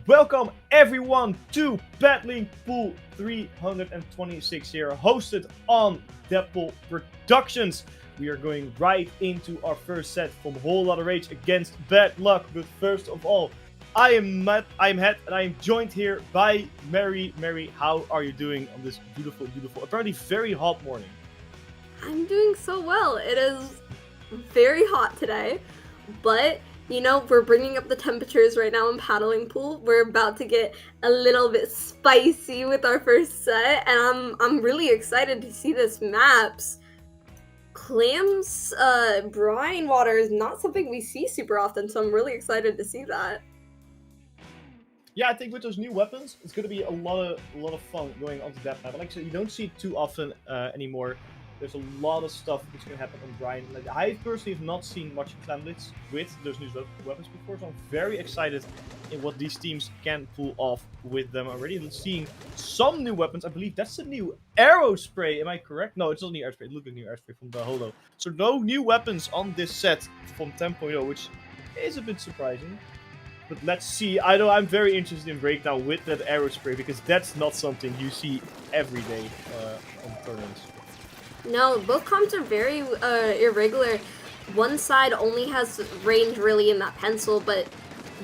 Welcome everyone to Paddling Pool 326 here, hosted on Dapple Productions. We are going right into our first set from Whole Lotta Rage against Bad Luck. But first of all, I am Matt, I'm Het, and I am joined here by Mary. Mary, how are you doing on this beautiful, apparently very hot morning? I'm doing so well. It is very hot today, but we're bringing up the temperatures right now in Paddling Pool. We're about to get a little bit spicy with our first set, and I'm really excited to see this maps. Clams, brine water is not something we see super often, so I'm really excited to see that. Yeah, I think with those new weapons, it's going to be a lot of fun going onto that map. Like I said, you don't see it too often anymore. There's a lot of stuff that's going to happen on Brian. Like, I personally have not seen much Clamblitz with those new weapons before, so I'm very excited in what these teams can pull off with them already. I'm seeing some new weapons. I believe that's the new arrow spray. Am I correct? No, it's not new air spray. It looked like new air spray from the Holo. So no new weapons on this set from 10.0, which is a bit surprising. But let's see. I know I'm very interested in Breakdown with that arrow spray because that's not something you see every day on tournaments. No, both comps are very irregular. One side only has range really in that pencil, but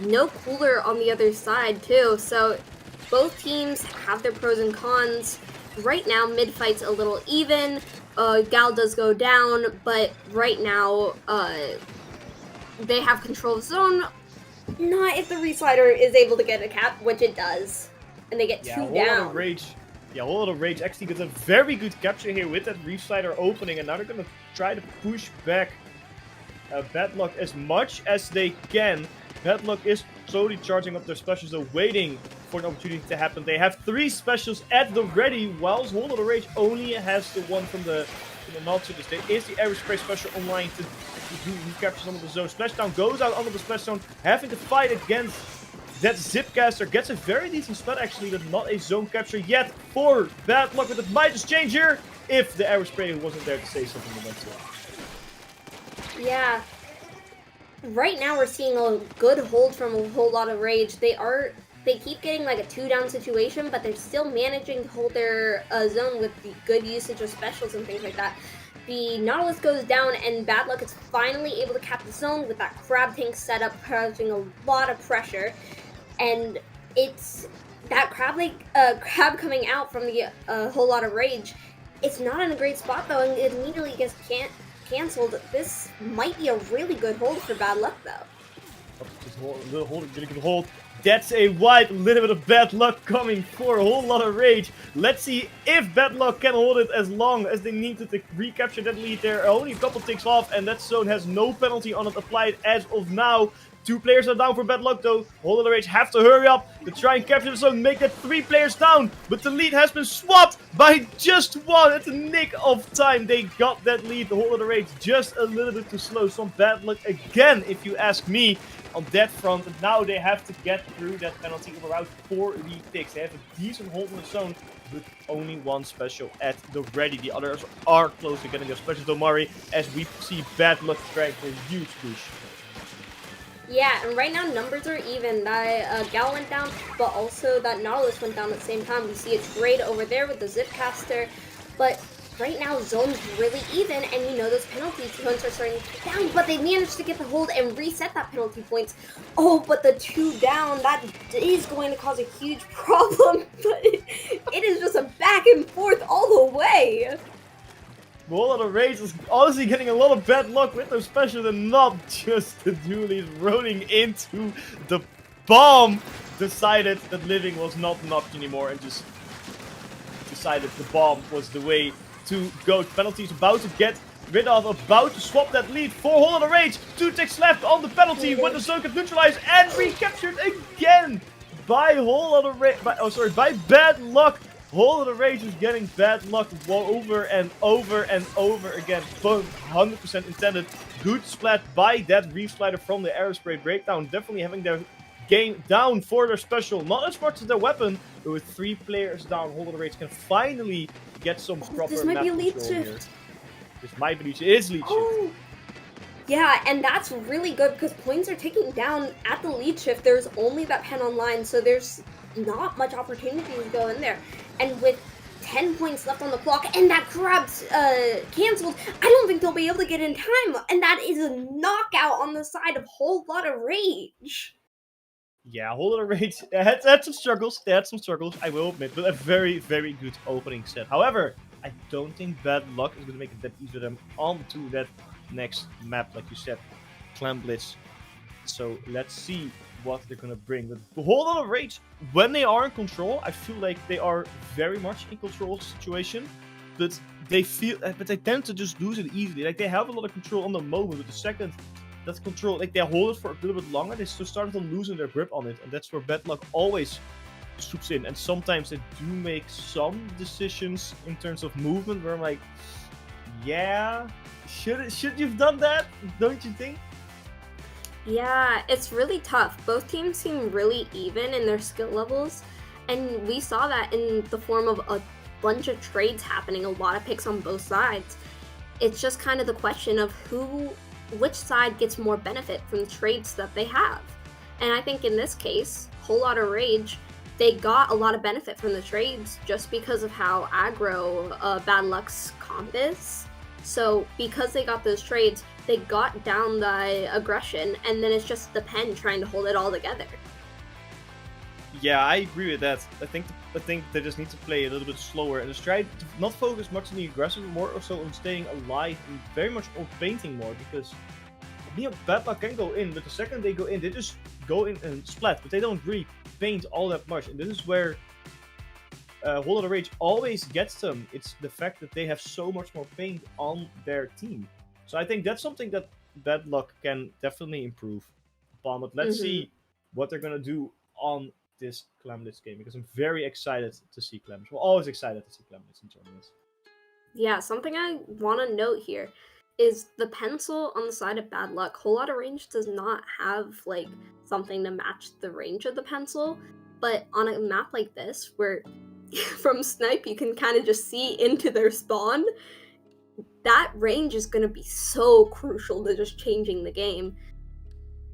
no cooler on the other side too. So both teams have their pros and cons. Right now, mid fight's a little even. Gal does go down, but right now they have control of zone. Not if the reslider is able to get a cap, which it does, and they get two down. Whole Lotta Rage. Yeah, Whole Lotta Rage actually gets a very good capture here with that reslider opening, and now they're gonna try to push back Bad Luck as much as they can. Bad Luck is slowly charging up their specials, though, waiting for an opportunity to happen. They have 3 specials at the ready, whilst Whole Lotta Rage only has the one from the not to this. There is the air spray special online to recapture some of the zone. Splashdown goes out under the splash zone, having to fight against that Zipcaster. Gets a very decent spot actually, but not a zone capture yet for Bad Luck. But it might just change here if the air spray wasn't there to say something eventually. Yeah. Right now we're seeing a good hold from a Whole Lotta Rage. They keep getting like a 2-down situation, but they're still managing to hold their zone with the good usage of specials and things like that. The Nautilus goes down, and Bad Luck is finally able to cap the zone with that crab tank setup, causing a lot of pressure. And it's that crab coming out from the Whole Lotta Rage. It's not in a great spot though, and it immediately gets cancelled. This might be a really good hold for Bad Luck though. Just hold, a little hold, getting a hold. That's a wide little bit of Bad Luck coming for a Whole Lotta Rage. Let's see if Bad Luck can hold it as long as they need to recapture that lead there. Only a couple ticks off, and that zone has no penalty on it applied as of now. 2 players are down for Bad Luck though. Whole Lotta Rage have to hurry up to try and capture the zone, make that 3 players down. But the lead has been swapped by just 1 at the nick of time. They got that lead. The Whole Lotta Rage just a little bit too slow. Some Bad Luck again, if you ask me, on that front. And now they have to get through that penalty of around 40 ticks. They have a decent hold in the zone, with only 1 special at the ready. The others are close to getting their special. Domari, as we see Bad Luck trying for a huge push. Yeah, and right now numbers are even. That Gal went down, but also that Nautilus went down at the same time. We see a trade over there with the Zipcaster, but right now zone's really even, and those penalty points are starting to get down, but they managed to get the hold and reset that penalty points. Oh, but the 2 down, that is going to cause a huge problem, but it is just a back and forth all the way. Whole Lotta Rage is honestly getting a lot of bad luck with those specials, and not just the dualies rolling into the bomb. Decided that living was not knocked anymore and just decided the bomb was the way to go. Penalties about to get rid of, about to swap that lead for Whole Lotta Rage. 2 ticks left on the penalty when the zone gets neutralized and recaptured again by by Bad Luck. Whole Lotta Rage is getting Bad Luck over and over and over again. 100% intended. Good splat by that reslider from the Aerospray Breakdown. Definitely having their game down for their special. Not as much as their weapon, but with 3 players down, Whole Lotta Rage can finally get some proper This might map be a lead control shift. here. This might be lead shift. It is lead shift. Yeah, and that's really good because points are ticking down at the lead shift. There's only that pen online, so there's not much opportunity to go in there. And with 10 points left on the clock and that grab's canceled, I don't think they'll be able to get in time. And that is a knockout on the side of Whole Lot of Rage. Yeah, a whole lot of rage. They had some struggles. They had some struggles, I will admit, but a very, very good opening set. However, I don't think Bad Luck is going to make it that easy for them onto that next map, like you said, Clan Blitz. So let's see what they're going to bring. But a whole lot of rage, when they are in control, I feel like they are very much in control of the situation, but they tend to just lose it easily. Like, they have a lot of control on the moment, but the second that control, like, they hold it for a little bit longer, they still start to losing their grip on it, and that's where Bad Luck always swoops in. And sometimes they do make some decisions in terms of movement where I'm like, yeah, should you've done that? Don't you think? Yeah, it's really tough. Both teams seem really even in their skill levels, and we saw that in the form of a bunch of trades happening, a lot of picks on both sides. It's just kind of the question of which side gets more benefit from the trades that they have. And I think in this case, Whole Lot of Rage, they got a lot of benefit from the trades just because of how aggro Bad Luck's comp is. So because they got those trades, they got down the aggression, and then it's just the pen trying to hold it all together. Yeah, I agree with that. I think they just need to play a little bit slower and just try to not focus much on the aggressive, more also on staying alive and very much on painting more, because Bad Luck can go in, but the second they go in, they just go in and splat, but they don't really paint all that much. And this is where Whole Lot of Rage always gets them. It's the fact that they have so much more paint on their team. So I think that's something that Bad Luck can definitely improve upon. But let's see what they're gonna do on this Clan Blitz game, because I'm very excited to see Clan Blitz. We're always excited to see Clan Blitz in tournaments. Yeah, something I want to note here is the pencil on the side of Bad Luck. Whole Lot of Range does not have like something to match the range of the pencil, but on a map like this, where from snipe you can kind of just see into their spawn, that range is going to be so crucial to just changing the game.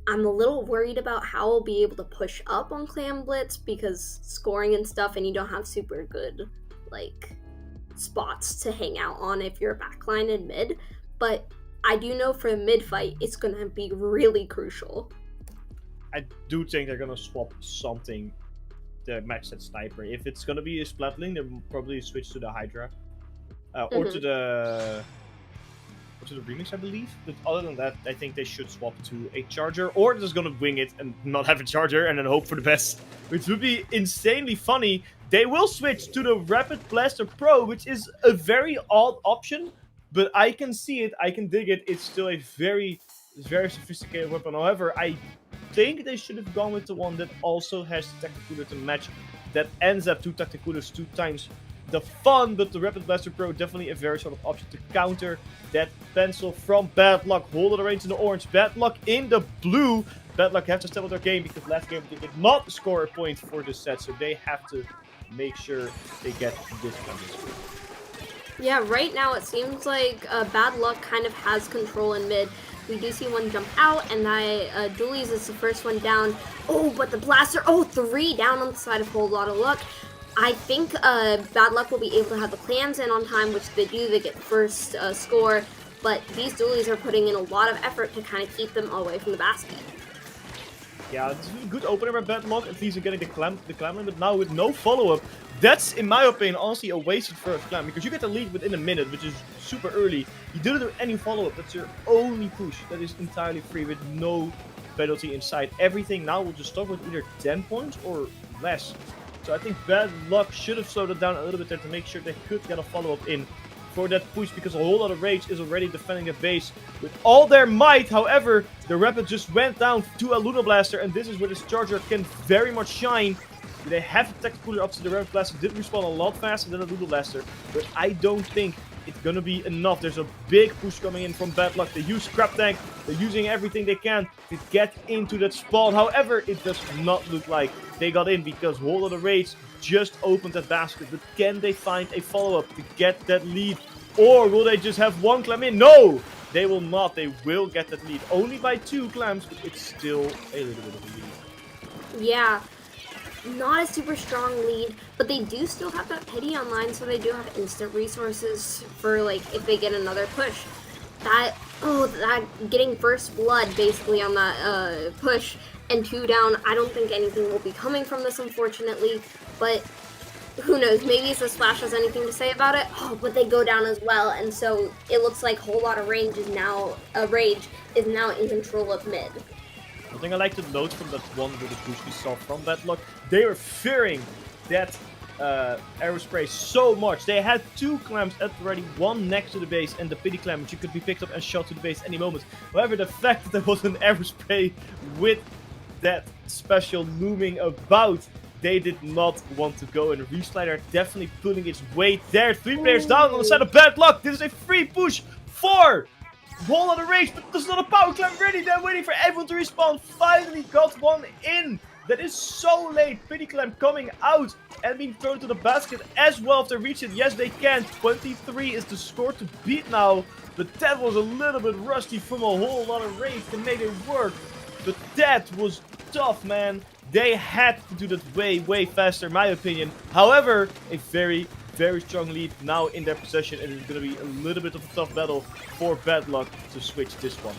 I'm a little worried about how I'll be able to push up on Clan Blitz because scoring and stuff, and you don't have super good like spots to hang out on if you're backline in mid. But I do know for the mid fight, it's going to be really crucial. I do think they're going to swap something to match that sniper. If it's going to be a Splatling, they'll probably switch to the Hydra. Or to the remix, I believe. But other than that, I think they should swap to a charger, or they're just gonna wing it and not have a charger and then hope for the best, which would be insanely funny. They will switch to the Rapid Blaster Pro, which is a very odd option, but I can see it, I can dig it. It's still a very, very sophisticated weapon. However, I think they should have gone with the one that also has the Tacticooler to match, that ends up 2 Tacticoolers 2 times the fun, but the Rapid Blaster Pro definitely a very sort of option to counter that pencil from Bad Luck. Whole Lot of Range in the orange, Bad Luck in the blue. Bad Luck have to step up their game because last game they did not score a point for this set, so they have to make sure they get this one. Yeah, right now it seems like Bad Luck kind of has control in mid. We do see one jump out, and Doolies is the first one down. Oh, but the Blaster, 3 down on the side of Whole Lot of Luck. I think Bad Luck will be able to have the clans in on time, which they do. They get first score, but these Doolies are putting in a lot of effort to kind of keep them away from the basket. Yeah, it's a good opener by Bad Luck. At least they're getting the clamor, but now with no follow-up, that's, in my opinion, honestly a wasted first clam, because you get the lead within a minute, which is super early. You didn't do any follow-up. That's your only push. That is entirely free with no penalty inside. Everything now will just stop with either 10 points or less. So I think Bad Luck should have slowed it down a little bit there to make sure they could get a follow-up in for that push, because a Whole Lot of Rage is already defending the base with all their might. However, the Rapid just went down to a Luna Blaster, and this is where this Charger can very much shine. They have the Tacticooler up to the Rapid Blaster, did respawn a lot faster than the Luna Blaster, but I don't think it's gonna be enough. There's a big push coming in from Bad Luck. They use Scrap Tank, they're using everything they can to get into that spawn. However, it does not look like they got in, because Whole Lot of Rage just opened that basket. But can they find a follow-up to get that lead? Or will they just have one climb in? No! They will not. They will get that lead. Only by 2 clams, but it's still a little bit of a lead. Yeah, not a super strong lead, but they do still have that pity online, so they do have instant resources for, like, if they get another push. That getting first blood basically on that push and 2 down, I don't think anything will be coming from this, unfortunately, but who knows, maybe if the Splash has anything to say about it. Oh, but they go down as well, and so it looks like Whole Lot of Rage is now in control of mid. One thing I like to note from that one little push we saw from Bad Luck, they were fearing that Aerospray so much. They had 2 clams at the ready, one next to the base and the pity clam, which could be picked up and shot to the base any moment. However, the fact that there was an Aerospray with that special looming about, they did not want to go, and the Reslider definitely putting its weight there. 3 players down on the side of Bad Luck. This is a free push for Whole Lot of Rage, but there's not a power climb ready. They're waiting for everyone to respawn. Finally got one in. That is so late. Pity climb coming out and being thrown to the basket as well. If they reach it, yes they can. 23 is the score to beat now, but that was a little bit rusty from a Whole Lot of Rage to make it work. But that was tough, man. They had to do that way faster, in my opinion. However, a very strong lead now in their possession, and it's going to be a little bit of a tough battle for Bad Luck to switch this one.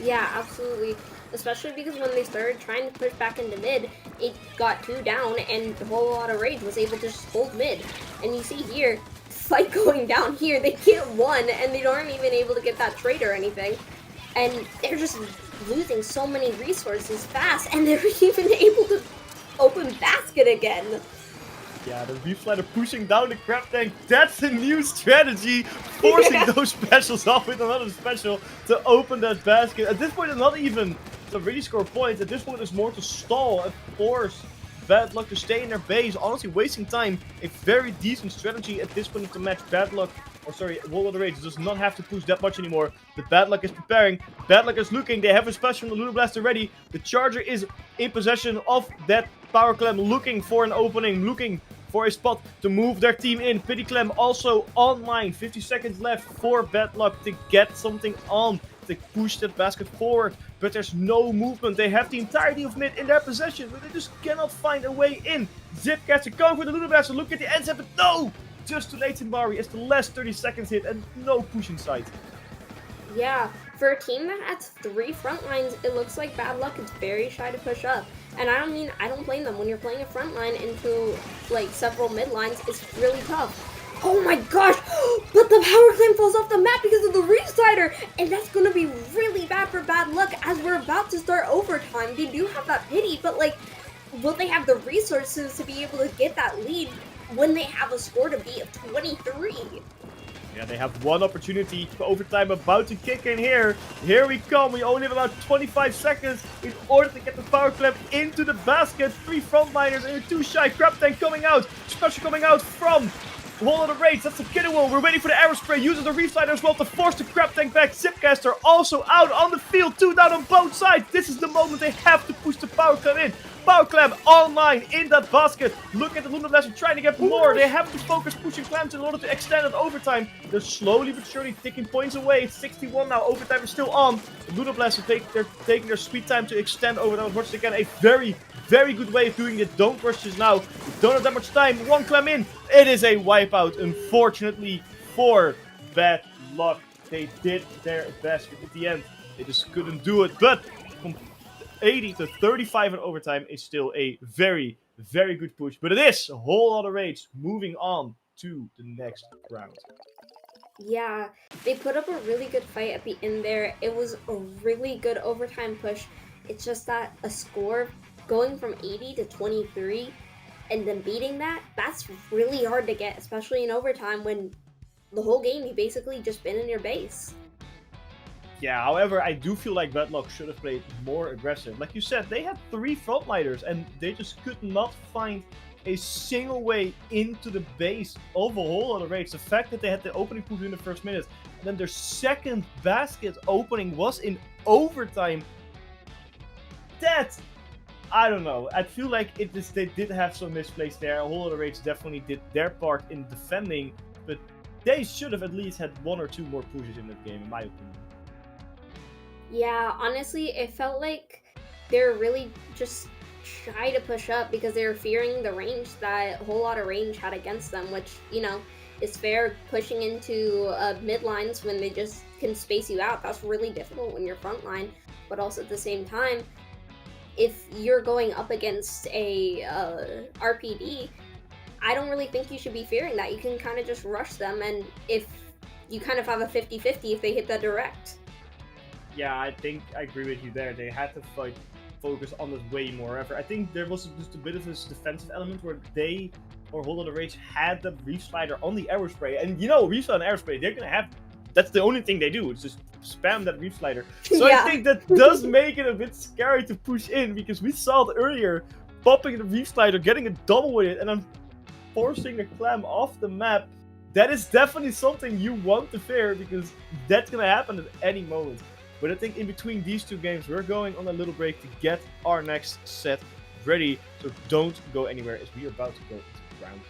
Yeah, absolutely. Especially because when they started trying to push back into mid, it got 2 down, and the Whole Lot of Rage was able to just hold mid. And you see here, fight going down here, they get 1, and they aren't even able to get that trade or anything. And they're just losing so many resources fast, and they're even able to open basket again. Yeah, the Reslider pushing down the crab tank. That's a new strategy, forcing those specials off with another special to open that basket. At this point, it's not even to really score points. At this point, it's more to stall and force Bad Luck to stay in their base. Honestly, wasting time. A very decent strategy at this point of the match. Bad Luck, or sorry, Whole Lot of Rage does not have to push that much anymore. But Bad Luck is preparing. Bad Luck is looking. They have a special from the Lunar Blaster ready. The Charger is in possession of that Power Clam, looking for an opening, looking for a spot to move their team in. Pity Clam also online. 50 seconds left for Bad Luck to get something on, to push that basket forward. But there's no movement. They have the entirety of mid in their possession, but they just cannot find a way in. Zipcaster going for the Lunar Blaster. Look at the end set, but no! Just too late in Mari as the last 30 seconds hit and no push in sight. Yeah, for a team that has 3 front lines, it looks like Bad Luck is very shy to push up. And I don't blame them. When you're playing a front line into, like, several mid lines, it's really tough. Oh my gosh! But the power clam falls off the map because of the Reslider! And that's gonna be really bad for Bad Luck as we're about to start overtime. They do have that pity, but, like, will they have the resources to be able to get that lead when they have a score to beat of 23? Yeah, they have one opportunity for overtime about to kick in here. Here we come. We only have about 25 seconds in order to get the power clamp into the basket. 3 frontliners and a 2 shy crab tank coming out. Special coming out from Whole Lot of Rage. That's the Kiddo. We're waiting for the Aerospray. Uses the Reslider as well to force the crab tank back. Zipcaster also out on the field. 2 down on both sides. This is the moment they have to push the power clamp in. Power clam online in that basket. Look at the Lunar Blaster trying to get more. They have to focus pushing clams in order to extend it overtime. They're slowly but surely taking points away. It's 61 now. Overtime is still on. The Lunar Blaster they're taking their sweet time to extend overtime as much as they can. A very good way of doing it. Don't rush this now. We don't have that much time. 1 clam in. It is a wipeout, unfortunately, for Bad Luck. They did their best, but at the end, they just couldn't do it. But from 80 to 35 in overtime is still a very good push. But it is a Whole Lot of Rage moving on to the next round. Yeah, they put up a really good fight at the end there. It was a really good overtime push. It's just that a score going from 80 to 23 and then beating that's really hard to get, especially in overtime when the whole game you basically just been in your base. Yeah, however, I do feel like Bad Luck should have played more aggressive. Like you said, they had 3 frontliners and they just could not find a single way into the base of a Whole Lot of Rage. The fact that they had the opening push in the first minute, and then their second basket opening was in overtime. That, I don't know. I feel like they did have some misplays there. A Whole Lot of Rage definitely did their part in defending, but they should have at least had 1 or 2 more pushes in that game, in my opinion. Yeah, honestly, it felt like they're really just shy to push up because they were fearing the range that a whole lot of range had against them, which, is fair. Pushing into mid lines when they just can space you out, that's really difficult when you're front line. But also at the same time, if you're going up against a RPD, I don't really think you should be fearing that. You can kind of just rush them, and if you kind of have a 50-50 if they hit the direct. Yeah, I think I agree with you there. They had to focus on this way more effort. I think there was just a bit of this defensive element where they or Hold on the Rage had the Reef Slider on the Aerospray. And Reef Slider and Aerospray, they're gonna have that's the only thing they do. It's just spam that Reef Slider. So I Yeah. think that does make it a bit scary to push in because we saw it earlier, popping the Reef Slider, getting a double with it, and then forcing the clam off the map. That is definitely something you want to fear because that's gonna happen at any moment. But I think in between these two games, we're going on a little break to get our next set ready. So don't go anywhere as we are about to go into round.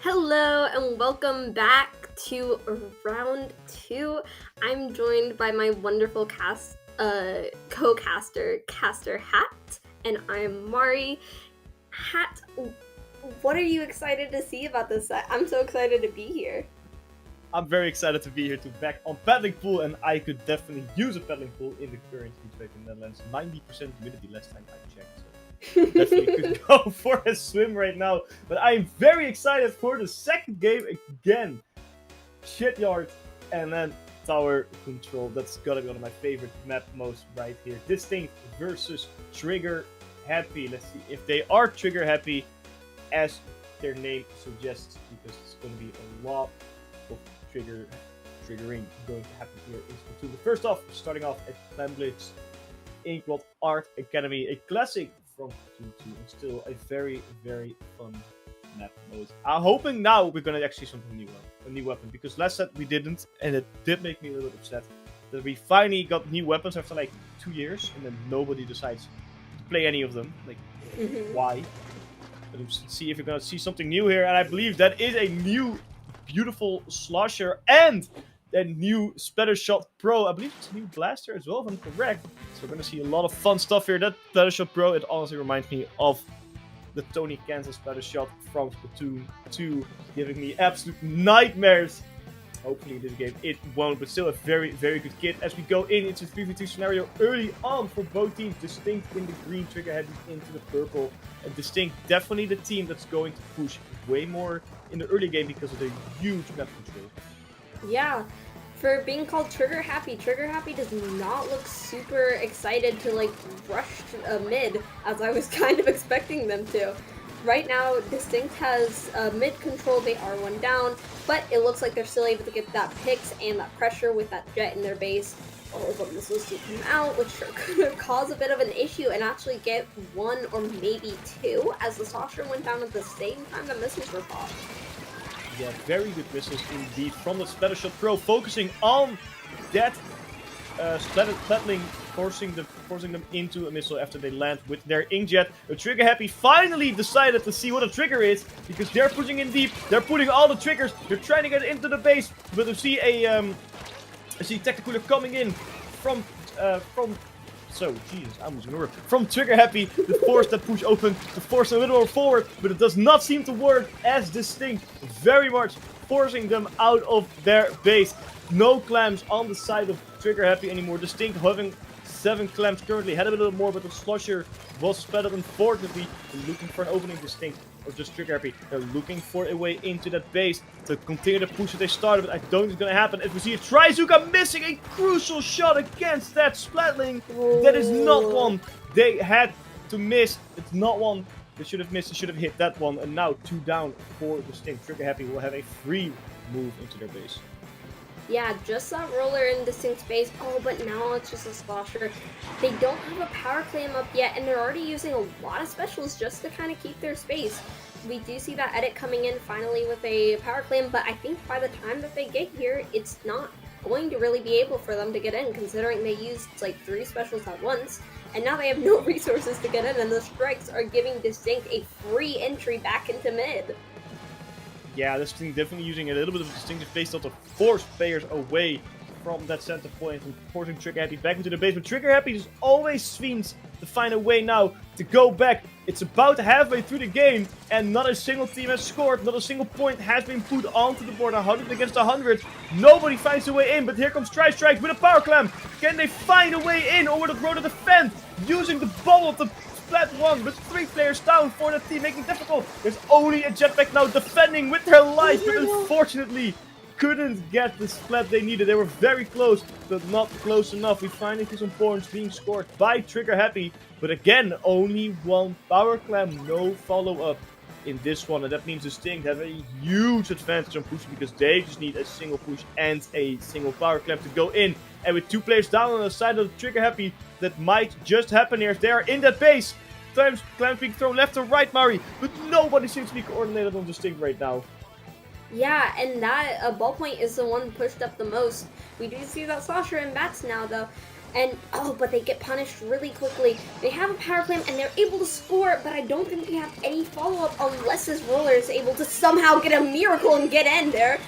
Hello and welcome back to round 2. I'm joined by my wonderful co-caster, Caster Hat, and I'm Mari. Hat, what are you excited to see about this set? I'm so excited to be here. I'm very excited to be here to back on paddling pool, and I could definitely use a paddling pool in the current heatwave in the Netherlands. 90% humidity last time I checked, so definitely could go for a swim right now. But I'm very excited for the second game again. Shipyard and then Tower Control. That's gotta be one of my favorite map modes right here. Distinct versus Trigger Happy. Let's see if they are trigger happy, as their name suggests, because it's gonna be a lot of triggering going to happen here in Splatoon. But first off, starting off at Clamblitz Inkwell Art Academy, a classic from Splatoon 2, and still a very, very fun map mode. I'm hoping now we're gonna actually see something new, a new weapon, because last set we didn't, and it did make me a little bit upset that we finally got new weapons after like 2 years, and then nobody decides to play any of them. Like, why? But let's see if we're gonna see something new here, and I believe that is a new beautiful slosher and a new Splatter Shot Pro. I believe it's a new blaster as well, if I'm correct. So we're gonna see a lot of fun stuff here. That Splatter Shot Pro, it honestly reminds me of the Tony Kansas Splatter Shot from Splatoon 2, giving me absolute nightmares. Hopefully this game it won't, but still a very, very good kit. As we go into 3v2 scenario early on for both teams. Distinct in the green, Trigger Happy into the purple. And Distinct definitely the team that's going to push way more in the early game because of the huge map control. Yeah, for being called Trigger Happy does not look super excited to like rush to mid, as I was kind of expecting them to. Right now, Distinct has mid control, they are one down, but it looks like they're still able to get that picks and that pressure with that jet in their base. All of the missiles to come out, which could cause a bit of an issue and actually get 1 or maybe 2, as the saucer went down at the same time the missiles were popped. Yeah, very good missiles indeed from the Splatter Shot Pro, focusing on that Paddling, forcing them into a missile after they land with their inkjet. The Trigger Happy finally decided to see what a trigger is, because they're pushing in deep. They're putting all the triggers. They're trying to get into the base, but I see Tacticooler coming in from Jesus, I almost ignored. From Trigger Happy, to force that push open, to force a little more forward, but it does not seem to work, as Distinct very much forcing them out of their base. No clams on the side of Trigger Happy anymore. Distinct having 7 clams currently. Had a little more, but the slosher was splattered, unfortunately. They're looking for an opening. Distinct or just Trigger Happy. They're looking for a way into that base to continue the push that they started, but I don't think it's going to happen. As we see a Trizuka missing a crucial shot against that Splatling. That is not one they had to miss. It's not one they should have missed. They should have hit that one. And now 2 down for Distinct. Trigger Happy will have a free move into their base. Yeah, just that roller in Distinct space. Oh, but now it's just a slosher. They don't have a power clam up yet, and they're already using a lot of specials just to kind of keep their space. We do see that edit coming in finally with a power clam, but I think by the time that they get here, it's not going to really be able for them to get in, considering they used like 3 specials at once, and now they have no resources to get in, and the strikes are giving Distinct a free entry back into mid. Yeah, this thing definitely using a little bit of distinctive play style to force players away from that center point and forcing Trigger Happy back into the base. But Trigger Happy just always seems to find a way now to go back. It's about halfway through the game, and not a single team has scored. Not a single point has been put onto the board. 100 against 100. Nobody finds a way in, but here comes Strike with a power clam. Can they find a way in, or will it grow to defend? Using the bubble to Splat 1, but 3 players down for the team, making it difficult. There's only a jetpack now defending with their life, but unfortunately couldn't get the splat they needed. They were very close, but not close enough. We finally see some points being scored by Trigger Happy, but again, only 1 power clam, no follow-up in this one, and that means Distinct have a huge advantage on pushing, because they just need a single push and a single power clamp to go in. And with 2 players down on the side of the Trigger Happy, that might just happen here. They are in that base. Clams being thrown left and right, Mari, but nobody seems to be coordinated on Distinct right now. Yeah, and that ballpoint is the one pushed up the most. We do see that Slosher and Bats now, though. And, oh, but they get punished really quickly. They have a power clamp and they're able to score, but I don't think they have any follow-up unless this roller is able to somehow get a miracle and get in there,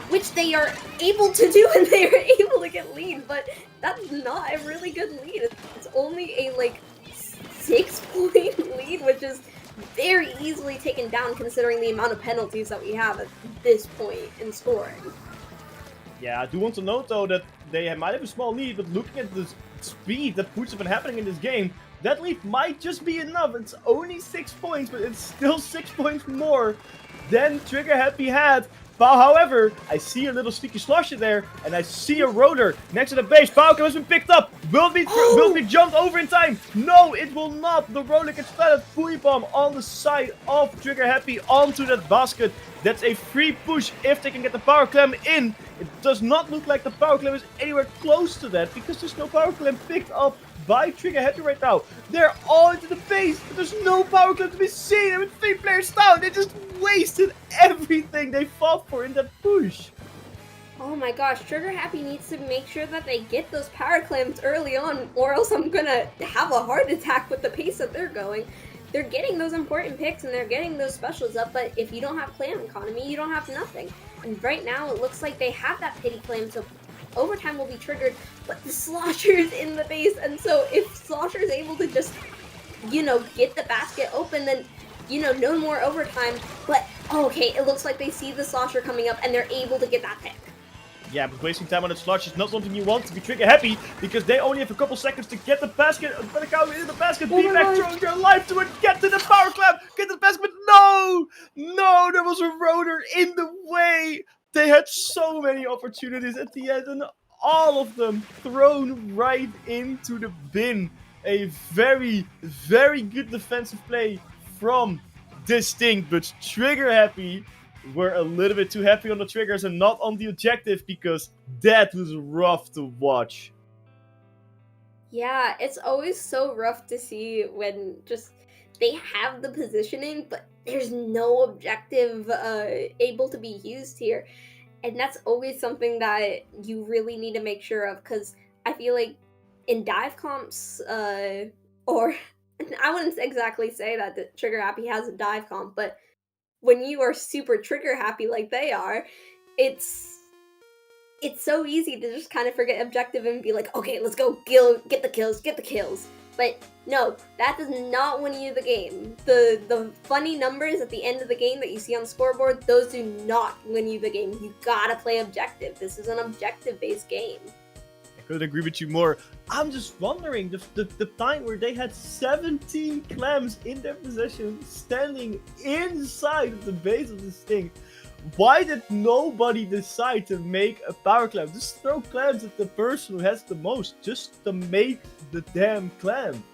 which they are able to do, and they are able to get lead, but that's not a really good lead. It's only a, like, 6-point lead, which is very easily taken down considering the amount of penalties that we have at this point in scoring. Yeah, I do want to note though that they might have a small lead, but looking at the speed that push have been happening in this game, that lead might just be enough. It's only 6 points, but it's still 6 points more than Trigger Happy had. But however, I see a little sneaky slosher there, and I see a rotor next to the base. Falcon has been picked up. Will it be jumped over in time? No, it will not. The roller gets flattened. Fully bomb on the side of Trigger Happy onto that basket. That's a free push if they can get the power clamp in. It does not look like the power clamp is anywhere close to that because there's no power clamp picked up by Trigger Happy right now. They're all into the base, but there's no power clamp to be seen. And with 3 players down, they just wasted everything they fought for in that push. Oh my gosh, Trigger Happy needs to make sure that they get those power clamps early on, or else I'm gonna have a heart attack with the pace that they're going. They're getting those important picks and they're getting those specials up, but if you don't have clam economy, you don't have nothing. And right now, it looks like they have that pity clam, so overtime will be triggered, but the Slosher's in the base, and so if Slosher's able to just, you know, get the basket open, then, you know, no more overtime. But, okay, it looks like they see the Slosher coming up, and they're able to get that pick. Yeah, but wasting time on that sludge is not something you want to be Trigger Happy because they only have a couple seconds to get the basket. But the cow in the basket, be back, throwing your life to it, get to the power clamp, get to the basket. But no, there was a rotor in the way. They had so many opportunities at the end, and all of them thrown right into the bin. A very, very good defensive play from Distinct, but Trigger Happy were a little bit too happy on the triggers and not on the objective because that was rough to watch. Yeah, it's always so rough to see when just they have the positioning, but there's no objective able to be used here. And that's always something that you really need to make sure of, because I feel like in dive comps, or I wouldn't exactly say that the Trigger Happy has a dive comp, but when you are super trigger happy like they are, it's so easy to just kind of forget objective and be like, okay, let's go get the kills. But no, that does not win you the game. The funny numbers at the end of the game that you see on the scoreboard, those do not win you the game. You gotta play objective. This is an objective-based game. I couldn't agree with you more. I'm just wondering, the time where they had 17 clams in their possession, standing inside of the base of this thing. Why did nobody decide to make a power clam? Just throw clams at the person who has the most, just to make the damn clam.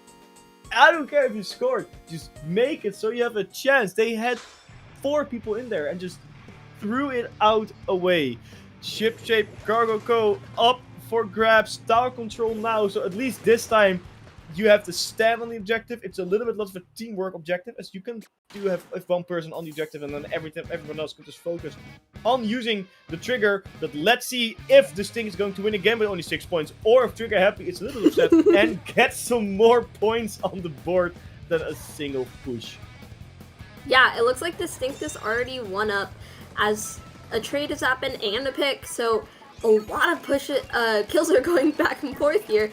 I don't care if you scored, just make it so you have a chance. They had 4 people in there and just threw it out away. Ship shape, cargo co, up for grabs, tower control now, so at least this time you have to stand on the objective. It's a little bit less of a teamwork objective, as you can do have one person on the objective and then everyone else can just focus on using the trigger. But let's see if this thing is going to win again with only 6 points, or if Trigger Happy is a little upset and gets some more points on the board than a single push. Yeah, it looks like Distinct is already one up as a trade has happened and a pick, so a lot of kills are going back and forth here.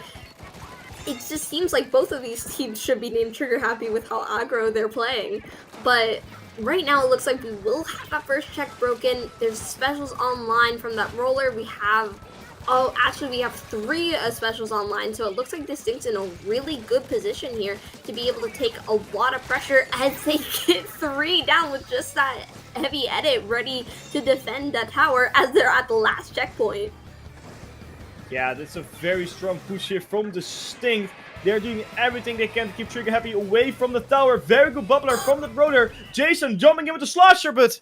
It just seems like both of these teams should be named Trigger Happy with how aggro they're playing. But right now it looks like we will have that first check broken. There's specials online from that roller. We have 3 specials online, so it looks like Distinct's in a really good position here to be able to take a lot of pressure as they get 3 down with just that heavy edit ready to defend that tower as they're at the last checkpoint. Yeah, that's a very strong push here from Distinct. They're doing everything they can to keep Trigger Happy away from the tower. Very good bubbler from the rotor. Jason jumping in with the slosher, but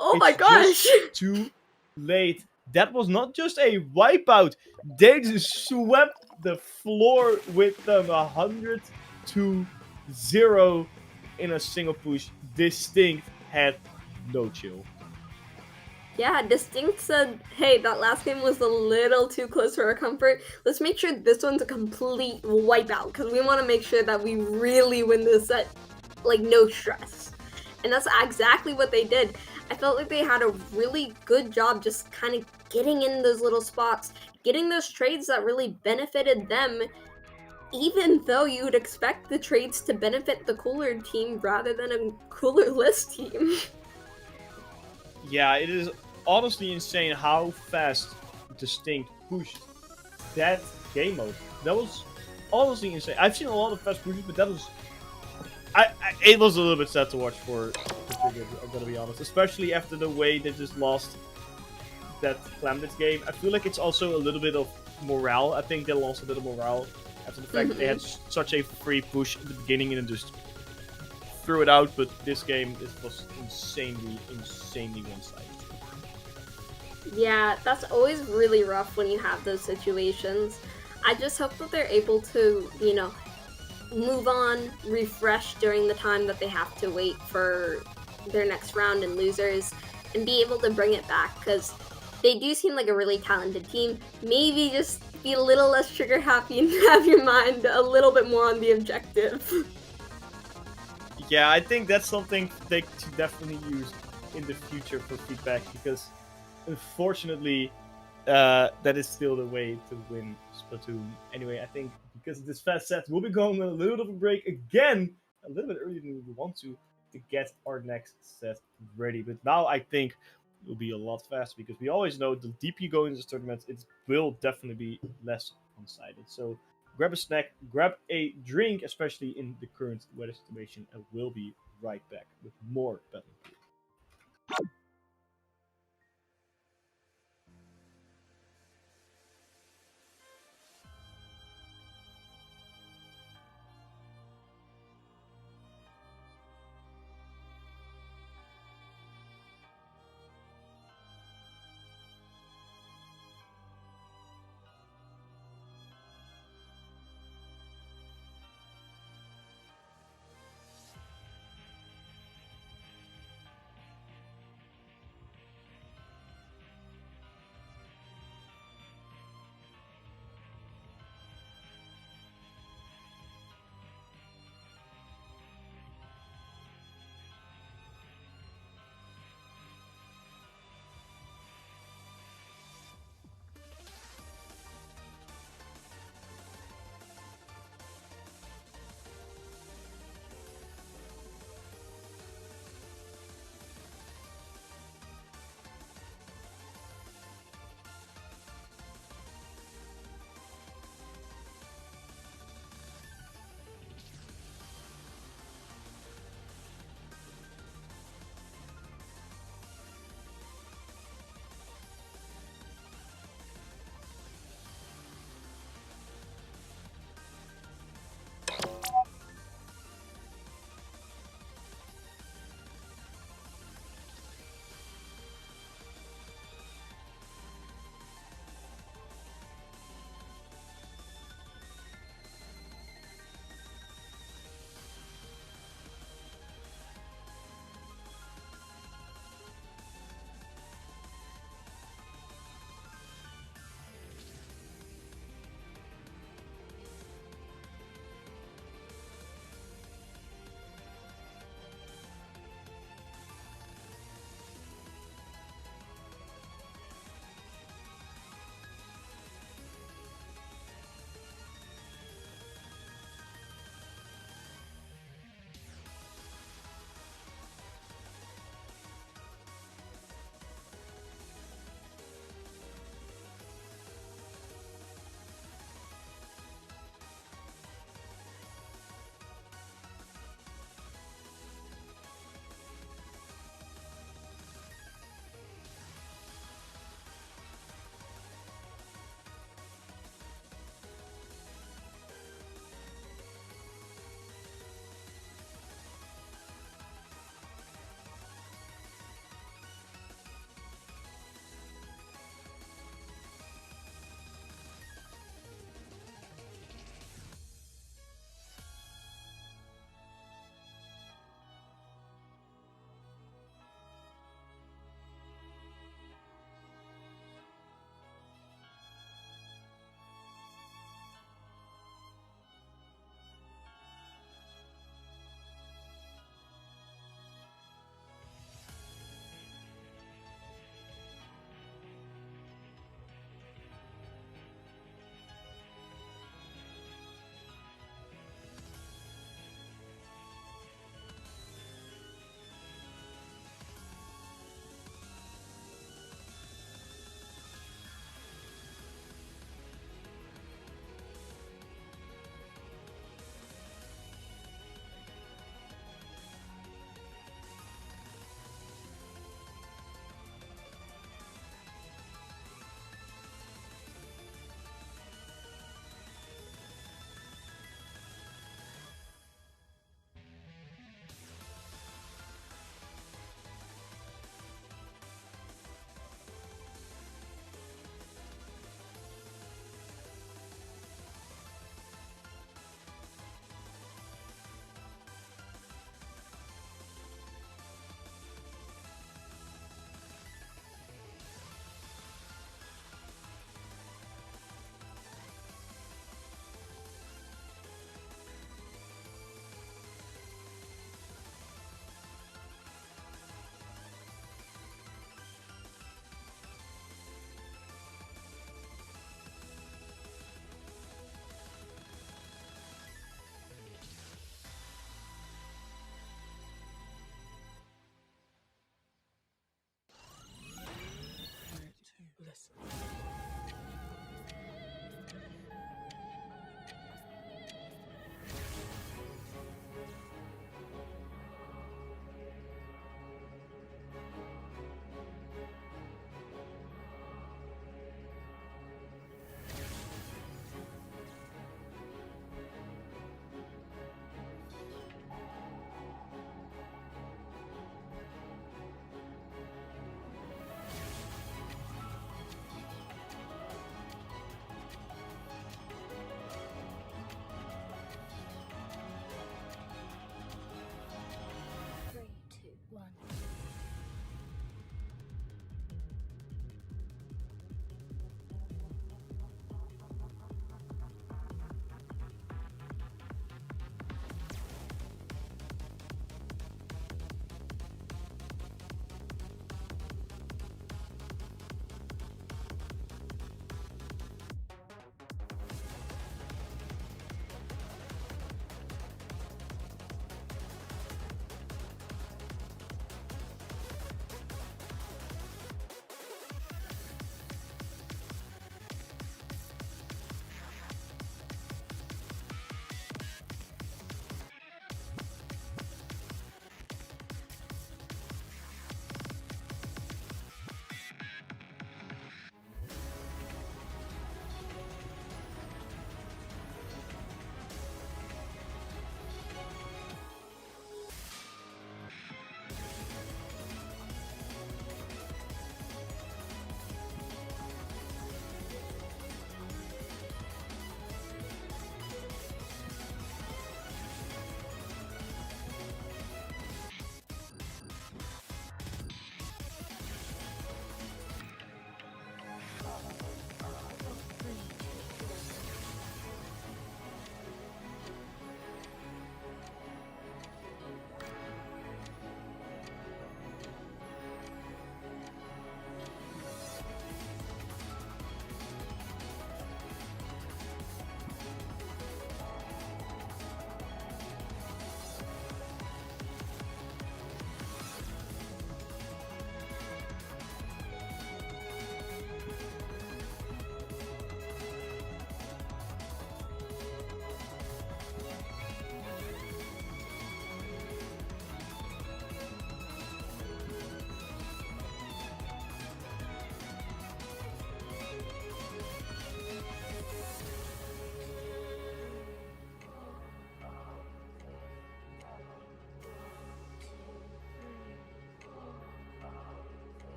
oh my gosh, just too late. That was not just a wipeout. They just swept the floor with them 100-0 in a single push. Distinct had no chill. Yeah, Distinct said, hey, that last game was a little too close for our comfort. Let's make sure this one's a complete wipeout, because we want to make sure that we really win this set, like, no stress. And that's exactly what they did. I felt like they had a really good job just kind of getting in those little spots, getting those trades that really benefited them, even though you would expect the trades to benefit the cooler team rather than a cooler-less team. Yeah, it is honestly insane how fast Distinct pushed that game mode. That was honestly insane. I've seen a lot of fast pushes, but that was it was a little bit sad to watch for Trigger, I'm gonna be honest. Especially after the way they just lost that Clamditz game. I feel like it's also a little bit of morale. I think they lost a bit of morale after the fact that they had such a free push at the beginning and then just threw it out. But this game was insanely one-sided. Yeah, that's always really rough when you have those situations. I just hope that they're able to, move on, refresh during the time that they have to wait for their next round and losers, and be able to bring it back, because they do seem like a really talented team. Maybe just be a little less trigger happy and have your mind a little bit more on the objective. Yeah, I think that's something they should definitely use in the future for feedback, because unfortunately, that is still the way to win Splatoon. Anyway, I think because of this fast set, we'll be going on a little bit of a break again, a little bit earlier than we want to get our next set ready. But now I think it will be a lot faster, because we always know the deeper you go into this tournament, it will definitely be less one-sided. So grab a snack, grab a drink, especially in the current weather situation, and we'll be right back with more Paddlling.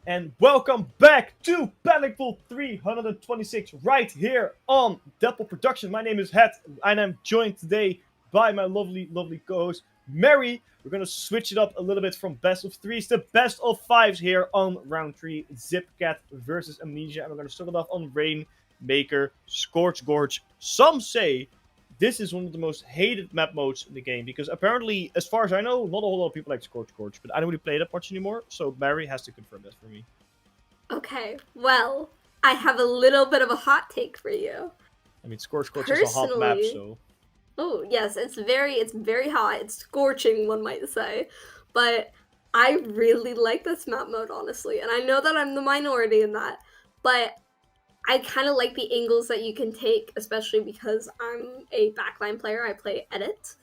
and welcome back to Paddlling 326 right here on Dapple Production. My name is Het, and I'm joined today by my lovely, lovely co-host, Mary. We're going to switch it up a little bit from best of threes to best of fives here on round 3, Zipcat versus Amnesia, and we're going to start it off on Rainmaker Scorch Gorge. Some say this is one of the most hated map modes in the game because apparently, as far as I know, not a whole lot of people like Scorch Gorge, but I don't really play that much anymore, so Mary has to confirm that for me. Okay, well, I have a little bit of a hot take for you. I mean, Scorch Gorge is a hot map, so... Oh, yes, it's very hot. It's scorching, one might say. But I really like this map mode, honestly, and I know that I'm the minority in that, but I kind of like the angles that you can take, especially because I'm a backline player. I play edit,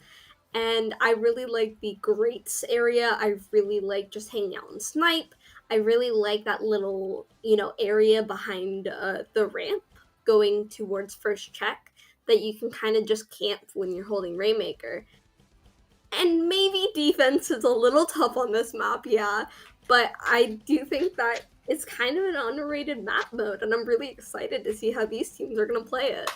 and I really like the grates area. I really like just hanging out and snipe. I really like that little, area behind the ramp going towards first check that you can kind of just camp when you're holding Rainmaker. And maybe defense is a little tough on this map, yeah, but I do think that it's kind of an underrated map mode, and I'm really excited to see how these teams are going to play it.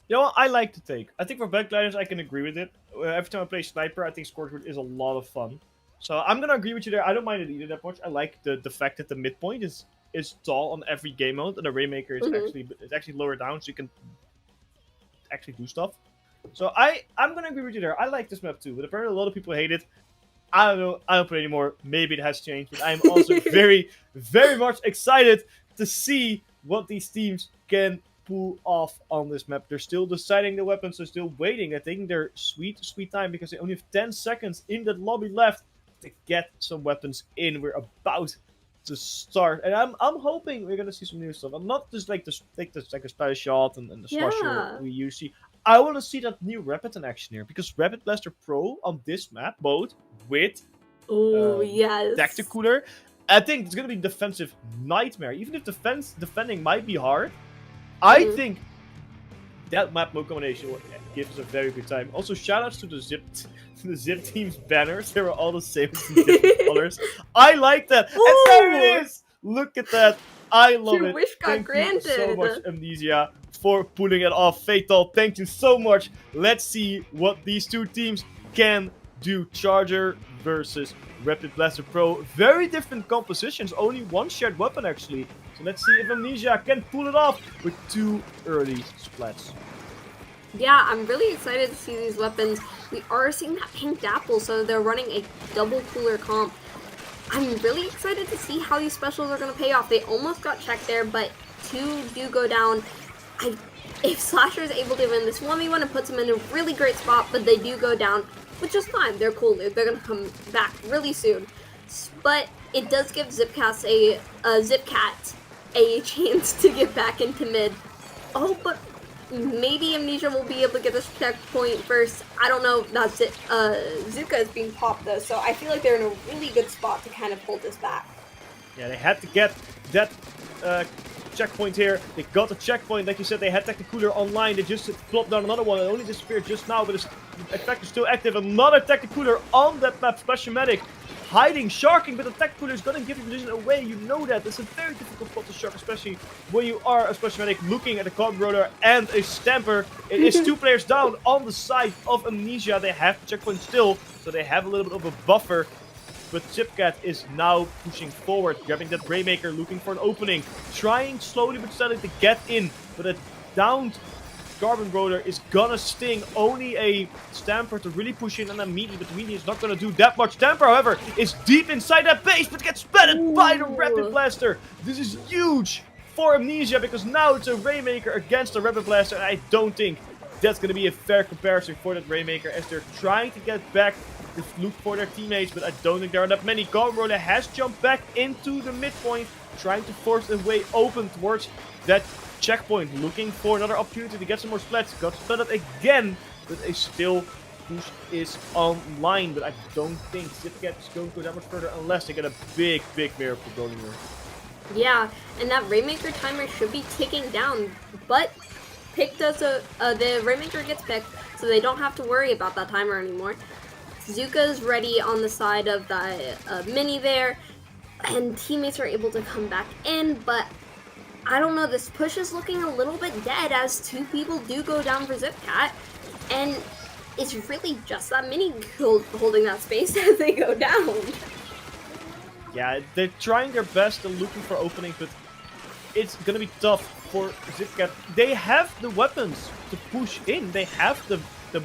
You know what? I like the take. I think for backliners, I can agree with it. Every time I play Sniper, I think Scorch Gorge is a lot of fun. So I'm going to agree with you there. I don't mind it either that much. I like the fact that the midpoint is tall on every game mode, and the Rainmaker is actually lower down, so you can actually do stuff. So I'm going to agree with you there. I like this map too, but apparently a lot of people hate it. I don't know. I don't play anymore. Maybe it has changed, but I'm also very, very much excited to see what these teams can pull off on this map. They're still deciding the weapons. They're still waiting. They're taking their sweet time because they only have 10 seconds in that lobby left to get some weapons in. We're about to start, and I'm hoping we're gonna see some new stuff. I'm not just like the style shot and the slusher we usually. I want to see that new Rapid in action here because Rapid Blaster Pro on this map mode with Tactic Cooler, I think it's gonna be defensive nightmare. Even if defending might be hard, I think that map mode combination gives us a very good time. Also, shoutouts to the Zip team's banners. They were all the same in different colors. I like that. Ooh. And there it is. Look at that. I love it. Wish got granted. Thank you so much, Amnesia, for pulling it off. Fatal, thank you so much. Let's see what these two teams can do. Charger versus Rapid Blaster Pro. Very different compositions. Only one shared weapon, actually. So let's see if Amnesia can pull it off with 2 early splats. Yeah, I'm really excited to see these weapons. We are seeing that pink Dapple, so they're running a double cooler comp. I'm really excited to see how these specials are going to pay off. They almost got checked there, but 2 do go down. If Slasher is able to win this 1v1, it puts them in a really great spot, but they do go down, which is fine. They're cool. They're going to come back really soon. But it does give Zipcat a chance to get back into mid. Oh, but maybe Amnesia will be able to get this checkpoint first. I don't know. That's it. Zuka is being popped though, so I feel like they're in a really good spot to kind of hold this back. Yeah, they had to get that checkpoint here. They got the checkpoint. Like you said, they had Tactic Cooler online. They just flopped down another one. It only disappeared just now, but the effect is still active. Another Tactic Cooler on that map. Splash-O-Matic hiding, sharking, but the Tactic Cooler is going to give the position away. You know that. It's a very difficult spot to shark, especially when you are a Splash-O-Matic looking at a Carbon Roller and a Stamper. It is 2 players down on the side of Amnesia. They have the checkpoint still, so they have a little bit of a buffer. But Zipcat is now pushing forward, grabbing that Rainmaker, looking for an opening, trying slowly but steadily to get in, but a downed Carbon Roller is gonna sting. Only a Stamper to really push in, and then Meaty, but Meaty is not gonna do that much. Stamper, however, is deep inside that base, but gets splatted by the Rapid Blaster. This is huge for Amnesia, because now it's a Rainmaker against a Rapid Blaster, and I don't think that's gonna be a fair comparison for that Rainmaker, as they're trying to get back to look for their teammates, but I don't think there are that many. Carbon Roller has jumped back into the midpoint, trying to force a way open towards that checkpoint, looking for another opportunity to get some more splats. Got splatted again, but a still push is online, but I don't think Zipcat is going to go that much further unless they get a big miracle going here. Yeah, and that Rainmaker timer should be ticking down, but pick does the Rainmaker gets picked, so they don't have to worry about that timer anymore. Zuka's ready on the side of the Mini there. and teammates are able to come back in, but I don't know, this push is looking a little bit dead as 2 people do go down for Zipcat, and it's really just that mini holding that space as they go down. Yeah, they're trying their best and looking for openings, but it's gonna be tough for Zipcat. They have the weapons to push in. They have the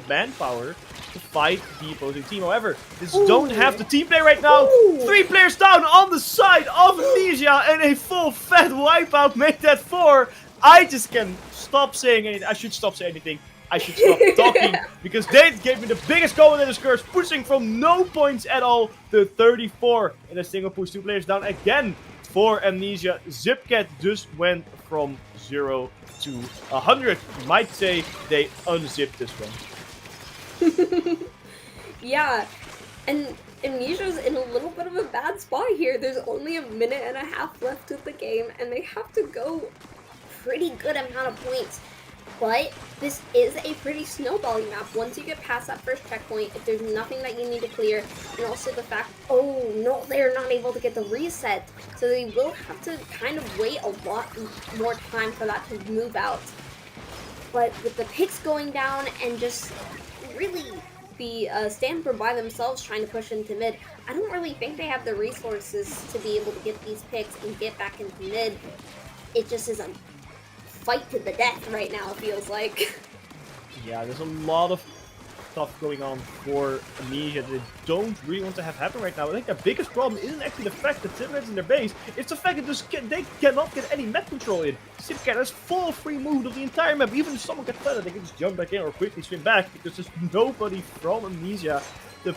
manpower to fight the opposing team. However, they don't have the team play right now. 3 players down on the side of Amnesia, and a full fat wipeout made that 4. I just can stop saying anything. I should stop saying anything. I should stop talking because they gave me the biggest goal in the curse, pushing from no points at all to 34 in a single push. 2 players down again for Amnesia. Zipcat just went from 0 to 100. You might say they unzipped this one. Yeah, and Amnesia's in a little bit of a bad spot here. There's only a minute and a half left of the game, and they have to go pretty good amount of points. But this is a pretty snowballing map. Once you get past that first checkpoint, if there's nothing that you need to clear, and also the fact, oh no, they're not able to get the reset. So they will have to kind of wait a lot more time for that to move out. But with the picks going down and just really the Stamper by themselves trying to push into mid, I don't really think they have the resources to be able to get these picks and get back into mid. It just is a fight to the death right now, it feels like. Yeah, there's a lot of stuff going on for Amnesia that they don't really want to have happen right now. I think their biggest problem isn't actually the fact that Zipcat's in their base, it's the fact that they cannot get any map control in. Zipcat has full free move of the entire map. Even if someone gets flooded, they can just jump back in or quickly swim back because there's nobody from Amnesia to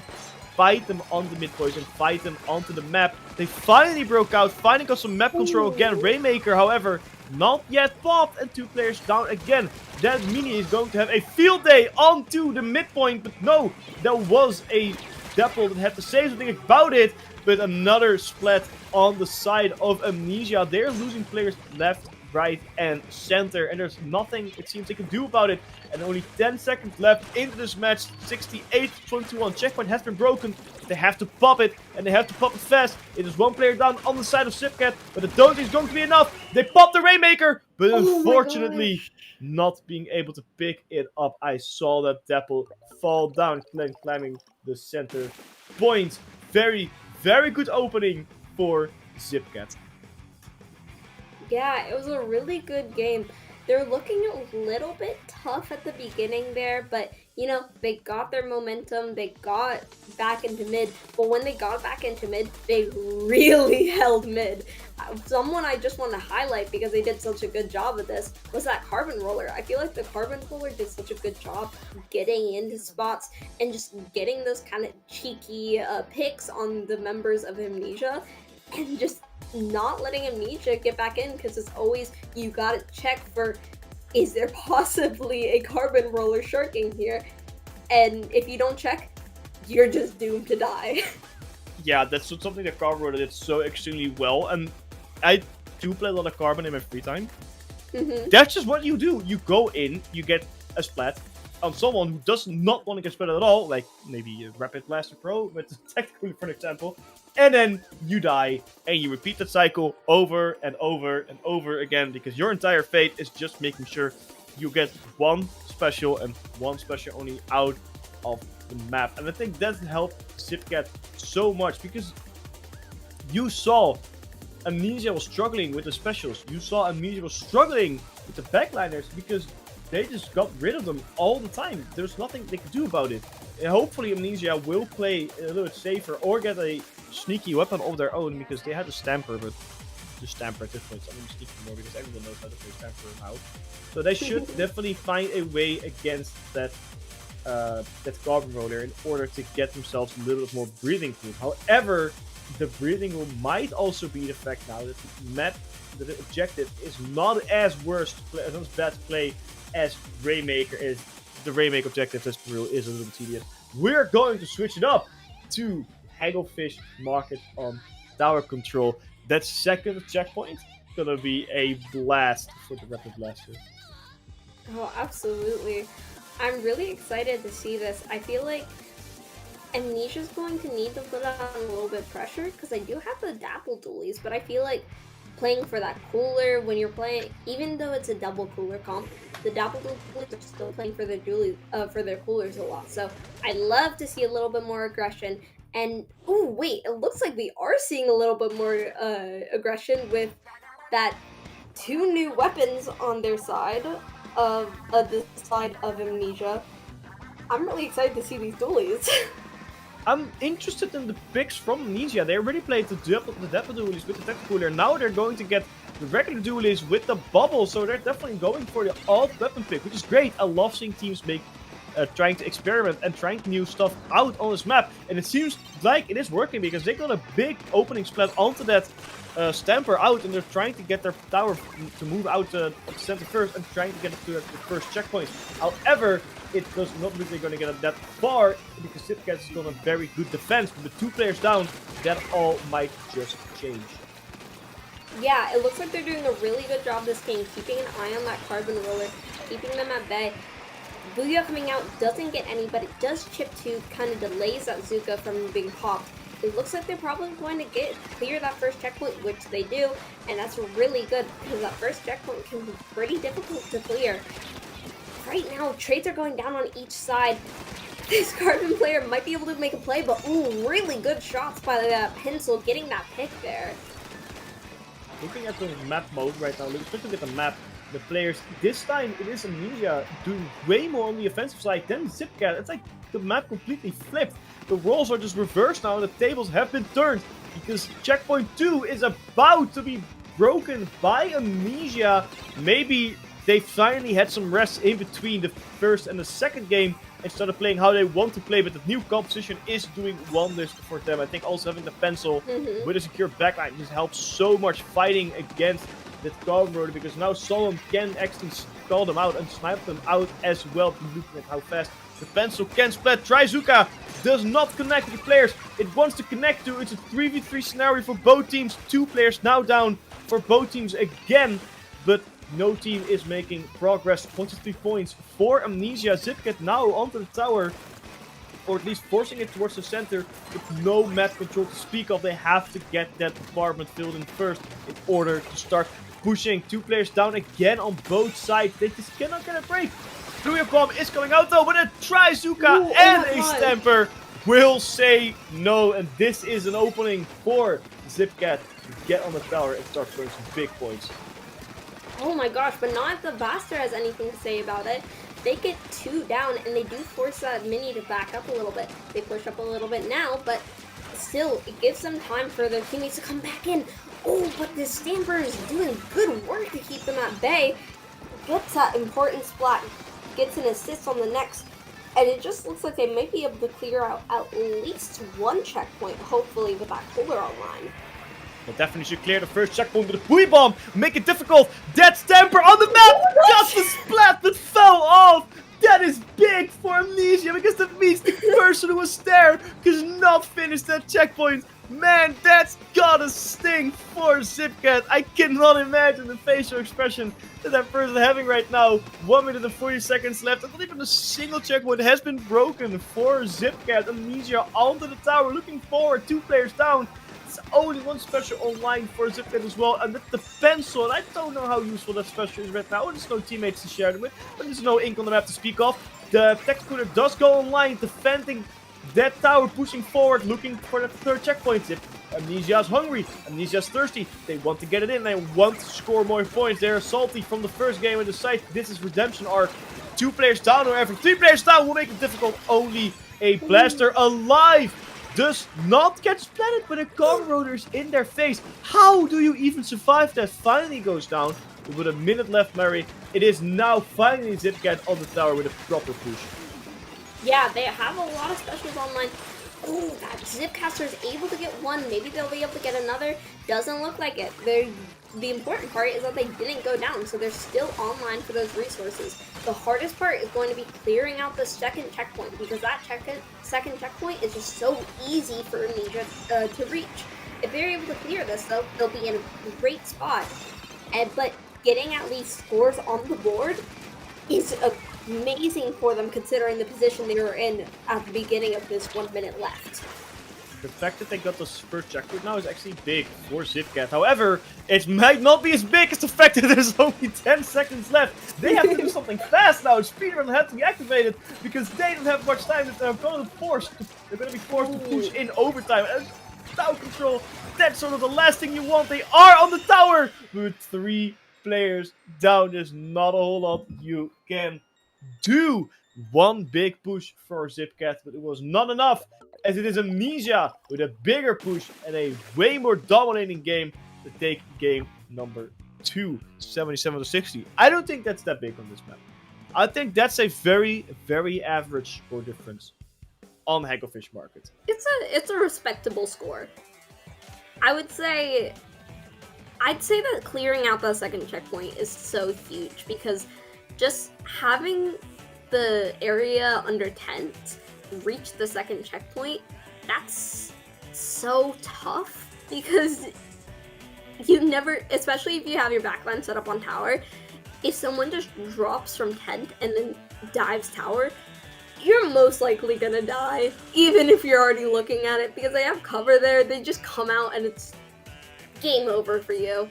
fight them on the mid points and fight them onto the map. They finally broke out, finally got some map control again. Rainmaker, however, not yet popped, and 2 players down again. That mini is going to have a field day onto the midpoint, but no, there was a Dapple that had to say something about it, but another splat on the side of Amnesia. They're losing players left, right, and center, and there's nothing it seems they can do about it. And only 10 seconds left into this match. 68-21. Checkpoint has been broken. They have to pop it, and they have to pop it fast. It is 1 player down on the side of Zipcat, but I don't think it's going to be enough. They popped the Rainmaker, but unfortunately not being able to pick it up. I saw that Dapple fall down, climbing the center point. Very, very good opening for Zipcat. Yeah, it was a really good game. They're looking a little bit tough at the beginning there, but, you know, they got their momentum, they got back into mid, but when they got back into mid, they really held mid. Someone I just want to highlight because they did such a good job of this was that Carbon Roller. I feel like the Carbon Roller did such a good job getting into spots and just getting those kind of cheeky picks on the members of Amnesia and just not letting Amnesia get back in, because it's always, you gotta check for, is there possibly a Carbon Roller shirking here? And if you don't check, you're just doomed to die. Yeah, that's something that Carbon Roller did so extremely well, and I do play a lot of Carbon in my free time. That's just what you do. You go in, you get a splat on someone who does not want to get splatted at all, like maybe a Rapid Blaster Pro, but technically for an example, and then you die, and you repeat that cycle over and over and over again, because your entire fate is just making sure you get 1 special and 1 special only out of the map. And I think that helped Zipcat so much, because you saw Amnesia was struggling with the specials. You saw Amnesia was struggling with the backliners because they just got rid of them all the time. There's nothing they can do about it. And hopefully Amnesia will play a little bit safer or get a sneaky weapon of their own, because they had a Stamper, but the Stamper at this point is not really sneaky more because everyone knows how to play Stamper now. So they should definitely find a way against that Carbon Roller in order to get themselves a little bit more breathing room. However, the breathing room might also be the fact now that the objective is not as bad to play as Rainmaker is. The Rainmaker objective is a little bit tedious. We're going to switch it up to Hagglefish Market on tower control. That second checkpoint gonna be a blast for the Rapid Blaster. Oh, absolutely. I'm really excited to see this. I feel like Amnesia's going to need to put on a little bit of pressure because I do have the Dapple dualies, but I feel like playing for that cooler when you're playing, even though it's a double cooler comp, the Dapple dualies are still playing for their for their coolers a lot. So I'd love to see a little bit more aggression. And oh wait, it looks like we are seeing a little bit more aggression with that 2 new weapons on their side of the side of Amnesia. I'm really excited to see these dualies. I'm interested in the picks from Amnesia. They already played the Dapple dualies with the Tech Cooler. Now they're going to get the regular dualies with the bubble. So they're definitely going for the alt weapon pick, which is great. I love seeing teams make trying to experiment and trying new stuff out on this map. And it seems like it is working because they got a big opening splat onto that Stamper out, and they're trying to get their tower to move out to the center first and trying to get it to the first checkpoint. However, it does not look like they're going to get it that far because Zipcat is on a very good defense. But with 2 players down, that all might just change. Yeah, it looks like they're doing a really good job this game, keeping an eye on that Carbon Roller, keeping them at bay. Booyah coming out doesn't get any, but it does chip 2, kind of delays that Zuka from being popped. It looks like they're probably going to clear that first checkpoint, which they do, and that's really good because that first checkpoint can be pretty difficult to clear. Right now, trades are going down on each side. This Carbon player might be able to make a play, but ooh, really good shots by the Pencil getting that pick there. Looking at the map mode right now, especially with the map, the players, this time it is Amnesia doing way more on the offensive side than Zipcat. It's like the map completely flipped. The roles are just reversed now and the tables have been turned because checkpoint 2 is about to be broken by Amnesia. Maybe they finally had some rest in between the first and the second game and started playing how they want to play, but the new composition is doing wonders for them. I think also having the Pencil with a secure backline just helps so much fighting against that Carbon Roller, because now someone can actually call them out and snipe them out as well. Looking at how fast the Pencil can split. Tryzuka does not connect with the players it wants to connect to. It's a 3v3 scenario for both teams. 2 players now down for both teams again, but no team is making progress. 23 points for Amnesia. Zipcat now onto the tower, or at least forcing it towards the center with no map control to speak of. They have to get that department filled in first in order to start pushing. 2 players down again on both sides. They just cannot get a break. Booyah bomb is coming out though, but a Tryzuka and a Stamper will say no. And this is an opening for Zipcat to get on the tower and start scoring some big points. Oh my gosh, but not if the Vaster has anything to say about it. They get 2 down, and they do force that Mini to back up a little bit. They push up a little bit now, but still, it gives them time for their teammates to come back in. Oh, but this Stamper is doing good work to keep them at bay. Gets that important splat, gets an assist on the next, and it just looks like they might be able to clear out at least 1 checkpoint, hopefully, with that cooler online. They definitely should clear the first checkpoint with a Booyah bomb. Make it difficult. That Stamper on the map. Just a splat that fell off. That is big for Amnesia because that means the person who was there could not finish that checkpoint. Man, that's gotta sting for Zipcat. I cannot imagine the facial expression that that person is having right now. 1 minute and 40 seconds left. And not even a single checkpoint has been broken for Zipcat. Amnesia onto the tower. Looking forward. 2 players down. It's only 1 special online for Zipcat as well, and that's the Pencil. And I don't know how useful that special is right now. There's no teammates to share them with, but there's no ink on the map to speak of. The Tech Cooler does go online, defending that tower, pushing forward, looking for that 3rd checkpoint. Amnesia's hungry, Amnesia's thirsty. They want to get it in, they want to score more points. They're salty from the first game in the site. This is redemption arc. 2 players down, however, 3 players down will make it difficult. Only a Blaster alive does not get splatted, but a Carbon Roller is in their face. How do you even survive that? Finally goes down. With a minute left, Mary, it is now finally Zipcat on the tower with a proper push. Yeah, they have a lot of specials online. Oh, that Zipcaster is able to get 1. Maybe they'll be able to get another. Doesn't look like it. The important part is that they didn't go down, so they're still online for those resources. The hardest part is going to be clearing out the 2nd checkpoint, because that second checkpoint is just so easy for Amnesia to reach. If they're able to clear this, though, they'll be in a great spot. But getting at least scores on the board is a amazing for them considering the position they were in at the beginning of this 1 minute left. The fact that they got the first checkpoint now is actually big for Zipcat. However, it might not be as big as the fact that there's only 10 seconds left. They have to do something fast now. Speedrun had to be activated because they don't have much time. They're going to be forced to push in overtime. And tower control, that's sort of the last thing you want. They are on the tower with 3 players down. There's not a whole lot you can do. One big push for Zipcat, but it was not enough, as it is Amnesia with a bigger push and a way more dominating game to take game number 2, 77-60. I don't think that's that big on this map. I think that's a very, very average score difference on Hagglefish Market. It's a respectable score. I'd say that clearing out that second checkpoint is so huge because just having the area under tent reach the second checkpoint, that's so tough because you never, especially if you have your backline set up on tower, if someone just drops from tent and then dives tower, you're most likely gonna die, even if you're already looking at it, because they have cover there. They just come out and it's game over for you.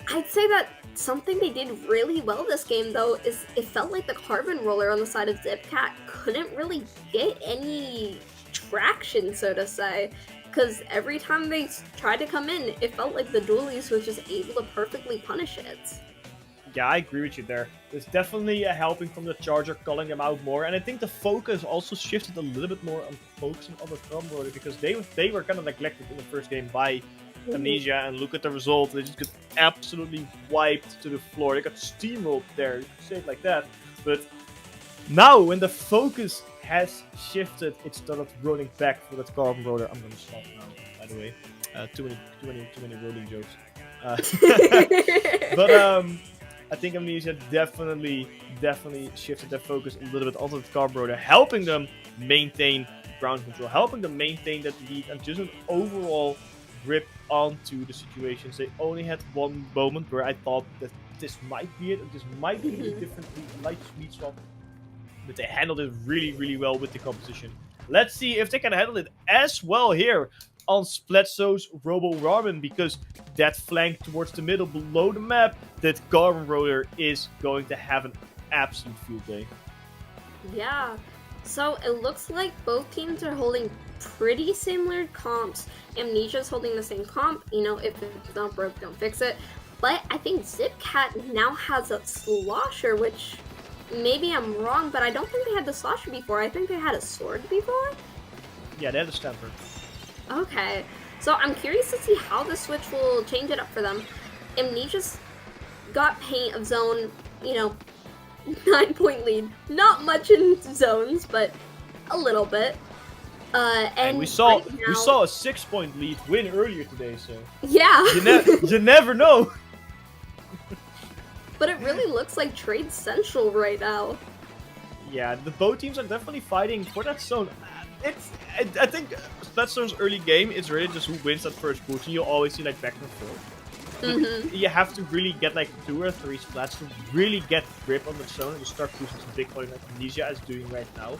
I'd say that something they did really well this game, though, is it felt like the carbon roller on the side of Zipcat couldn't really get any traction, so to say, because every time they tried to come in, it felt like the dualies was just able to perfectly punish it. Yeah, I agree with you there. There's definitely a helping from the Charger calling them out more, and I think the focus also shifted a little bit more on focusing on the carbon roller because they were kind of neglected in the first game by Amnesia, and look at the result. They just got absolutely wiped to the floor. They got steamrolled there, you could say it like that. But now, when the focus has shifted, it started rolling back for that carbon roller. I'm gonna stop now, by the way. Too many rolling jokes. But I think Amnesia definitely shifted their focus a little bit onto the carbon roller, helping them maintain ground control, helping them maintain that lead, and just an overall grip onto the situations. They only had one moment where I thought that this might be it, and this might be a different light sweet spot, but they handled it really, really well with the composition. Let's see if they can handle it as well here on Splatzo's Robo Ramen, because that flank towards the middle below the map, that carbon roller is going to have an absolute field day. Yeah, so it looks like both teams are holding pretty similar comps. Amnesia's holding the same comp, you know, if it's not broke, don't fix it. But I think Zipcat now has a slosher, which maybe I'm wrong, but I don't think they had the slosher before. I think they had a sword before? Yeah, they had a stamper. Okay, so I'm curious to see how the switch will change it up for them. Amnesia's got paint of zone, you know, 9-point lead. Not much in zones, but a little bit. And we saw right now, a 6-point lead win earlier today, so yeah, you never know. But it really looks like Trade Central right now. Yeah, the both teams are definitely fighting for that zone. I think that zone's early game is really just who wins that first push, and you always see like back and forth. You have to really get like 2 or 3 splats to really get grip on the zone and you start pushing some big point like Amnesia is doing right now.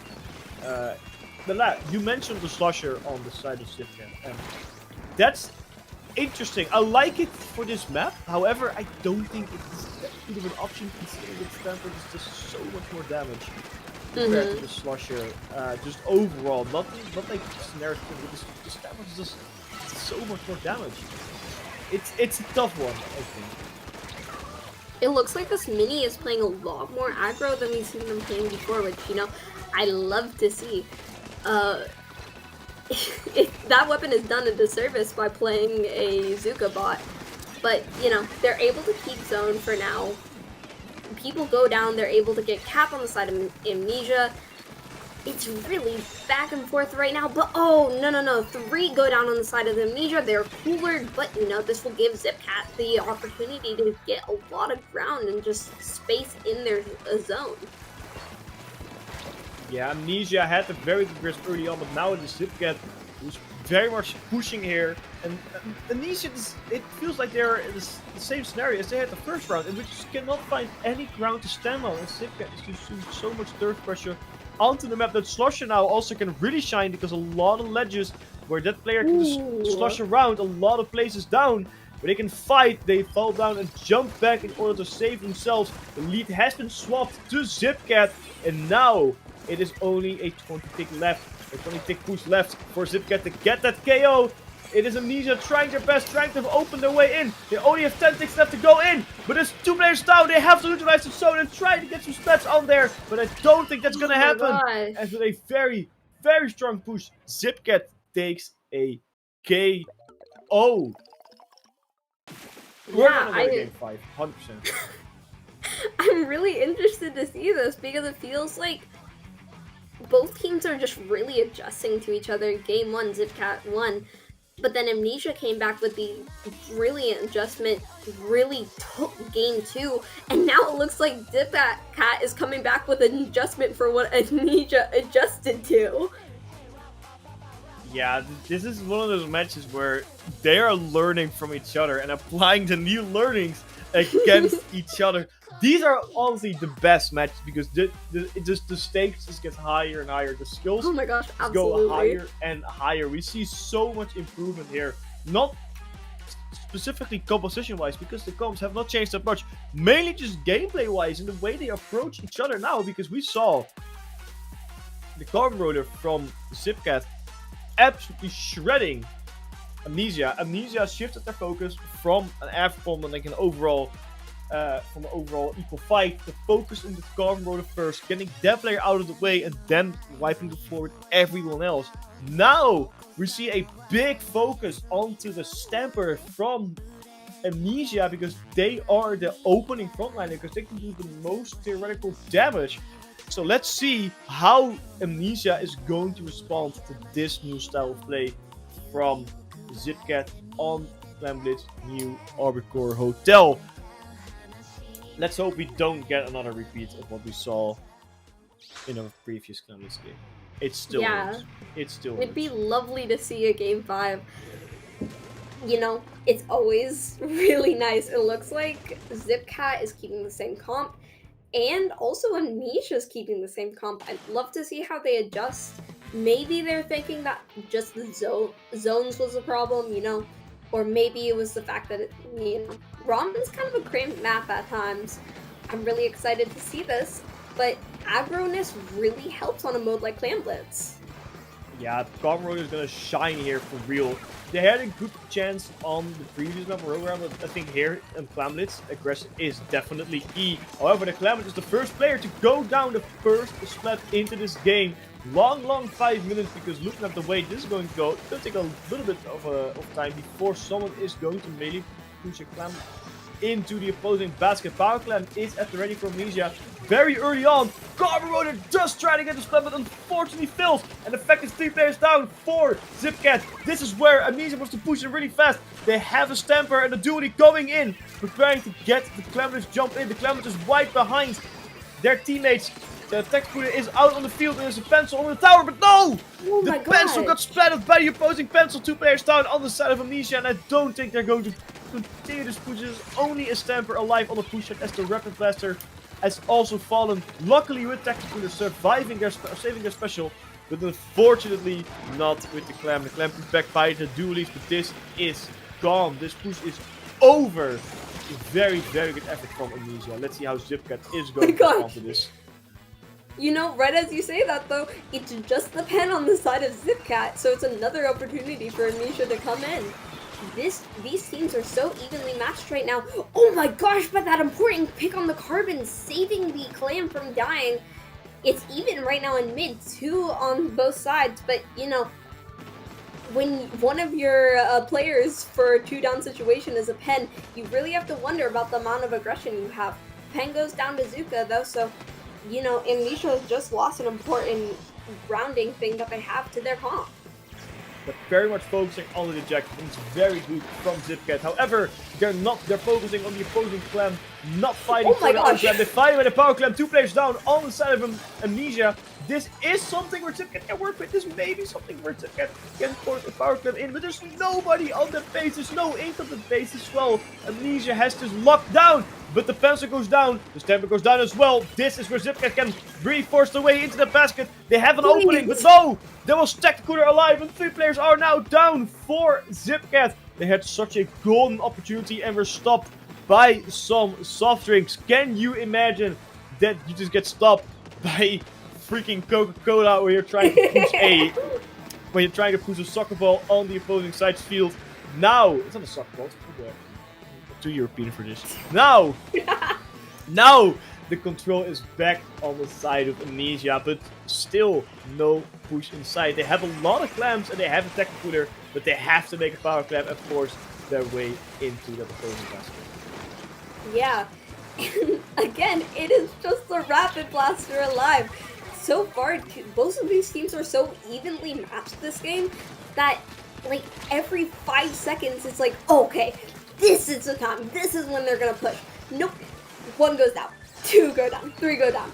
But you mentioned the slosher on the side of Zipcat, and that's interesting. I like it for this map. However, I don't think it's that good of an option considering that Stanford is just so much more damage compared to the slosher. Just overall, not like scenario, but the Stanford is just so much more damage. It's a tough one, I think. It looks like this mini is playing a lot more aggro than we've seen them playing before, which, you know, I love to see. That weapon is done a disservice by playing a Zuka bot. But, you know, they're able to keep zone for now. People go down, they're able to get cap on the side of Amnesia. It's really back and forth right now, but oh, no. 3 go down on the side of Amnesia. They're cooler, but, you know, this will give Zipcat the opportunity to get a lot of ground and just space in their zone. Yeah, Amnesia had a very good grasp early on, but now it is Zipcat who's very much pushing here. And Amnesia, it feels like they're in the same scenario as they had the first round, in which you cannot find any ground to stand on. And Zipcat is just doing so much turf pressure onto the map that Slosher now also can really shine, because a lot of ledges where that player can just slosh around, a lot of places down where they can fight, they fall down and jump back in order to save themselves. The lead has been swapped to Zipcat, and now it is only a 20 tick left. A 20 tick push left for Zipcat to get that KO. It is Amnesia trying their best, trying to open their way in. They only have 10 ticks left to go in, but there's 2 players down. They have to utilize the zone and try to get some stats on there, but I don't think that's gonna happen. As with a very, very strong push, Zipcat takes a KO. We're gonna win game 5, 100%. I'm really interested to see this because it feels like both teams are just really adjusting to each other. Game 1, Zipcat won, but then Amnesia came back with the brilliant adjustment, really took game 2, and now it looks like Zipcat is coming back with an adjustment for what Amnesia adjusted to. Yeah, this is one of those matches where they are learning from each other and applying the new learnings against each other. These are honestly the best matches because the stakes just get higher and higher. The skills go higher and higher. We see so much improvement here. Not specifically composition-wise, because the comps have not changed that much. Mainly just gameplay-wise and the way they approach each other now, because we saw the carbon roller from Zipcat absolutely shredding Amnesia. Amnesia shifted their focus from an F-bomb and like an overall equal fight to focus on the carbon roller first, getting that player out of the way and then wiping the floor with everyone else. Now we see a big focus onto the Stamper from Amnesia, because they are the opening frontliner, because they can do the most theoretical damage. So let's see how Amnesia is going to respond to this new style of play from Zipcat on Clamblitz new Arbor Hotel. Let's hope we don't get another repeat of what we saw in a previous Clamblitz game. It's still It'd be lovely to see a game 5. You know, it's always really nice. It looks like Zipcat is keeping the same comp. And also Amnesia's keeping the same comp. I'd love to see how they adjust. Maybe they're thinking that just the zones was a problem, you know? Or maybe it was the fact that, Ramen's kind of a cramped map at times. I'm really excited to see this, but aggroness really helps on a mode like Clamblitz. Yeah, Carbon Roller is gonna shine here for real. They had a good chance on the previous map program, but I think here in Clamblitz, aggression is definitely key. However, the Clamblitz is the first player to go down the first splat into this game. Long 5 minutes, because looking at the way this is going to go, it's going to take a little bit of time before someone is going to melee push a Clam into the opposing basket. Power Clam is at the ready for Amnesia. Very early on, Carbon Roller just trying to get the splat, but unfortunately fails. And the fact is 3 players down for Zipcat. This is where Amnesia wants to push it really fast. They have a Stamper and a duty going in, preparing to get the Clamblitz jump in. The Clamblitz is right behind their teammates. The attack shooter is out on the field and there's a pencil on the tower, but no! The pencil got splattered by the opposing pencil. 2 players down on the side of Amnesia, and I don't think they're going to continue this push. There's only a Stamper alive on the push side as the Rapid Blaster has also fallen. Luckily with Tactical Shooter saving their special, but unfortunately not with the Clam. The Clam is back by the duelies, but this is gone. This push is over. Very, very good effort from Amnesia. Let's see how Zipcat is going to respond to this. You know, right as you say that though, it's just the pen on the side of Zipcat, so it's another opportunity for Amnesia to come in. These teams are so evenly matched right now. Oh my gosh, but that important pick on the Carbon, saving the Clam from dying. It's even right now in mid, 2 on both sides, but you know, when one of your players for a 2-down situation is a pen, you really have to wonder about the amount of aggression you have. Pen goes down to Zuka though, so you know, Amnesia has just lost an important grounding thing that they have to their comp. They're very much focusing on the objective, and it's very good from Zipcat. However, they're focusing on the opposing clan, not fighting Oh for my their own gosh. clan. They're fighting with the power clan, 2 players down on the side of Amnesia. This is something where Zipcat can work with. This may be something where Zipcat can force the power clan in, but there's nobody on the base. There's no ink on the base as well. Amnesia has this locked down, but the fencer goes down. The stamper goes down as well. This is where Zipcat can force their way into the basket. They have an opening, but no! There was Tacticooler alive, and 3 players are now down for Zipcat. They had such a golden opportunity and were stopped by some soft drinks. Can you imagine that you just get stopped by freaking Coca-Cola when you're trying to push a soccer ball on the opposing side's field? Now, it's not a soccer ball, it's football. Too European for this. Now, the control is back on the side of Amnesia, but still no push inside. They have a lot of clams and they have a Tacticooler, but they have to make a power clam and force their way into the opposing basket. Yeah. Again, it is just the Rapid Blaster alive. So far, both of these teams are so evenly matched this game that, like, every 5 seconds it's like, oh, okay, this is the time. This is when they're gonna push. Nope. 1 goes down. 2 go down. 3 go down.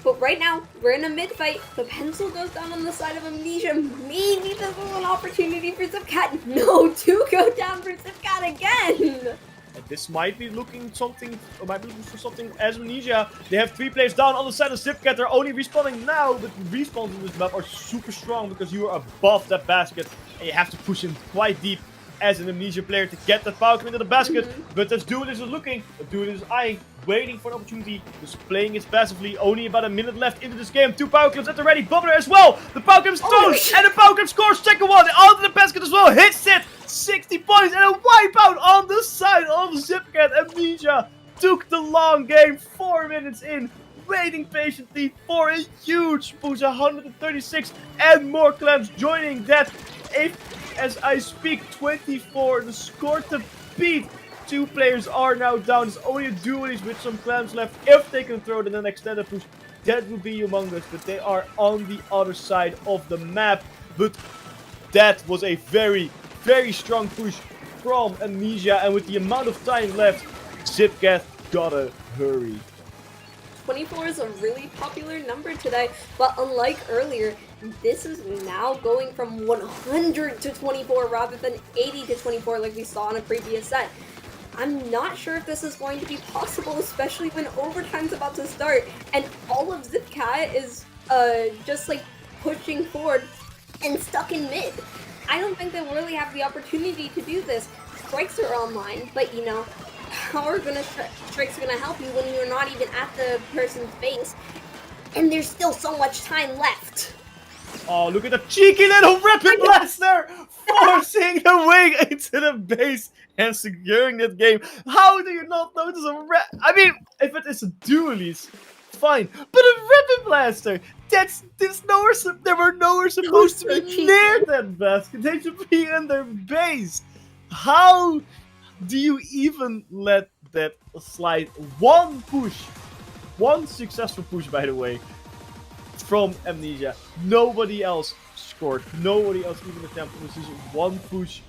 But right now, we're in a mid-fight. The pencil goes down on the side of Amnesia. Maybe this is an opportunity for Zipcat. No, 2 go down for Zipcat again. And this might be looking for something as Amnesia. They have 3 players down on the side of Zipcat. They're only respawning now, but respawns in this map are super strong because you are above that basket and you have to push in quite deep as an Amnesia player to get that power into the basket. But this dude is looking, the dude is eyeing, waiting for an opportunity, just playing it passively. Only about a minute left into this game. 2 power clips at the ready. Bubbler as well. The power clip is thrown, and the power clip scores second one onto the basket as well. Hits it. 60 points and a wipeout on the side of Zipcat. Amnesia took the long game, 4 minutes in, waiting patiently for a huge push. 136 and more clams joining that. As I speak, 24, the score to beat. 2 players are now down. There's only a duelies with some clams left. If they can throw in an extended push, that would be humongous. But they are on the other side of the map. But that was a very strong push from Amnesia. And with the amount of time left, Zipcat gotta hurry. 24 is a really popular number today, but unlike earlier, this is now going from 100 to 24 rather than 80 to 24 like we saw in a previous set. I'm not sure if this is going to be possible, especially when overtime's about to start and all of Zipcat is just like pushing forward and stuck in mid. I don't think they'll really have the opportunity to do this. Strikes are online, but you know, how are strikes gonna help you when you're not even at the person's face and there's still so much time left? Oh, look at the cheeky little Rapid Blaster forcing the wing into the base and securing that game. How do you not notice I mean, if it is a duelist, fine, but a Rapid Blaster, they were nowhere supposed to be near that basket. They should be in their base. How do you even let that slide? One successful push, by the way, from Amnesia. Nobody else scored. Nobody else even attempted. It was just one push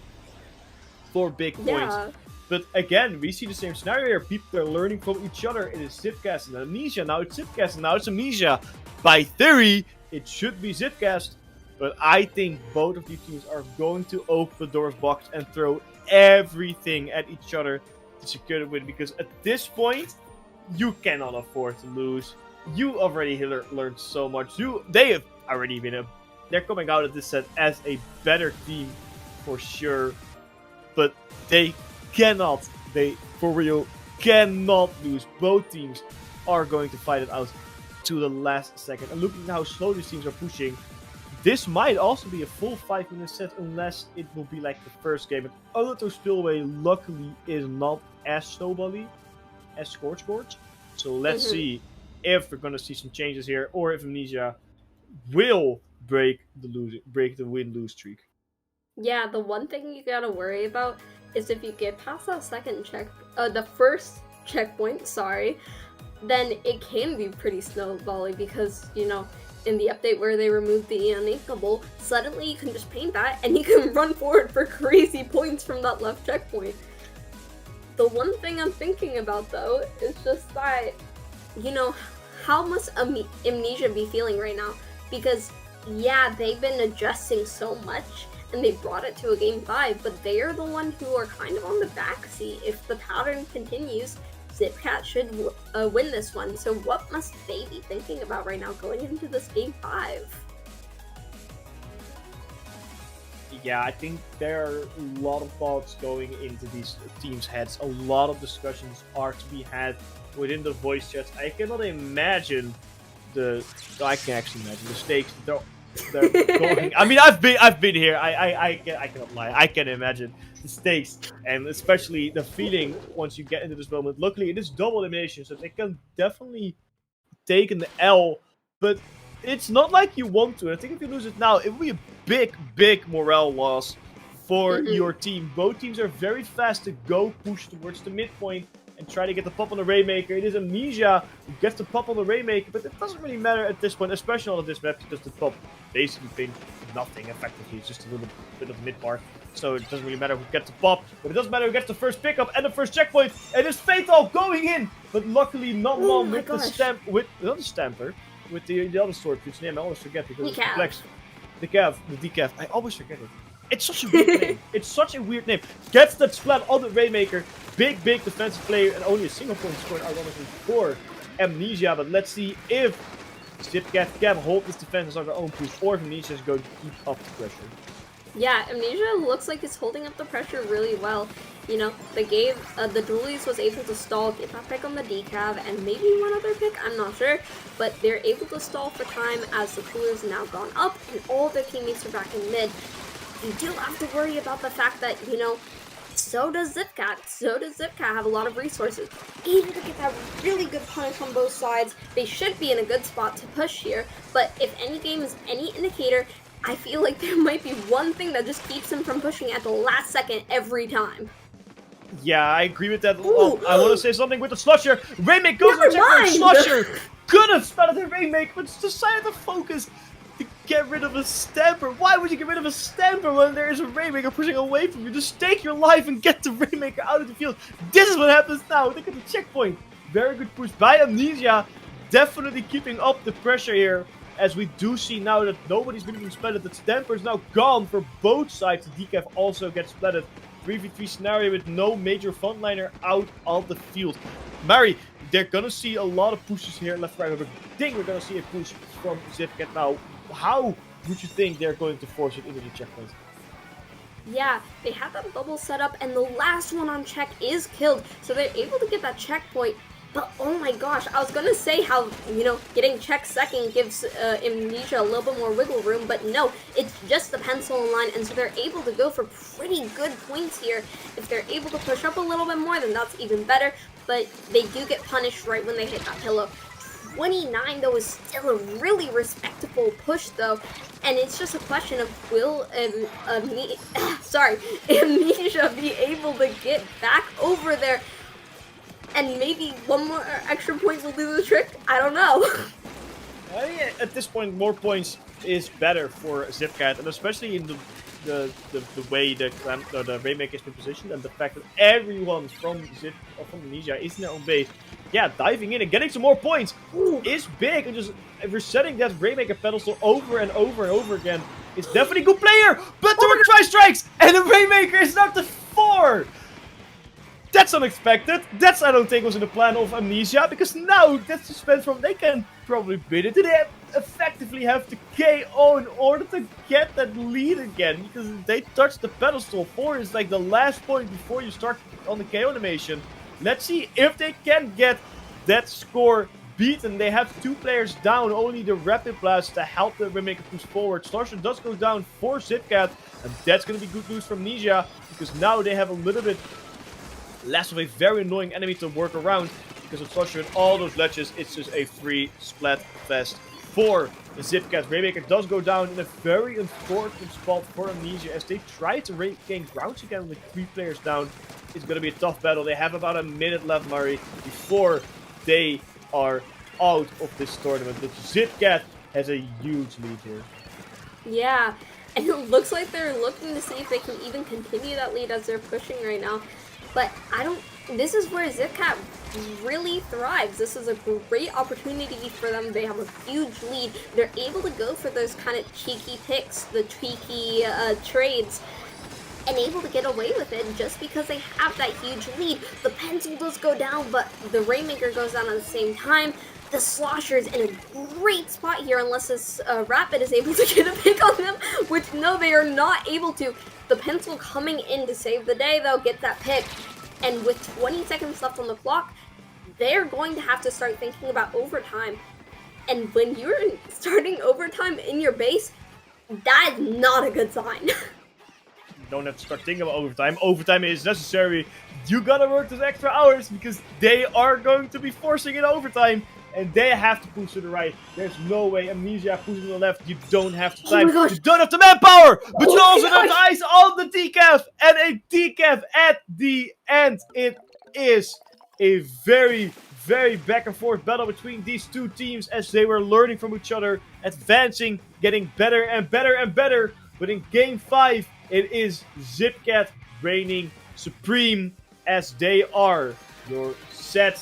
for big points. Yeah. But again, we see the same scenario here. People are learning from each other. It is Zipcast and Amnesia. Now it's Zipcast and now it's Amnesia. By theory, it should be Zipcast. But I think both of these teams are going to open the doors box and throw everything at each other to secure the win. Because at this point, you cannot afford to lose. You already learned so much. They have already been they're coming out of this set as a better team for sure. But they for real cannot lose. Both teams are going to fight it out to the last second. And looking at how slow these teams are pushing, this might also be a full 5-minute set unless it will be like the first game. And Autoto Spillway luckily is not as snowbally as Scorch. So let's see if we're gonna see some changes here, or if Amnesia will break the win-lose streak. Yeah, the one thing you gotta worry about is if you get past that the first checkpoint, then it can be pretty snowbally because, you know, in the update where they removed the uninkable, suddenly you can just paint that and you can run forward for crazy points from that left checkpoint. The one thing I'm thinking about though is just that, you know, how must Amnesia be feeling right now? Because yeah, they've been adjusting so much and they brought it to a game 5, but they are the one who are kind of on the backseat. If the pattern continues, Zipcat should win this one. So what must they be thinking about right now going into this game 5? Yeah, I think there are a lot of thoughts going into these teams' heads. A lot of discussions are to be had within the voice chats. I cannot imagine I can actually imagine the stakes. They're going. I mean, I've been here. I cannot lie. I can imagine the stakes, and especially the feeling once you get into this moment. Luckily, it is double elimination, so they can definitely take an L. But it's not like you want to. I think if you lose it now, it will be a big morale loss for your team. Both teams are very fast to go push towards the midpoint and try to get the pop on the Rainmaker. It is Amnesia who gets the pop on the Rainmaker, but it doesn't really matter at this point, especially on this map, because the top basically pings nothing effectively. It's just a little bit of mid-bar, so it doesn't really matter who gets the pop, but it doesn't matter who gets the first pickup and the first checkpoint. It is Fatal going in, but luckily not long with the stamp, with not the stamper, with the other sword, whose name I always forget because it's complex. The decaf. I always forget it. It's such a weird name. It's such a weird name. Gets that splat on the Rainmaker. Big defensive player, and only a single point scored ironically for Amnesia. But let's see if Zipcat can hold this defense on their own push, or if Amnesia is going to keep up the pressure. Yeah, Amnesia looks like it's holding up the pressure really well. You know, they gave, the Dualies was able to stall, get that pick on the decav, and maybe one other pick, I'm not sure. But they're able to stall for time as the Coolers now gone up, and all their teammates are back in mid. You do have to worry about the fact that, you know, so does Zipcat. So does Zipcat have a lot of resources. Able to get that really good punish on both sides. They should be in a good spot to push here, but if any game is any indicator, I feel like there might be one thing that just keeps them from pushing at the last second every time. Yeah, I agree with that. I want to say something with the Slusher. Rainmaker goes and checks for Slusher. Could have spotted the Rainmaker, but decided to focus to get rid of a Stamper. Why would you get rid of a Stamper when there is a Rainmaker pushing away from you? Just take your life and get the Rainmaker out of the field. This is what happens now. Look at the checkpoint. Very good push by Amnesia. Definitely keeping up the pressure here. As we do see now that nobody's been even splatted. The Stamper is now gone for both sides. The Decaf also gets splatted. 3v3 scenario with no major frontliner out of the field. Mari, they're gonna see a lot of pushes here left, right. I think we're gonna see a push from Zipcat now. How would you think they're going to force it into the checkpoint? Yeah, they have that bubble set up, and the last one on check is killed, so they're able to get that checkpoint. But oh my gosh, I was gonna say how, you know, getting check second gives Amnesia a little bit more wiggle room, but no, it's just the pencil line, and so they're able to go for pretty good points here. If they're able to push up a little bit more, then that's even better, but they do get punished right when they hit that pillow. 29 though is still a really respectable push though, and it's just a question of will Amnesia be able to get back over there, and maybe one more extra point will do the trick. I don't know. At this point, more points is better for Zipcat, and especially in the way the Rainmaker has been positioned, and the fact that everyone from Amnesia is in their own base. Yeah, diving in and getting some more points is big, and just resetting that Rainmaker pedestal over and over and over again. It's definitely a good player, but there were tri-strikes, and the Rainmaker is knocked to 4. That's unexpected. That's, I don't think, was in the plan of Amnesia, because now that's suspense from they can probably beat it. They effectively have to KO in order to get that lead again, because they touched the pedestal. 4 is like the last point before you start on the KO animation. Let's see if they can get that score beaten. They have 2 players down, only the Rapid Blast to help the Rainmaker push forward. Starsha does go down for Zipcat, and that's going to be good news for Amnesia, because now they have a little bit less of a very annoying enemy to work around, because of Starsha and all those ledges. It's just a free splat fest for the Zipcat. Rainmaker does go down in a very unfortunate spot for Amnesia as they try to regain grounds again with 3 players down. It's going to be a tough battle. They have about a minute left, Murray, before they are out of this tournament. But Zipcat has a huge lead here. Yeah, and it looks like they're looking to see if they can even continue that lead as they're pushing right now. But I don't. This is where Zipcat really thrives. This is a great opportunity for them. They have a huge lead. They're able to go for those kind of cheeky picks, the cheeky trades, and able to get away with it just because they have that huge lead. The pencil does go down, but the Rainmaker goes down at the same time. The Slosher's in a great spot here unless this Rapid is able to get a pick on them, which no, they are not able to. The pencil coming in to save the day, though, get that pick. And with 20 seconds left on the clock, they're going to have to start thinking about overtime. And when you're starting overtime in your base, that is not a good sign. Don't have to start thinking about overtime. Overtime is necessary. You gotta work those extra hours because they are going to be forcing it overtime. And they have to push to the right. There's no way Amnesia pushing to the left. You don't have the time. Oh You don't have the manpower. But you also have the eyes on the decaf. And a decaf at the end. It is a very, very back and forth battle between these two teams as they were learning from each other, advancing, getting better and better and better. But in Game 5, it is Zipcat reigning supreme as they are your set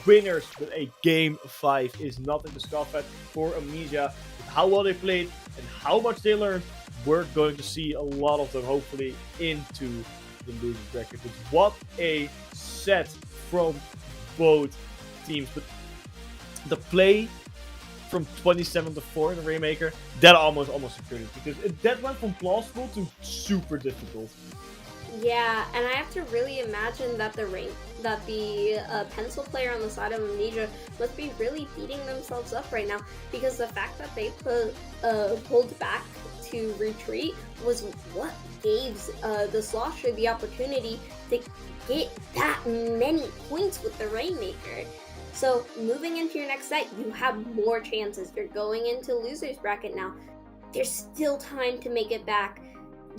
winners. But a Game 5 is nothing to scoff at for Amnesia. With how well they played and how much they learned, we're going to see a lot of them hopefully into the losing bracket. But what a set from both teams. But the play from 27 to 4 in the Rainmaker, that almost secured it, because that went from plausible to super difficult. Yeah, and I have to really imagine that the pencil player on the side of Amnesia must be really beating themselves up right now, because the fact that they pulled back to retreat was what gave the Slosher the opportunity to get that many points with the Rainmaker. So moving into your next set, you have more chances. You're going into loser's bracket now. There's still time to make it back.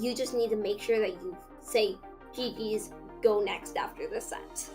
You just need to make sure that you say GG's, go next after the set.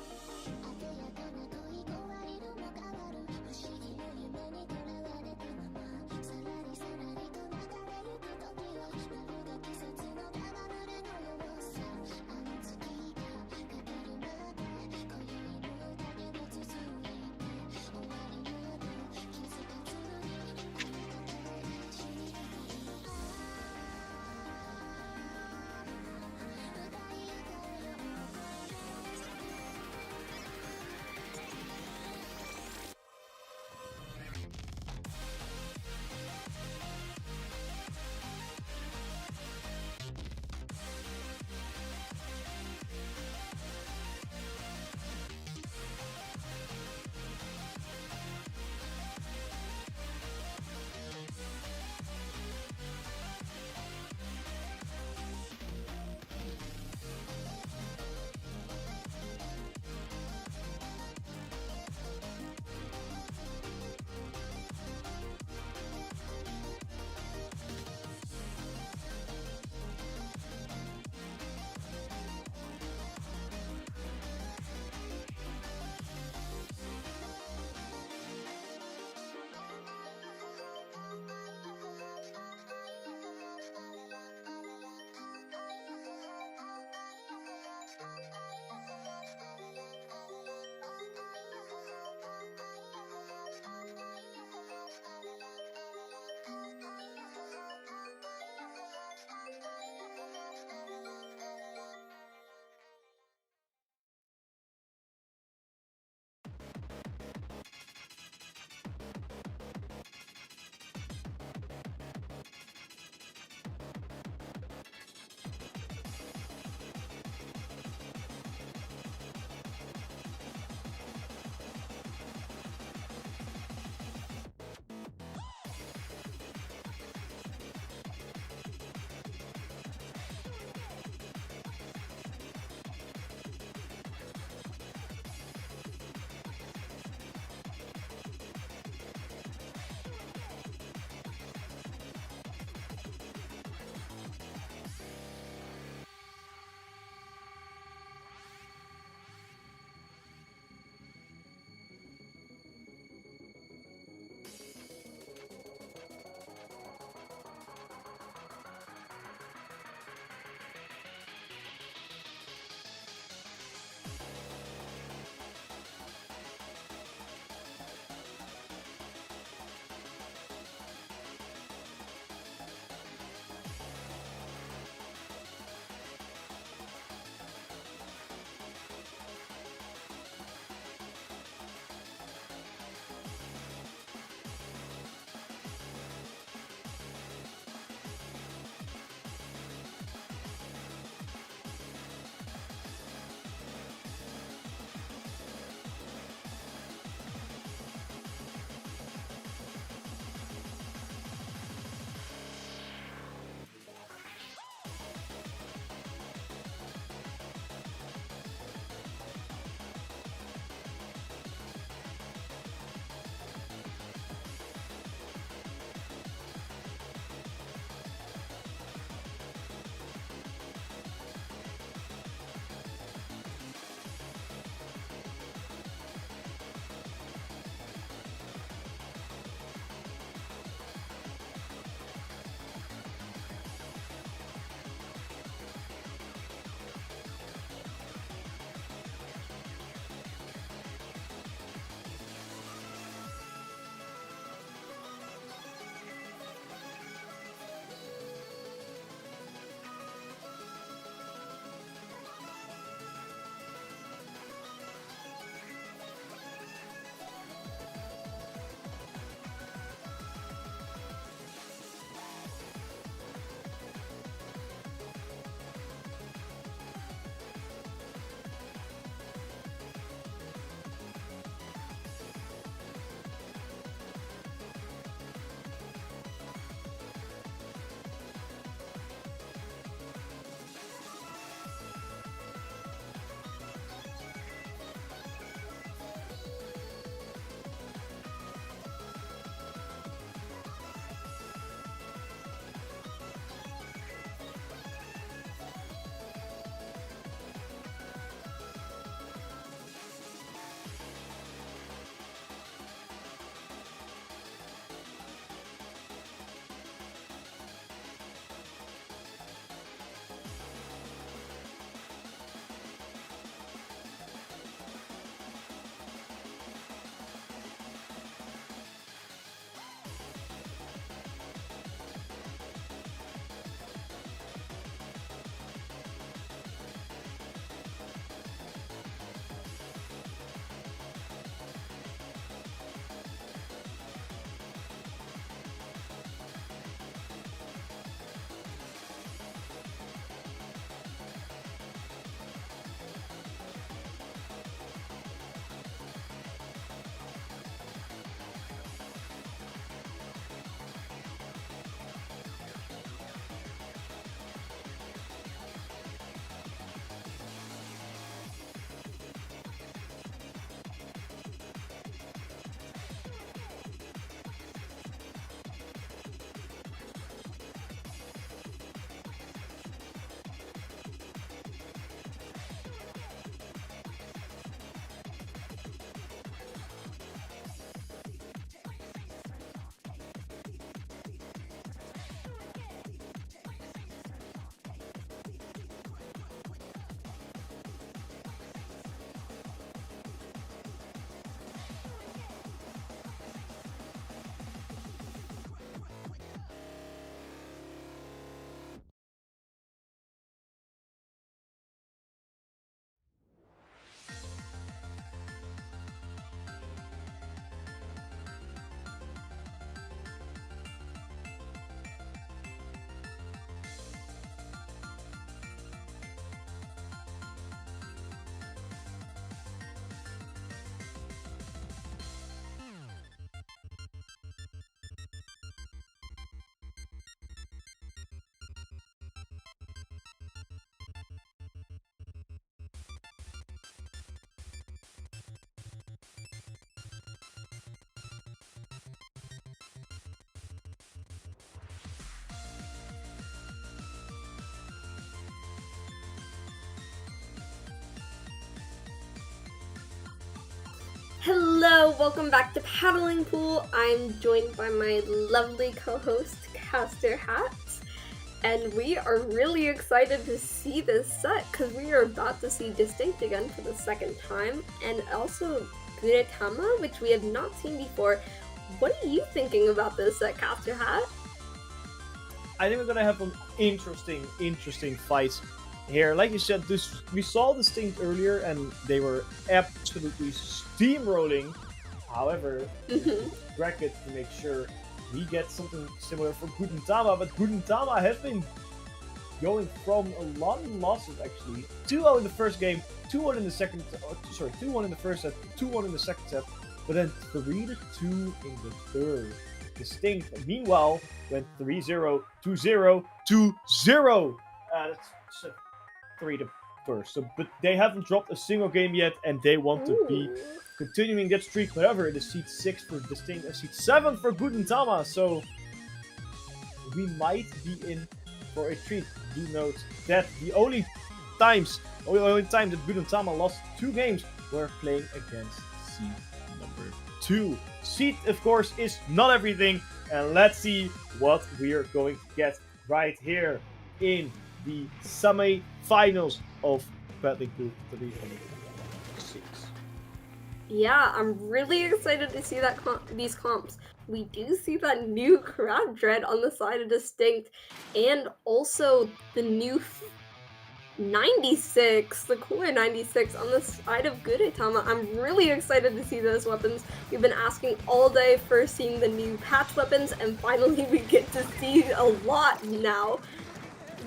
Hello, welcome back to Paddling Pool. I'm joined by my lovely co-host, Caster Hats, and we are really excited to see this set because we are about to see Distinct again for the second time, and also Gudetama, which we have not seen before. What are you thinking about this set, Caster Hat? I think we're gonna have some interesting fights here. Like you said, we saw Distinct earlier, and they were absolutely steamrolling. However, bracket to make sure we get something similar for Gudetama, but Gudetama has been going from a lot of losses actually. 2-0 in the first game, 2-1 in the second. 2-1 in the first set, 2-1 in the second set, but then 3-2 in the third. Distinct, meanwhile, went 3-0, 2-0, 2-0. That's 3 to first. So, but they haven't dropped a single game yet, and they want to be continuing that streak. However, it is seed 6 for Distinct and seed 7 for Gudetama. So we might be in for a treat. Do note that the only time that Gudetama lost 2 games were playing against seed number 2. Seed, of course, is not everything, and let's see what we are going to get right here in the semi-finals of Paddling Pool 306. Yeah, I'm really excited to see that these comps. We do see that new Crab Dread on the side of Distinct, and also the new 96, the cooler 96 on the side of Gudetama. I'm really excited to see those weapons. We've been asking all day for seeing the new patch weapons, and finally we get to see a lot now.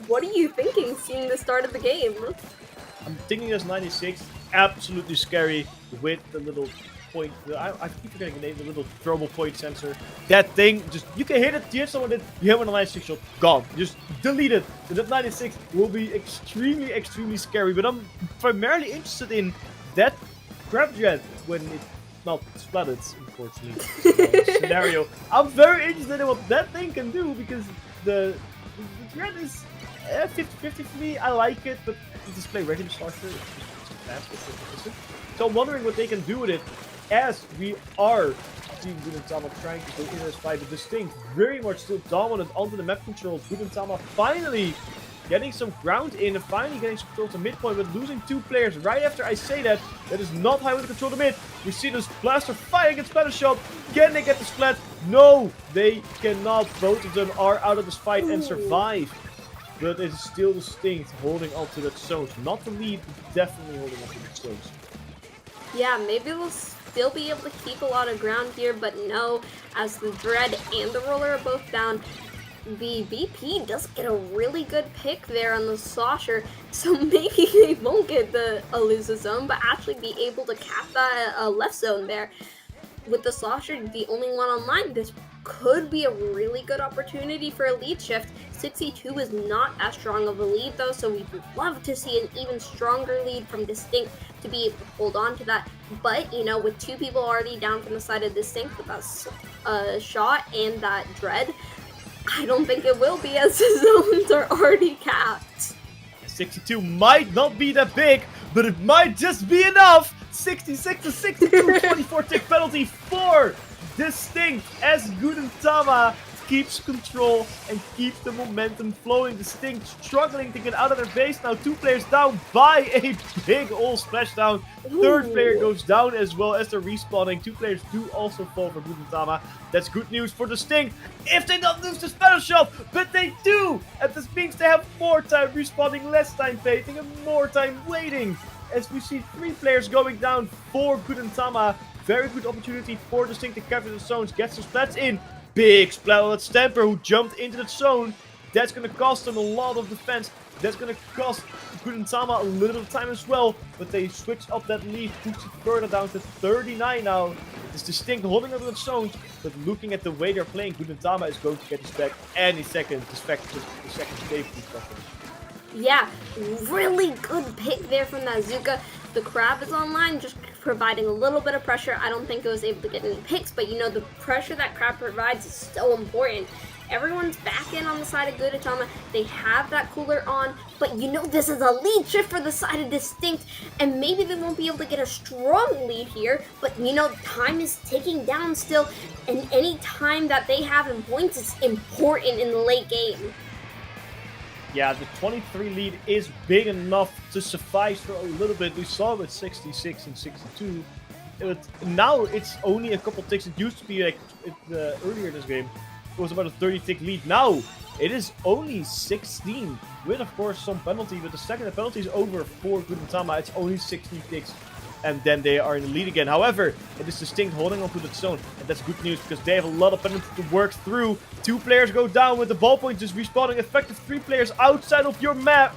What are you thinking seeing the start of the game? I'm thinking this 96 absolutely scary with the little point. I keep forgetting the name, the little thermal point sensor. That thing, just you can hit it, you hit someone, you hit one on the 96 shot, gone. Just delete it. So that 96 will be extremely scary. But I'm primarily interested in that Crab Dread when it not splattered, unfortunately. Scenario. I'm very interested in what that thing can do because the Dread is 50-50 for me. I like it, but the display regular starter is fast. So I'm wondering what they can do with it as we are seeing Gudetama trying to go in this fight. The Distinct very much still dominant onto the map control. Gudetama finally getting some ground in and finally getting some control to midpoint, but losing 2 players right after I say that. That is not how to control the mid. We see this blaster fire against Splatter Shot. Can they get the splat? No, they cannot. Both of them are out of this fight and survive. But it is still Distinct holding on to that zone. Not the lead, but definitely holding on to that zone. Yeah, maybe they'll still be able to keep a lot of ground here, but no, as the Dread and the Roller are both down, the VP does get a really good pick there on the Slosher, so maybe they won't get the Alusa zone, but actually be able to cap that left zone there. With the Slosher, the only one online, this could be a really good opportunity for a lead shift. 62 is not as strong of a lead though, so we'd love to see an even stronger lead from Distinct to be able to hold on to that. But, you know, with 2 people already down from the side of Distinct with that shot and that Dread, I don't think it will be as the zones are already capped. 62 might not be that big, but it might just be enough. 66 to 62, 24 tick penalty for Distinct as Gudetama keeps control and keeps the momentum flowing. Distinct struggling to get out of their base now. 2 players down by a big old splashdown. Third player goes down as well as they're respawning. 2 players do also fall for Gudetama. That's good news for Distinct if they don't lose the Splatter Shot, but they do! And this means they have more time respawning, less time baiting, and more time waiting. As we see 3 players going down for Gudetama. Very good opportunity for Distinct to capture the zones, get some splats in. Big splat on that Stamper who jumped into the zone. That's going to cost them a lot of defense. That's going to cost Gudetama a little time as well. But they switch up that lead, push it further down to 39 now. It's Distinct holding up the zones, but looking at the way they're playing, Gudetama is going to get this back any second. The second safety second. Yeah, really good pick there from that Zuka. The Crab is online, just providing a little bit of pressure. I don't think it was able to get any picks, but you know, the pressure that Crab provides is so important. Everyone's back in on the side of Gudetama. They have that cooler on, but you know this is a lead shift for the side of Distinct, and maybe they won't be able to get a strong lead here, but you know, time is ticking down still, and any time that they have in points is important in the late game. Yeah, the 23 lead is big enough to suffice for a little bit. We saw it with 66 and 62. Now it's only a couple ticks. It used to be like earlier in this game, it was about a 30-tick lead. Now it is only 16, with of course some penalty. But the second the penalty is over for Gudetama, it's only 16 ticks, and then they are in the lead again. However, it is Distinct holding on to the zone, and that's good news because they have a lot of penalty to work through. 2 players go down with the ballpoint just respawning. Effective 3 players outside of your map.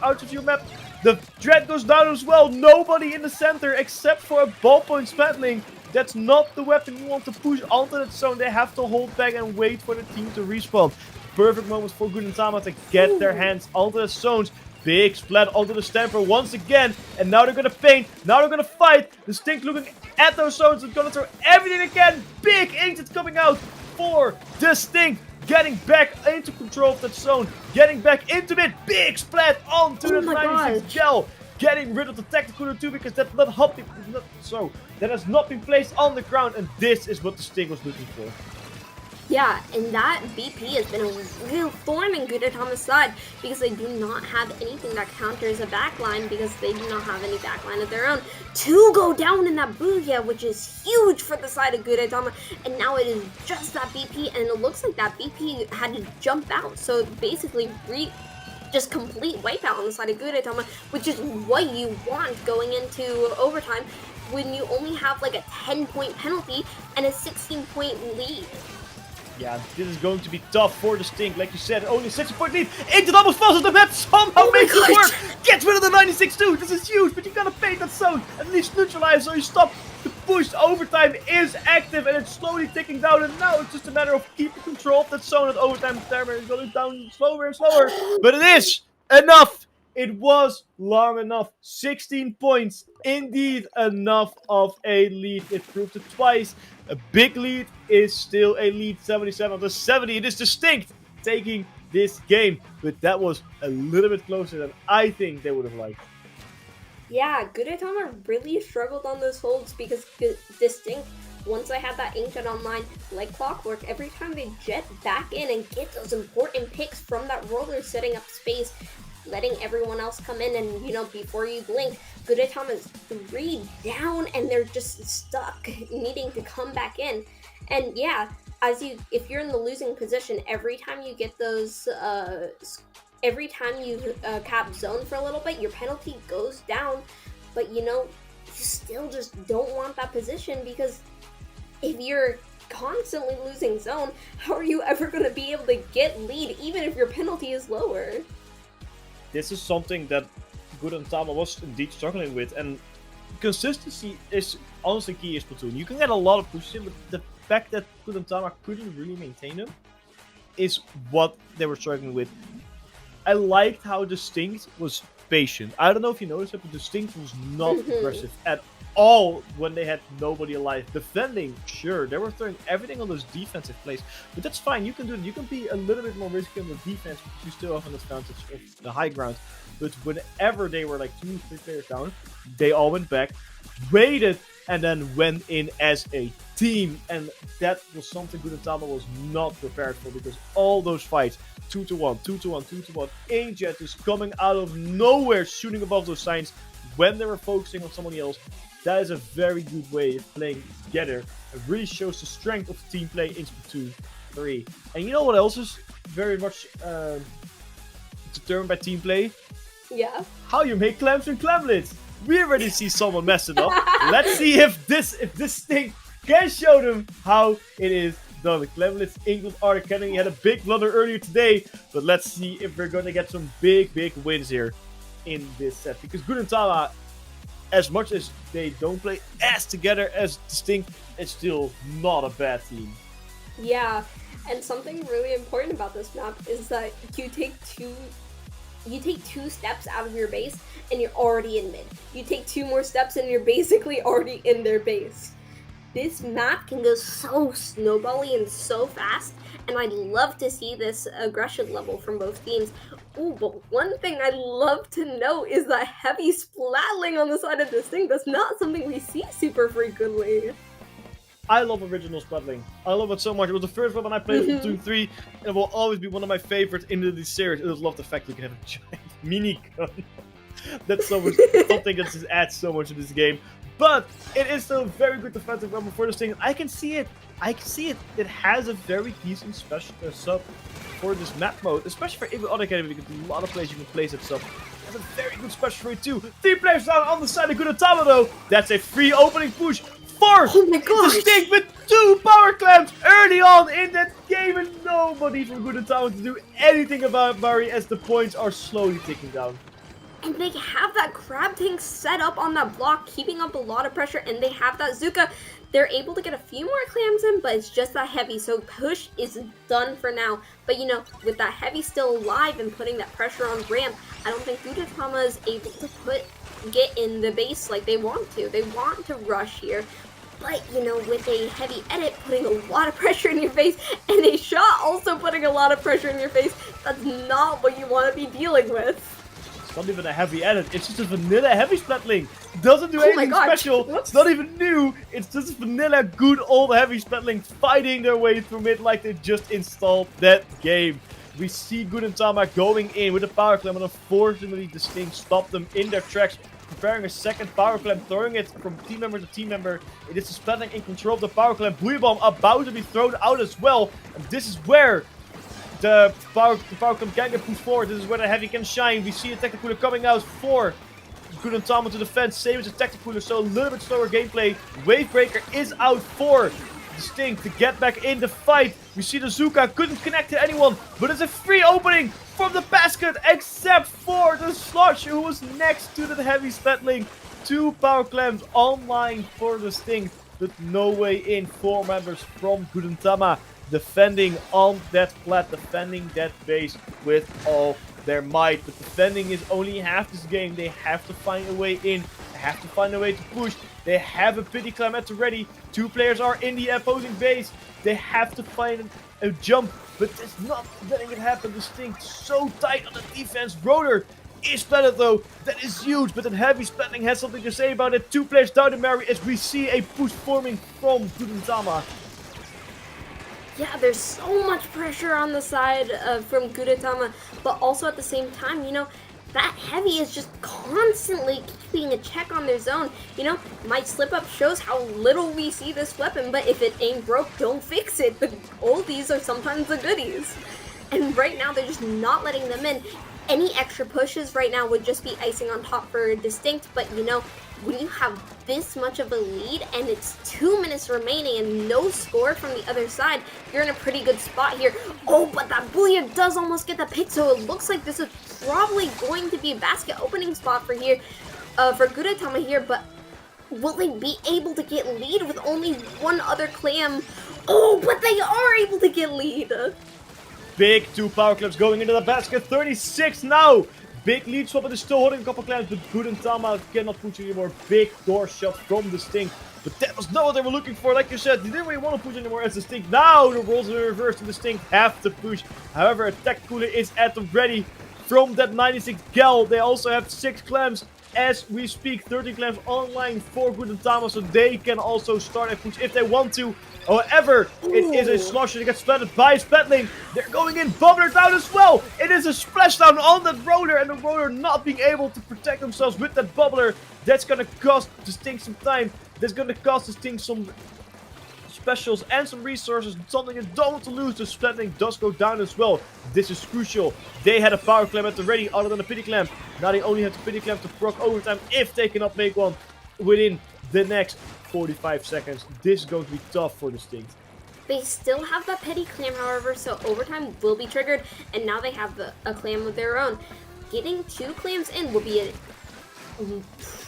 The Dread goes down as well. Nobody in the center except for a ballpoint Paddlling. That's not the weapon you want to push onto that zone. They have to hold back and wait for the team to respawn. Perfect moment for Gudetama to get their hands onto the zones. Big splat onto the Stamper once again. And now they're going to paint. Now they're going to fight. Distinct looking at those zones. They're going to throw everything they can. Big inkjet coming out for Distinct. Getting back into control of that zone. Getting back into it. Big splat onto the 96 gel. Getting rid of the tactical too, because that has not been placed on the ground, and this is what the Sting was looking for. Yeah, and that BP has been a real thorn in Gudetama's side because they do not have anything that counters a backline because they do not have any backline of their own. 2 go down in that Booyah, which is huge for the side of Gudetama, and now it is just that BP, and it looks like that BP had to jump out, so basically just complete wipeout on the side of Gudetama, which is what you want going into overtime when you only have like a 10-point penalty and a 16-point lead. Yeah, this is going to be tough for Distinct. Like you said, only 60-point lead. Inkjet almost falls on the map. Somehow makes it work. Gets rid of the 96 too. This is huge, but you gotta paint that zone. At least neutralize so you stop. The push overtime is active and it's slowly ticking down. And now it's just a matter of keeping control of that zone. And overtime timer is going down slower and slower. But it is enough. It was long enough. 16 points. Indeed enough of a lead. It proved it twice. A big lead is still a lead. 77-70. It is Distinct taking this game. But that was a little bit closer than I think they would have liked. Yeah, Gudetama really struggled on those holds because Distinct, once I had that inkjet online, like clockwork, every time they jet back in and get those important picks from that roller, setting up space, letting everyone else come in, and you know, before you blink, Gudetama's 3 down and they're just stuck, needing to come back in. And yeah, if you're in the losing position, every time you get those, every time you cap zone for a little bit, your penalty goes down. But you know, you still just don't want that position because if you're constantly losing zone, how are you ever going to be able to get lead even if your penalty is lower? This is something that Gudetama was indeed struggling with, and consistency is honestly key in Splatoon. You can get a lot of pushes in, but the fact that Gudetama couldn't really maintain them is what they were struggling with. I liked how Distinct was patient. I don't know if you noticed it, but Distinct was not aggressive at all when they had nobody alive. Defending, sure, they were throwing everything on those defensive plays, but that's fine. You can do it. You can be a little bit more risky on the defense because you still have an advantage of the high ground. But whenever they were like 2-3 players down, they all went back, waited, and then went in as a team. And that was something Gudetama was not prepared for, because all those fights, 2-1, 2-1, 2-1, inkjet is coming out of nowhere, shooting above those signs when they were focusing on somebody else. That is a very good way of playing together. It really shows the strength of team play in Splatoon 3. And you know what else is very much determined by team play? Yeah. How you make clams and clamlets. We already see someone mess it up. Let's see if this thing can show them how it is done. The clamlets England Art Academy had a big blunder earlier today, but let's see if we're gonna get some big wins here in this set. Because Gudetama, as much as they don't play as together as Distinct, it's still not a bad team. Yeah, and something really important about this map is that you take two steps out of your base and you're already in mid. You take 2 more steps and you're basically already in their base. this map can go so snowbally and so fast, and I'd love to see this aggression level from both teams. Ooh, but one thing I'd love to know is that heavy splatling on the side of this thing. That's not something we see super frequently. I love original Paddling. I love it so much. It was the first one when I played with Splatoon 3, and it will always be one of my favorites in this series. I just love the fact you can have a giant minigun. That's so much, something that just adds so much to this game. But it is still a very good defensive weapon for this thing. I can see it. I can see it. It has a very decent special sub for this map mode, especially for every other game, because there's a lot of places you can place it sub. That's a very good special for it too. 3 players down on the side of Gudetama though. That's a free opening push. Fourth, Oh my gosh! Distinct with 2 power clamps early on in that game, and nobody from Gudetama to do anything about Murray as the points are slowly ticking down. And they have that crab tank set up on that block, keeping up a lot of pressure, and they have that Zuka. They're able to get a few more clams in, but it's just that heavy, so push is done for now. But you know, with that heavy still alive and putting that pressure on ramp, I don't think Gudetama is able to get in the base like they want to. They want to rush here. But, you know, with a heavy edit putting a lot of pressure in your face, and a shot also putting a lot of pressure in your face, that's not what you want to be dealing with. It's not even a heavy edit, it's just a vanilla heavy splatling. Doesn't do anything special, Whoops. it's not even new, it's just vanilla good old heavy splatling fighting their way through mid like they just installed that game. We see Gudetama going in with a power clamp, and unfortunately this thing stopped them in their tracks. Preparing a second power clamp, throwing it from team member to team member. It is the Splatling in control of the power clamp. Booyah Bomb about to be thrown out as well. And this is where the power clamp can get pushed forward. This is where the heavy can shine. We see a Tactic Cooler coming out for Gudetama to defend. Same as a Tactic Cooler, so a little bit slower gameplay. Wavebreaker is out for Distinct to get back in the fight. We see the Zuka couldn't connect to anyone, but it's a free opening from the basket, except for the Sludge, who was next to the heavy Splatling. 2 power clamps online for the Distinct, but no way in. 4 members from Gudetama defending on that plat, defending that base with all their might. But defending is only half this game. They have to find a way in. They have to find a way to push. They have a pity climb at the ready. 2 players are in the opposing base. They have to find a jump, but it's not letting it happen. Distinct so tight on the defense. Rotor is splatted though. That is huge, but that heavy splatting has something to say about it. 2 players down in Mary as we see a push forming from Gudetama. Yeah, there's so much pressure on the side from Gudetama, but also at the same time, you know, that heavy is just constantly keeping a check on their zone. You know, my slip up shows how little we see this weapon, but if it ain't broke, don't fix it. The oldies are sometimes the goodies. And right now, they're just not letting them in. Any extra pushes right now would just be icing on top for Distinct, but you know, when you have this much of a lead and it's 2 minutes remaining and no score from the other side, you're in a pretty good spot here. Oh, but that Booyah does almost get the pick, so it looks like this is probably going to be a basket opening spot for Gudetama here, but will they be able to get lead with only 1 other clam? Oh, but they are able to get lead! Big 2 power clamps going into the basket. 36 now. Big lead swap, but is still holding a couple clamps, but Gudetama cannot push anymore. Big door shot from Distinct. But that was not what they were looking for. Like you said, they didn't really want to push anymore as Distinct. Now the roles in reverse to Distinct have to push. However, a Tech Cooler is at the ready from that 96 Gal. They also have 6 clamps as we speak. 13 clamps online for Gudetama, so they can also start a push if they want to. However, it is a slosher that gets splatted by Splatling. They're going in, Bubbler down as well. It is a splashdown on that Rotor, and the Rotor not being able to protect themselves with that Bubbler. That's going to cost Distinct some time. That's going to cost Distinct some specials and some resources. Something you don't want to lose. The Splatling does go down as well. This is crucial. They had a power clamp at the ready other than a pity clamp. Now they only have the pity clamp to proc overtime if they cannot make one within the next 45 seconds. This is going to be tough for Distinct. They still have that petty clam, however, so overtime will be triggered, and now they have a clam of their own. Getting 2 clams in will be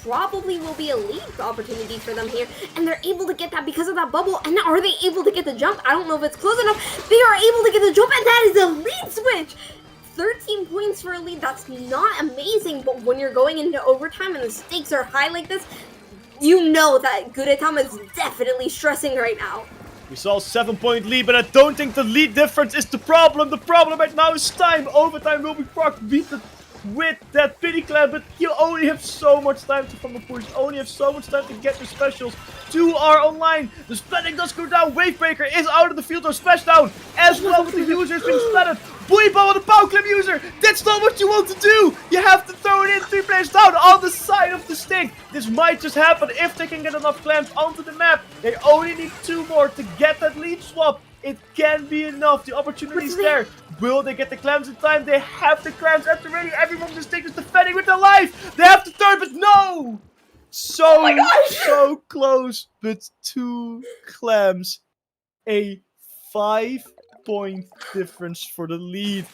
probably will be a lead opportunity for them here, and they're able to get that because of that bubble. And are they able to get the jump? I don't know if it's close enough. They are able to get the jump, and that is a lead switch. 13 points for a lead. That's not amazing, but when you're going into overtime and the stakes are high like this, you know that Gudetama is definitely stressing right now. We saw a 7-point lead, but I don't think the lead difference is the problem. The problem right now is time. Overtime will be proc beat with that pity clan, but you only have so much time to from a push. Only have so much time to get your specials. 2 are online. The splatting does go down. Wavebreaker is out of the field or splash down. As well with the users being splattered. Buiba on the power clamp user. That's not what you want to do. You have to throw it in 3 players down on the side of the stick. This might just happen if they can get enough clamps onto the map. They only need 2 more to get that lead swap. It can be enough. The opportunity is there. Will they get the clamps in time? They have the clamps at the ready. Everyone on the stick is defending with their life. They have to turn, but no! So close, but 2 clamps. A 5-point difference for the lead.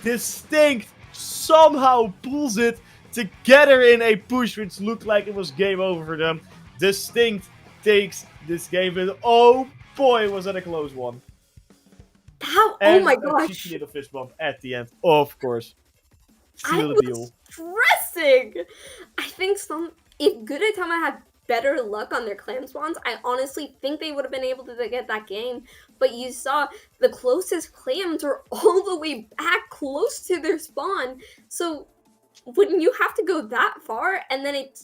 Distinct somehow pulls it together in a push, which looked like it was game over for them. Distinct takes this game, but oh boy, was that a close one. How? And oh my a gosh. cheeky little fist bump at the end, of course. Seal the deal. Stressing. I think if Gudetama had better luck on their clam spawns, I honestly think they would have been able to get that game. But you saw the closest clams were all the way back close to their spawn. So when you have to go that far, and then it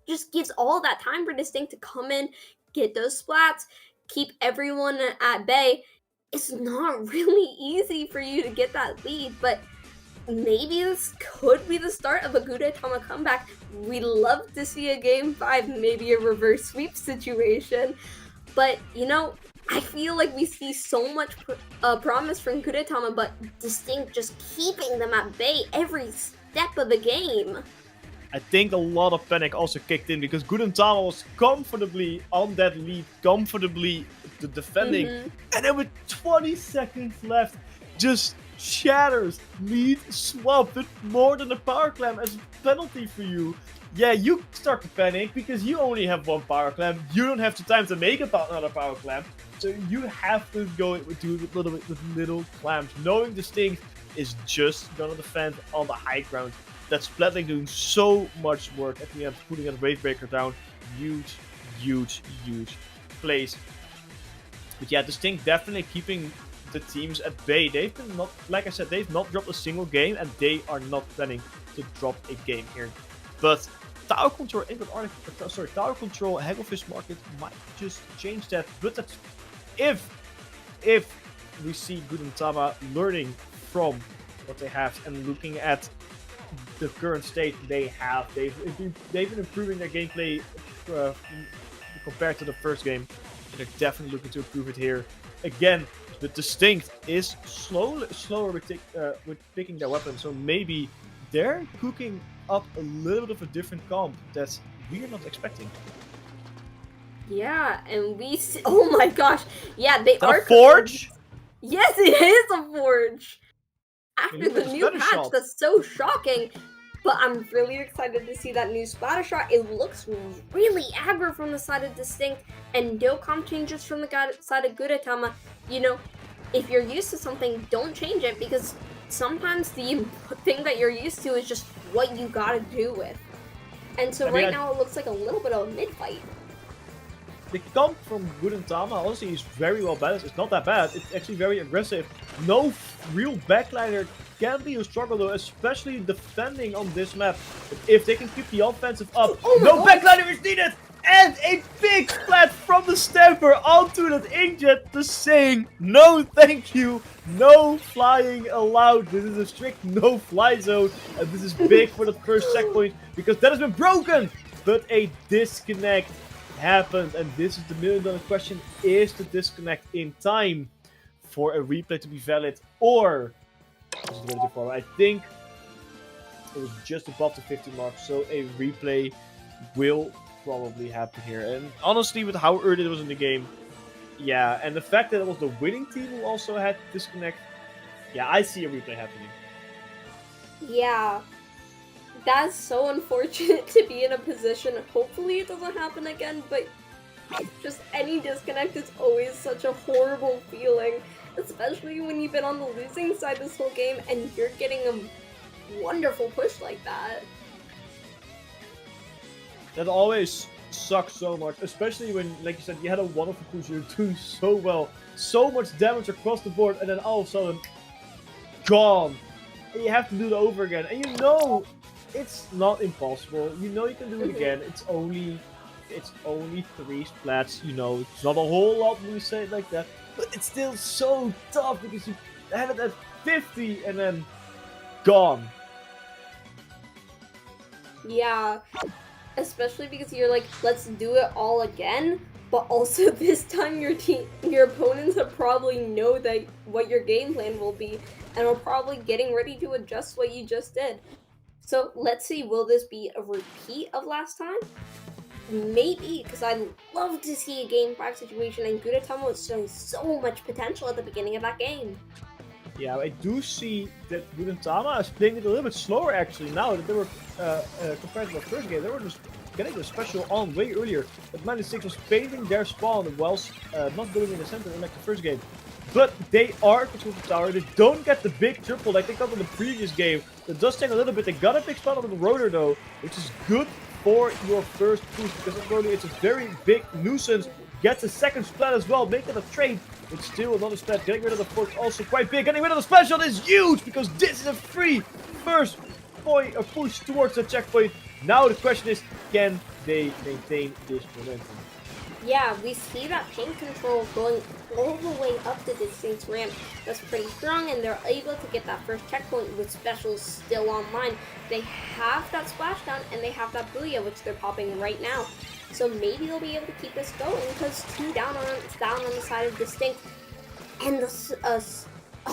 just gives all that time for Distinct to come in, get those splats, keep everyone at bay, it's not really easy for you to get that lead. But maybe this could be the start of a Gudetama comeback. We'd love to see a game 5, maybe a reverse sweep situation. But, you know, I feel like we see so much promise from Gudetama, but Distinct just keeping them at bay every step of the game. I think a lot of panic also kicked in because Gudetama was comfortably on that lead, comfortably defending. And then with 20 seconds left, just shatters lead swap with more than a power clamp as a penalty for you. Yeah, you start to panic because you only have 1 power clamp. You don't have the time to make another power clamp. So you have to go with little clamps, knowing Distinct is just gonna defend on the high ground. That's Paddlling doing so much work at the end, putting a Wavebreaker down. Huge plays. But yeah, Distinct definitely keeping the teams at bay. They've been not, like I said, they've not dropped a single game, and they are not planning to drop a game here. But Tower Control, Tower Control, Hagglefish Market might just change that. But that's if we see Gudetama learning from what they have and looking at the current state they have, they've been improving their gameplay compared to the first game, and they're definitely looking to improve it here. Again, the Distinct is slower with picking their weapons, so maybe they're cooking up a little bit of a different comp that we're not expecting. Yeah, and we see, oh my gosh, yeah, they are a forge. Yes, it is a forge. After the new patch, that's so shocking. But I'm really excited to see that new splatter shot. It looks really aggro from the side of Distinct, and no comp changes from the side of Gudetama. You know, if you're used to something, don't change it, because sometimes the thing that you're used to is just what you gotta do with. And so right now it looks like a little bit of a mid-fight. The comp from Gudetama honestly is very well balanced. It's not that bad. It's actually very aggressive. No real backliner can be a struggle though, especially defending on this map. But if they can keep the offensive up, no backliner is needed! And a big splat from the Stamper onto that Inkjet, just saying no thank you, no flying allowed. This is a strict no fly zone, and this is big for the first checkpoint because that has been broken. But a disconnect happened, and this is the $1 million question: is the disconnect in time for a replay to be valid, or is it too far? I think it was just above the 50 mark, so a replay will probably happen here. And honestly, with how early it was in the game, yeah, and the fact that it was the winning team who also had disconnect, yeah, I see a replay happening. Yeah, that's so unfortunate to be in a position. Hopefully it doesn't happen again, but just any disconnect is always such a horrible feeling, especially when you've been on the losing side this whole game and you're getting a wonderful push like that. That always sucks so much, especially when, like you said, you had a wonderful push, you're doing so well, so much damage across the board, and then all of a sudden, gone. And you have to do it over again, and you know it's not impossible. You know you can do it again. It's only 3 splats. You know it's not a whole lot when you say it like that, but it's still so tough because you had it at 50 and then gone. Yeah, especially because you're like, let's do it all again. But also this time your opponents will probably know that what your game plan will be, and are probably getting ready to adjust what you just did. So let's see, will this be a repeat of last time? Maybe, because I'd love to see a Game 5 situation, and Gudetama was showing so much potential at the beginning of that game. Yeah, I do see that Gudetama is playing it a little bit slower actually now that they were compared to the first game. They were just getting the special on way earlier. But -6 was painting their spawn whilst not building in the center like the first game. But they are controlling the tower. They don't get the big triple like they got in the previous game. That does take a little bit. They got a big spot on the rotor though, which is good for your first push because it's a very big nuisance. Gets a second splat as well, making a trade. But still another splat. Getting rid of the fork also quite big. Getting rid of the splash shot is huge because this is a free first point, a push towards the checkpoint. Now the question is, can they maintain this momentum? Yeah, we see that pain control going all the way up to Distinct's ramp. That's pretty strong, and they're able to get that first checkpoint with specials still online. They have that splashdown, and they have that booyah, which they're popping right now. So maybe they'll be able to keep this going, because 2 down on the side of Distinct. And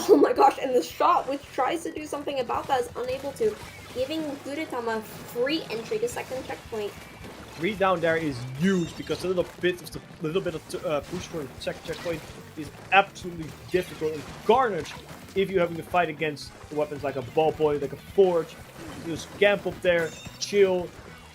oh my gosh, and the shot, which tries to do something about that, is unable to, giving Gudetama free entry to second checkpoint. 3 down there is huge because a little bit of push for the second checkpoint is absolutely difficult and carnage if you're having to fight against weapons like a ballpoint, like a forge. You just camp up there, chill,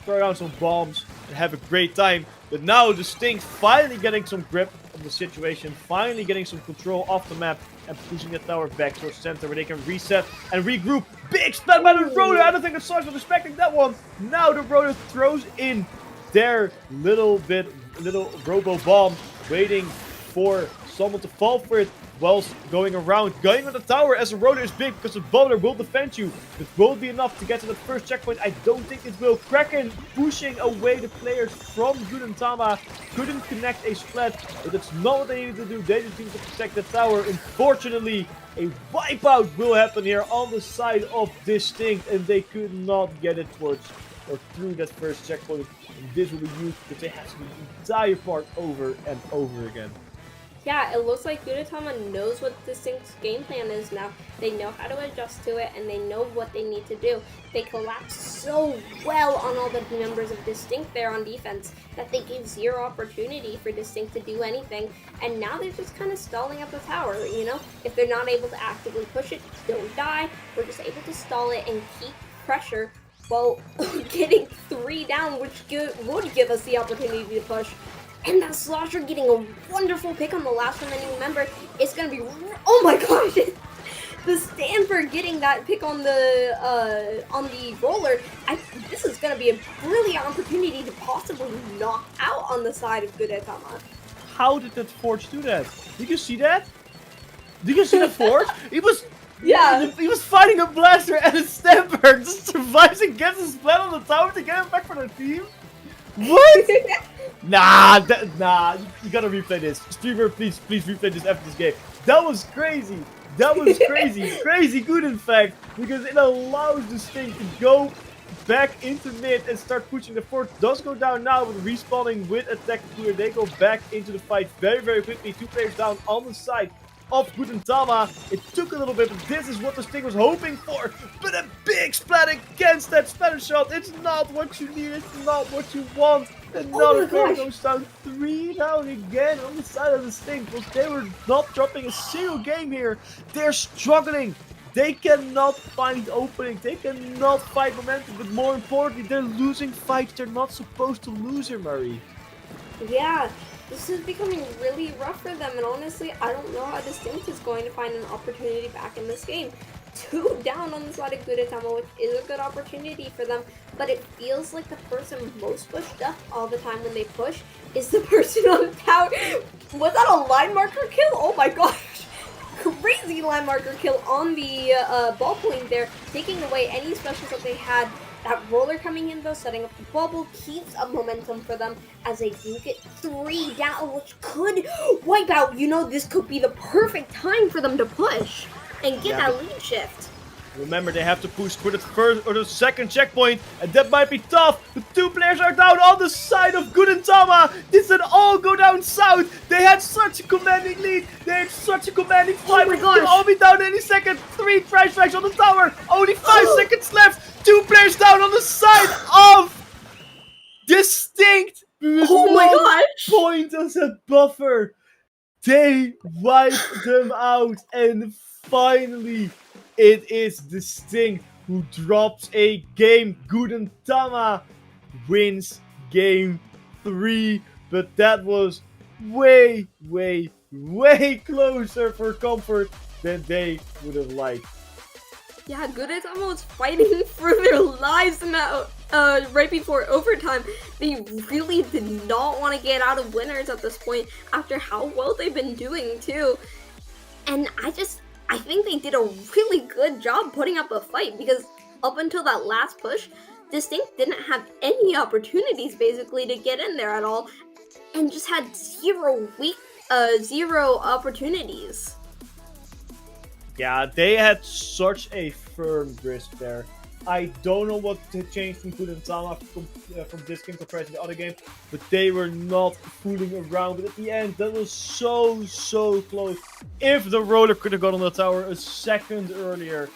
throw around some bombs, and have a great time. But now Distinct finally getting some grip of the situation, finally getting some control off the map, and pushing the tower back towards center where they can reset and regroup. Big splat by the rotor. I don't think the Sox was expecting that one. Now the rotor throws in their little robo bomb, waiting for someone to fall for it whilst going around. Going on the tower as the rotor is big because the bubbler will defend you. It won't be enough to get to the first checkpoint. I don't think it will. Kraken pushing away the players from Gudetama. Couldn't connect a splat, but that's not what they needed to do. They just needed to protect the tower. Unfortunately, a wipeout will happen here on the side of Distinct, and they could not get it towards or through that first checkpoint. And this will be used because they have to do the entire part over and over again. Yeah, it looks like Gudetama knows what Distinct's game plan is now. They know how to adjust to it, and they know what they need to do. They collapsed so well on all the members of Distinct there on defense that they gave zero opportunity for Distinct to do anything. And now they're just kind of stalling up the tower, you know? If they're not able to actively push it, don't die. We're just able to stall it and keep pressure while getting 3 down, which would give us the opportunity to push. And that Slosher getting a wonderful pick on the last remaining member is going to be... Oh my gosh! The Stanford getting that pick on the roller. This is going to be a brilliant opportunity to possibly knock out on the side of Gudetama. How did that Forge do that? Did you see that? Did you see the Forge? He was... Yeah. He was fighting a blaster and a Stanford just survives and gets his splat on the tower to get him back for the team? What? Nah, you gotta replay this. Streamer, please replay this after this game. That was crazy. That was crazy. Crazy good, in fact, because it allows this thing to go back into mid and start pushing. The fort does go down now with respawning with attack cooler. They go back into the fight very, very quickly. 2 players down on the side of Gudetama. It took a little bit, but this is what this thing was hoping for. But a big splat against that Spanish shot. It's not what you need. It's not what you want. Another player goes down 3 down again on the side of this thing. Because they were not dropping a single game here. They're struggling. They cannot find opening. They cannot fight momentum. But more importantly, they're losing fights they're not supposed to lose here, Marie. Yeah. This is becoming really rough for them, and honestly, I don't know how Distinct is going to find an opportunity back in this game. 2 down on the side of Gudetama, which is a good opportunity for them, but it feels like the person most pushed up all the time when they push is the person on tower. Was that a line marker kill? Oh my gosh! Crazy line marker kill on the ballpoint there, taking away any specials that they had. That roller coming in though, setting up the bubble, keeps up momentum for them as they do get 3 down, which could wipe out. You know, this could be the perfect time for them to push and get that lead shift. Remember, they have to push for the first or the second checkpoint, and that might be tough. The 2 players are down on the side of Gudetama. This did all go down south. They had such a commanding lead. They had such a commanding fight. Oh my gosh. They'll all be down any second. 3 trash bags on the tower. Only 5 seconds left. 2 players down on the side of Distinct. Oh my gosh. Point as a buffer. They wiped them out, and finally, it is Distinct who drops a game. Gudetama wins game 3, but that was way, way, way closer for Comfort than they would have liked. Yeah, Gudetama was fighting for their lives in that right before overtime. They really did not want to get out of winners at this point after how well they've been doing too. And I think they did a really good job putting up a fight, because up until that last push, Distinct didn't have any opportunities basically to get in there at all, and just had zero opportunities. Yeah, they had such a firm grasp there. I don't know what changed from Gudetama from this game compared to the other game, but they were not fooling around. But at the end, that was so close. If the roller could have got on the tower a second earlier,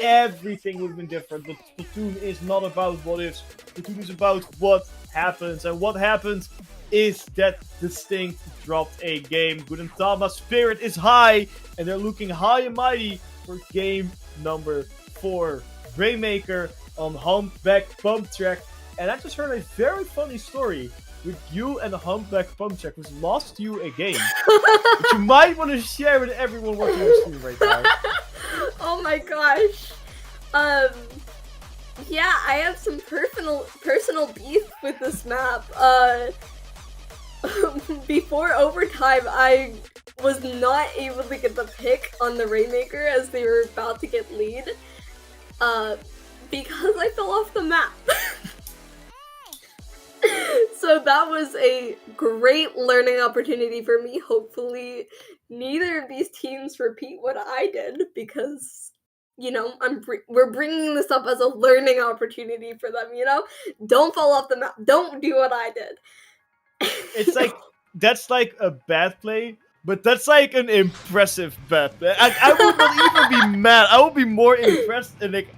everything would have been different. But Splatoon is not about what ifs. Splatoon is about what happens. And what happens is that Distinct dropped a game. Gudetama's spirit is high, and they're looking high and mighty for game number 4. Rainmaker on Humpback Pump Track. And I just heard a very funny story with you and the Humpback Pump Track, which lost you a game. Which you might want to share with everyone watching the stream right now. Oh my gosh. Yeah, I have some personal beef with this map. Before overtime, I was not able to get the pick on the Rainmaker as they were about to get lead. Because I fell off the map. So that was a great learning opportunity for me. Hopefully neither of these teams repeat what I did, because, you know, we're bringing this up as a learning opportunity for them, you know? Don't fall off the map. Don't do what I did. It's like, that's like a bad play, but that's like an impressive bad play. I would not even be mad. I would be more impressed in like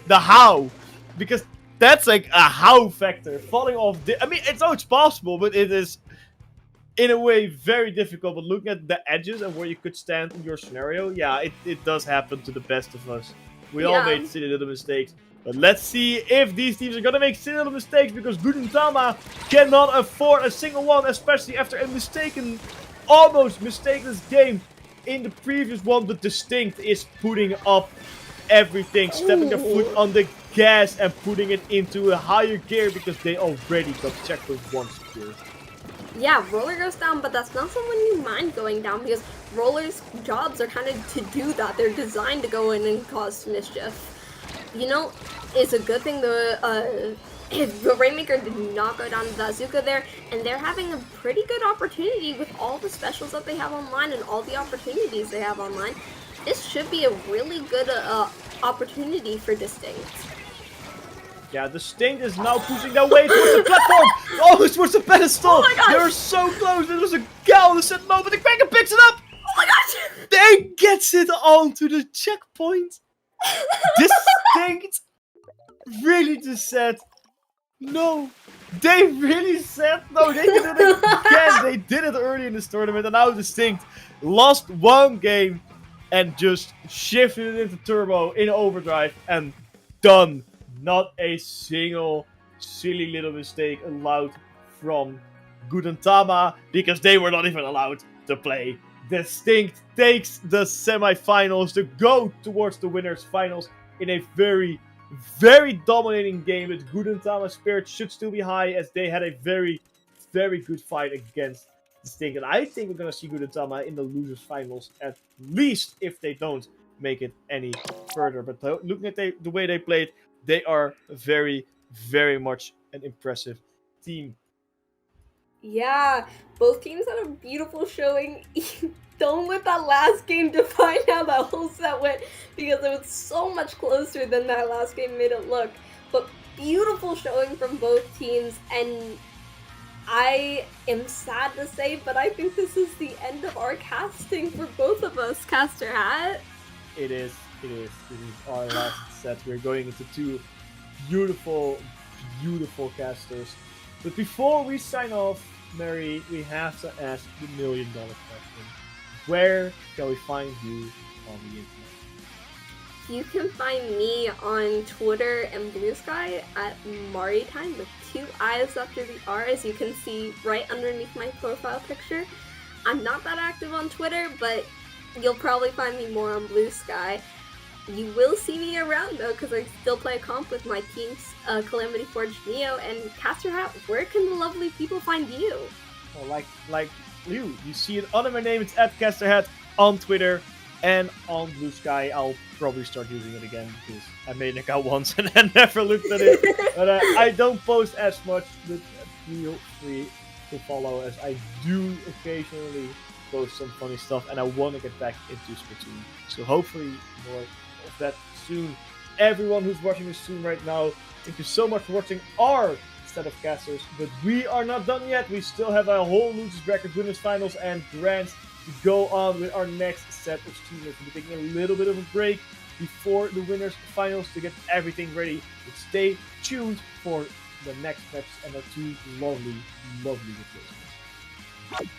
the how, because that's like a how factor. Falling off, I mean, it's possible, but it is in a way very difficult. But looking at the edges and where you could stand in your scenario, yeah, it does happen to the best of us. We all made silly little mistakes. But let's see if these teams are gonna make silly little mistakes, because Gudetama cannot afford a single one, especially after a almost mistakeless game in the previous one. But Distinct is putting up everything, stepping their foot on the gas and putting it into a higher gear, because they already got checkpoint 1 secured. Yeah, Roller goes down, but that's not someone you mind going down, because Roller's jobs are kind of to do that. They're designed to go in and cause mischief. You know, it's a good thing the Rainmaker did not go down to Dazuka there, and they're having a pretty good opportunity with all the specials that they have online and all the opportunities they have online. This should be a really good opportunity for Distinct. Yeah, Distinct is now pushing their way towards the platform! Oh, towards the pedestal! Oh my gosh! They're so close! There was a gal that said no, but the Kraken picks it up! Oh my gosh! They gets it onto the checkpoint! Distinct really just said no. They really said no. They did it again. They did it early in this tournament, and now Distinct lost one game and just shifted it into turbo in overdrive and done. Not a single silly little mistake allowed from Gudetama, because they were not even allowed to play Distinct takes the semifinals to go towards the winners finals in a very, very dominating game. But Gudentama's spirit should still be high as they had a very, very good fight against Distinct. And I think we're going to see Gudentama in the losers finals at least if they don't make it any further. But looking at the way they played, they are very, very much an impressive team. Yeah, both teams had a beautiful showing. Don't let that last game define how that whole set went because it was so much closer than that last game made it look. But beautiful showing from both teams, and I am sad to say, but I think this is the end of our casting for both of us, Caster Hat. It is. This is our last set. We're going into two beautiful, beautiful casters. But before we sign off, Mary, we have to ask the $1 million question. Where can we find you on the internet? You can find me on Twitter and Blue Sky at Maritime with 2 I's after the R, as you can see right underneath my profile picture. I'm not that active on Twitter, but you'll probably find me more on Blue Sky. You will see me around though, because I still play comp with my teams, Calamity Forge Neo and Caster Hat. Where can the lovely people find you? Well, like you see it under my name. It's at Casterhead on Twitter and on Blue Sky. I'll probably start using it again because I made an account once and I never looked at it. But I don't post as much. But feel free to follow, as I do occasionally post some funny stuff, and I want to get back into Splatoon. So hopefully more of that soon. Everyone who's watching this stream right now, thank you so much for watching our set of casters. But we are not done yet. We still have a whole losers bracket, winners finals, and grands to go on with our next set of streamers. We'll be taking a little bit of a break before the winners finals to get everything ready. But stay tuned for the next match and our two lovely, lovely replacements.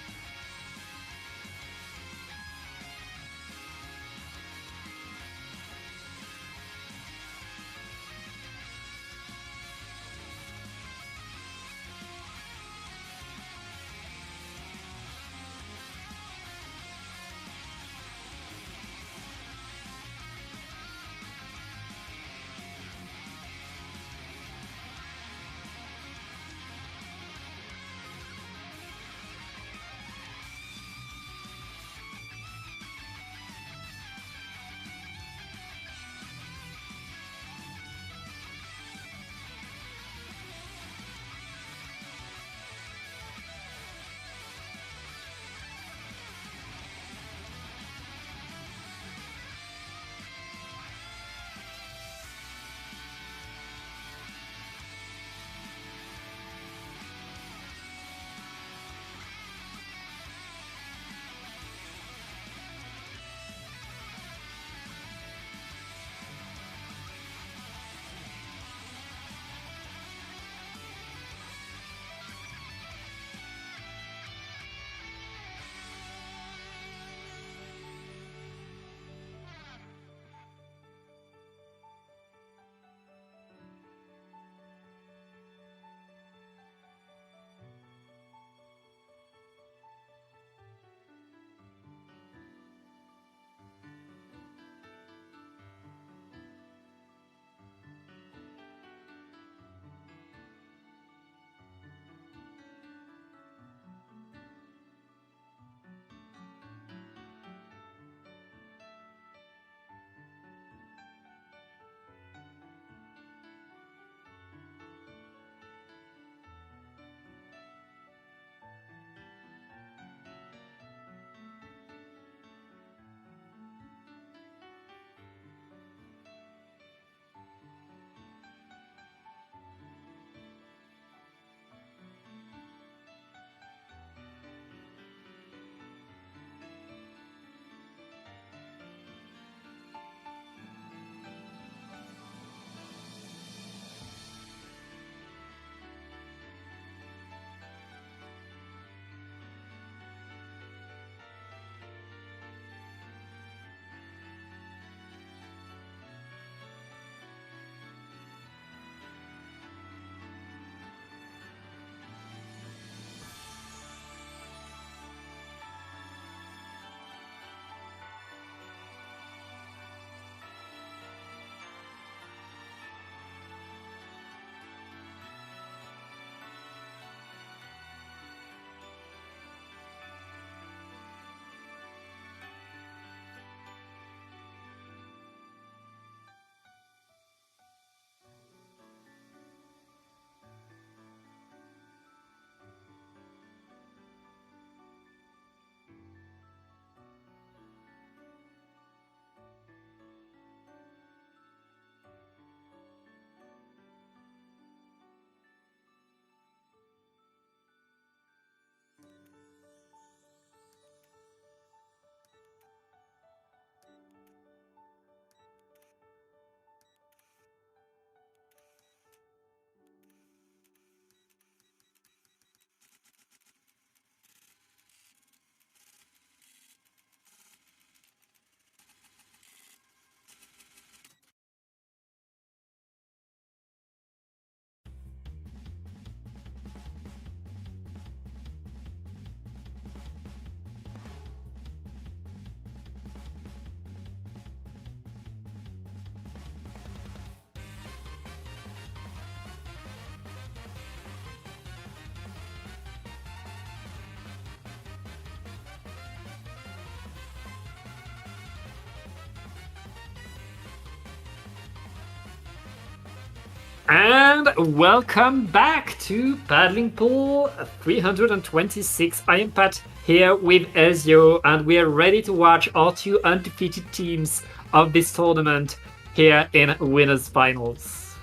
And welcome back to Paddling Pool 326. I am Pat here with Ezio, and we are ready to watch our two undefeated teams of this tournament here in Winners Finals.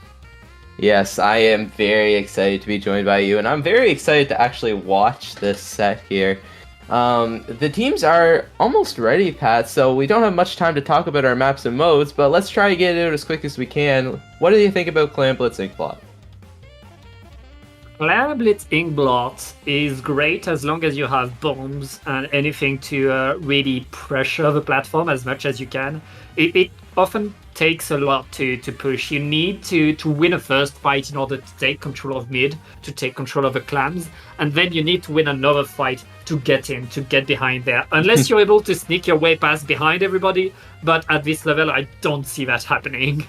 Yes, I am very excited to be joined by you, and I'm very excited to actually watch this set here. The teams are almost ready, Pat, so we don't have much time to talk about our maps and modes, but let's try to get it out as quick as we can. What do you think about Clan Blitz Inkblot? Clan Blitz Inkblot is great as long as you have bombs and anything to really pressure the platform as much as you can. It often takes a lot to push. You need to win a first fight in order to take control of mid, to take control of the clans, and then you need to win another fight to get in, to get behind there. Unless you're able to sneak your way past behind everybody, but at this level I don't see that happening.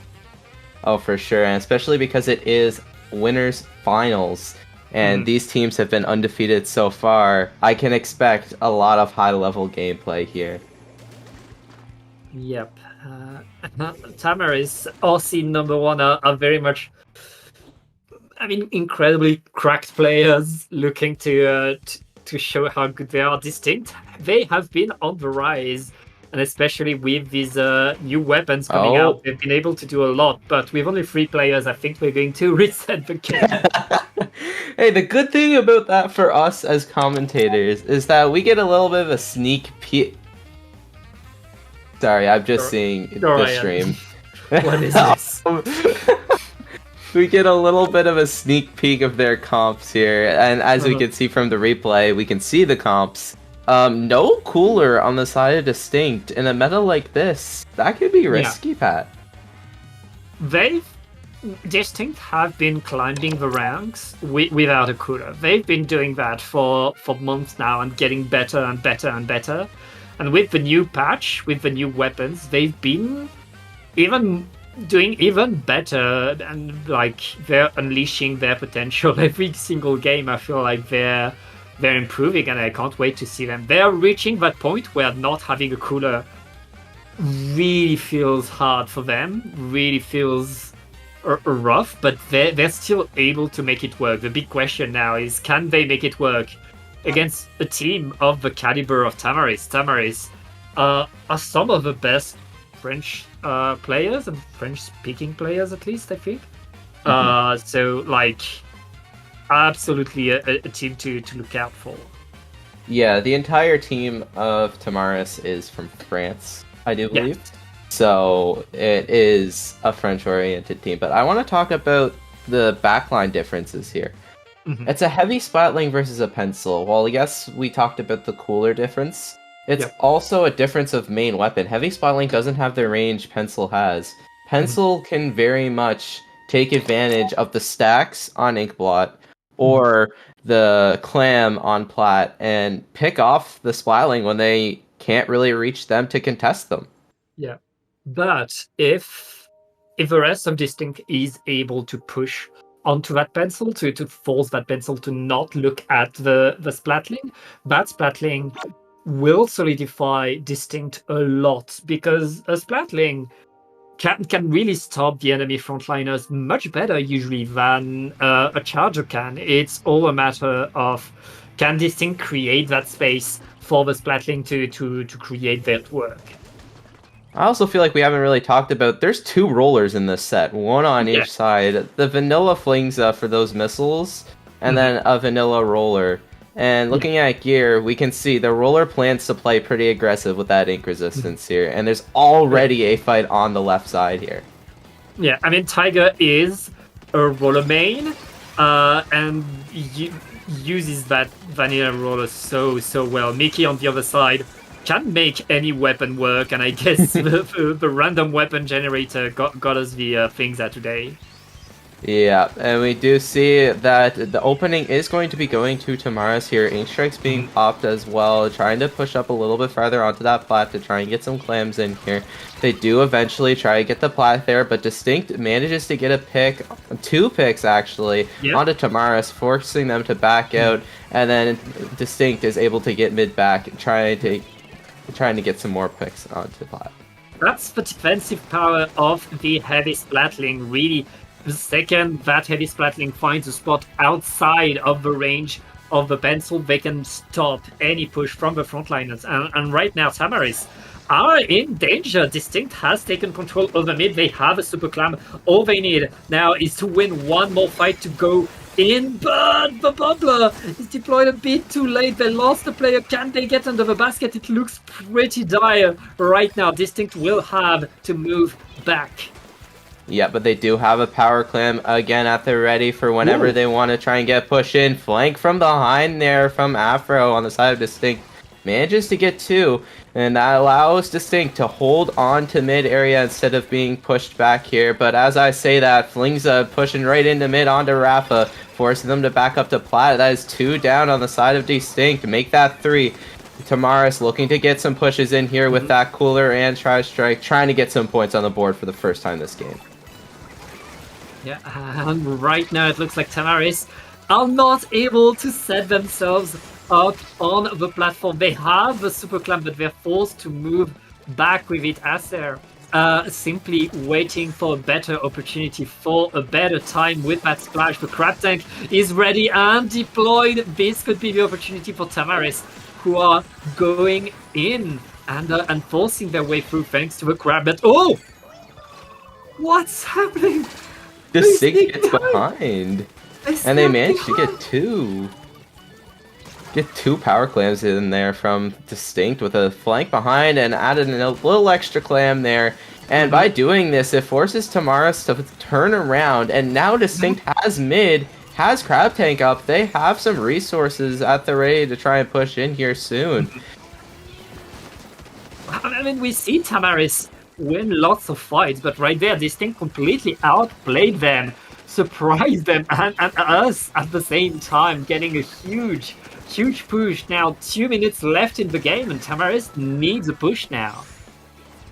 Oh, for sure, and especially because it is Winners Finals, and these teams have been undefeated so far, I can expect a lot of high-level gameplay here. Yep. Tamaris, RC number one are very much, incredibly cracked players looking to show how good they are. Distinct, they have been on the rise, and especially with these new weapons coming out, they've been able to do a lot. But with only 3 players, I think we're going to reset the game. Hey, the good thing about that for us as commentators is that we get a little bit of a sneak peek. Sorry, I'm just seeing the stream. What is this? We get a little bit of a sneak peek of their comps here, and as we can see from the replay, we can see the comps. No cooler on the side of Distinct in a meta like this. That could be risky, Pat. Distinct have been climbing the ranks without a cooler. They've been doing that for months now and getting better and better and better. And with the new patch, with the new weapons, they've been doing even better, and like they're unleashing their potential every single game. I feel like they're improving, and I can't wait to see them. They're reaching that point where not having a cooler really feels hard for them, really feels rough, but they're still able to make it work. The big question now is, can they make it work against a team of the caliber of Tamaris? Tamaris are some of the best French players, and French-speaking players at least, I think. So, like, absolutely a team to look out for. Yeah, the entire team of Tamaris is from France, I do believe. Yes. So it is a French-oriented team. But I want to talk about the backline differences here. It's a heavy splatling versus a pencil. Well, yes, we talked about the cooler difference. It's also a difference of main weapon. Heavy splatling doesn't have the range pencil has. Pencil can very much take advantage of the stacks on Inkblot or the clam on Plat and pick off the splatling when they can't really reach them to contest them. Yeah, but if the rest of Distinct is able to push onto that pencil, to force that pencil to not look at the splatling, that splatling will solidify Distinct a lot, because a splatling can really stop the enemy frontliners much better usually than a charger can. It's all a matter of, can Distinct create that space for the splatling to create their work. I also feel like we haven't really talked about, there's 2 rollers in this set, one on each side. The vanilla flings for those missiles, and then a vanilla roller. And looking at gear, we can see the roller plans to play pretty aggressive with that ink resistance here, and there's already a fight on the left side here. Yeah, I mean, Tiger is a roller main, and uses that vanilla roller so well. Mickey on the other side can make any weapon work, and I guess the random weapon generator got us the things out today. Yeah, and we do see that the opening is going to be going to Tamaris here. Ink Strike's being popped as well, trying to push up a little bit farther onto that plat to try and get some clams in here. They do eventually try to get the plat there, but Distinct manages to get a pick, 2 picks actually, onto Tamaris, forcing them to back out, and then Distinct is able to get mid back, trying to get some more picks onto plat. That's the defensive power of the heavy splatling, really The second that Heavy Splatling finds a spot outside of the range of the pencil, they can stop any push from the frontliners. And right now, Tamaris are in danger. Distinct has taken control over mid. They have a super clam. All they need now is to win one more fight to go in, but the bubbler is deployed a bit too late. They lost the player. Can they get under the basket? It looks pretty dire right now. Distinct will have to move back. Yeah, but they do have a power clam again at the ready for whenever they want to try and get push in. Flank from behind there from Afro on the side of Distinct. Manages to get 2, and that allows Distinct to hold on to mid area instead of being pushed back here. But as I say that, flings pushing right into mid onto Rafa, forcing them to back up to Plat. That is 2 down on the side of Distinct. Make that 3. Tamaris looking to get some pushes in here with that cooler and tri-strike, trying to get some points on the board for the first time this game. Yeah, and right now it looks like Tamaris are not able to set themselves up on the platform. They have the super clam, but they're forced to move back with it as they're simply waiting for a better opportunity, for a better time with that splash. The crab tank is ready and deployed. This could be the opportunity for Tamaris, who are going in and forcing their way through thanks to the crab. But oh, what's happening? Distinct gets behind, and they managed to get 2. Get 2 power clams in there from Distinct with a flank behind and added a little extra clam there. And by doing this, it forces Tamaris to turn around, and now Distinct has mid, has crab tank up. They have some resources at the ready to try and push in here soon. I mean, we see Tamaris win lots of fights, but right there, Distinct completely outplayed them, surprised them, and us at the same time, getting a huge push. Now 2 minutes left in the game, and Tamaris needs a push now.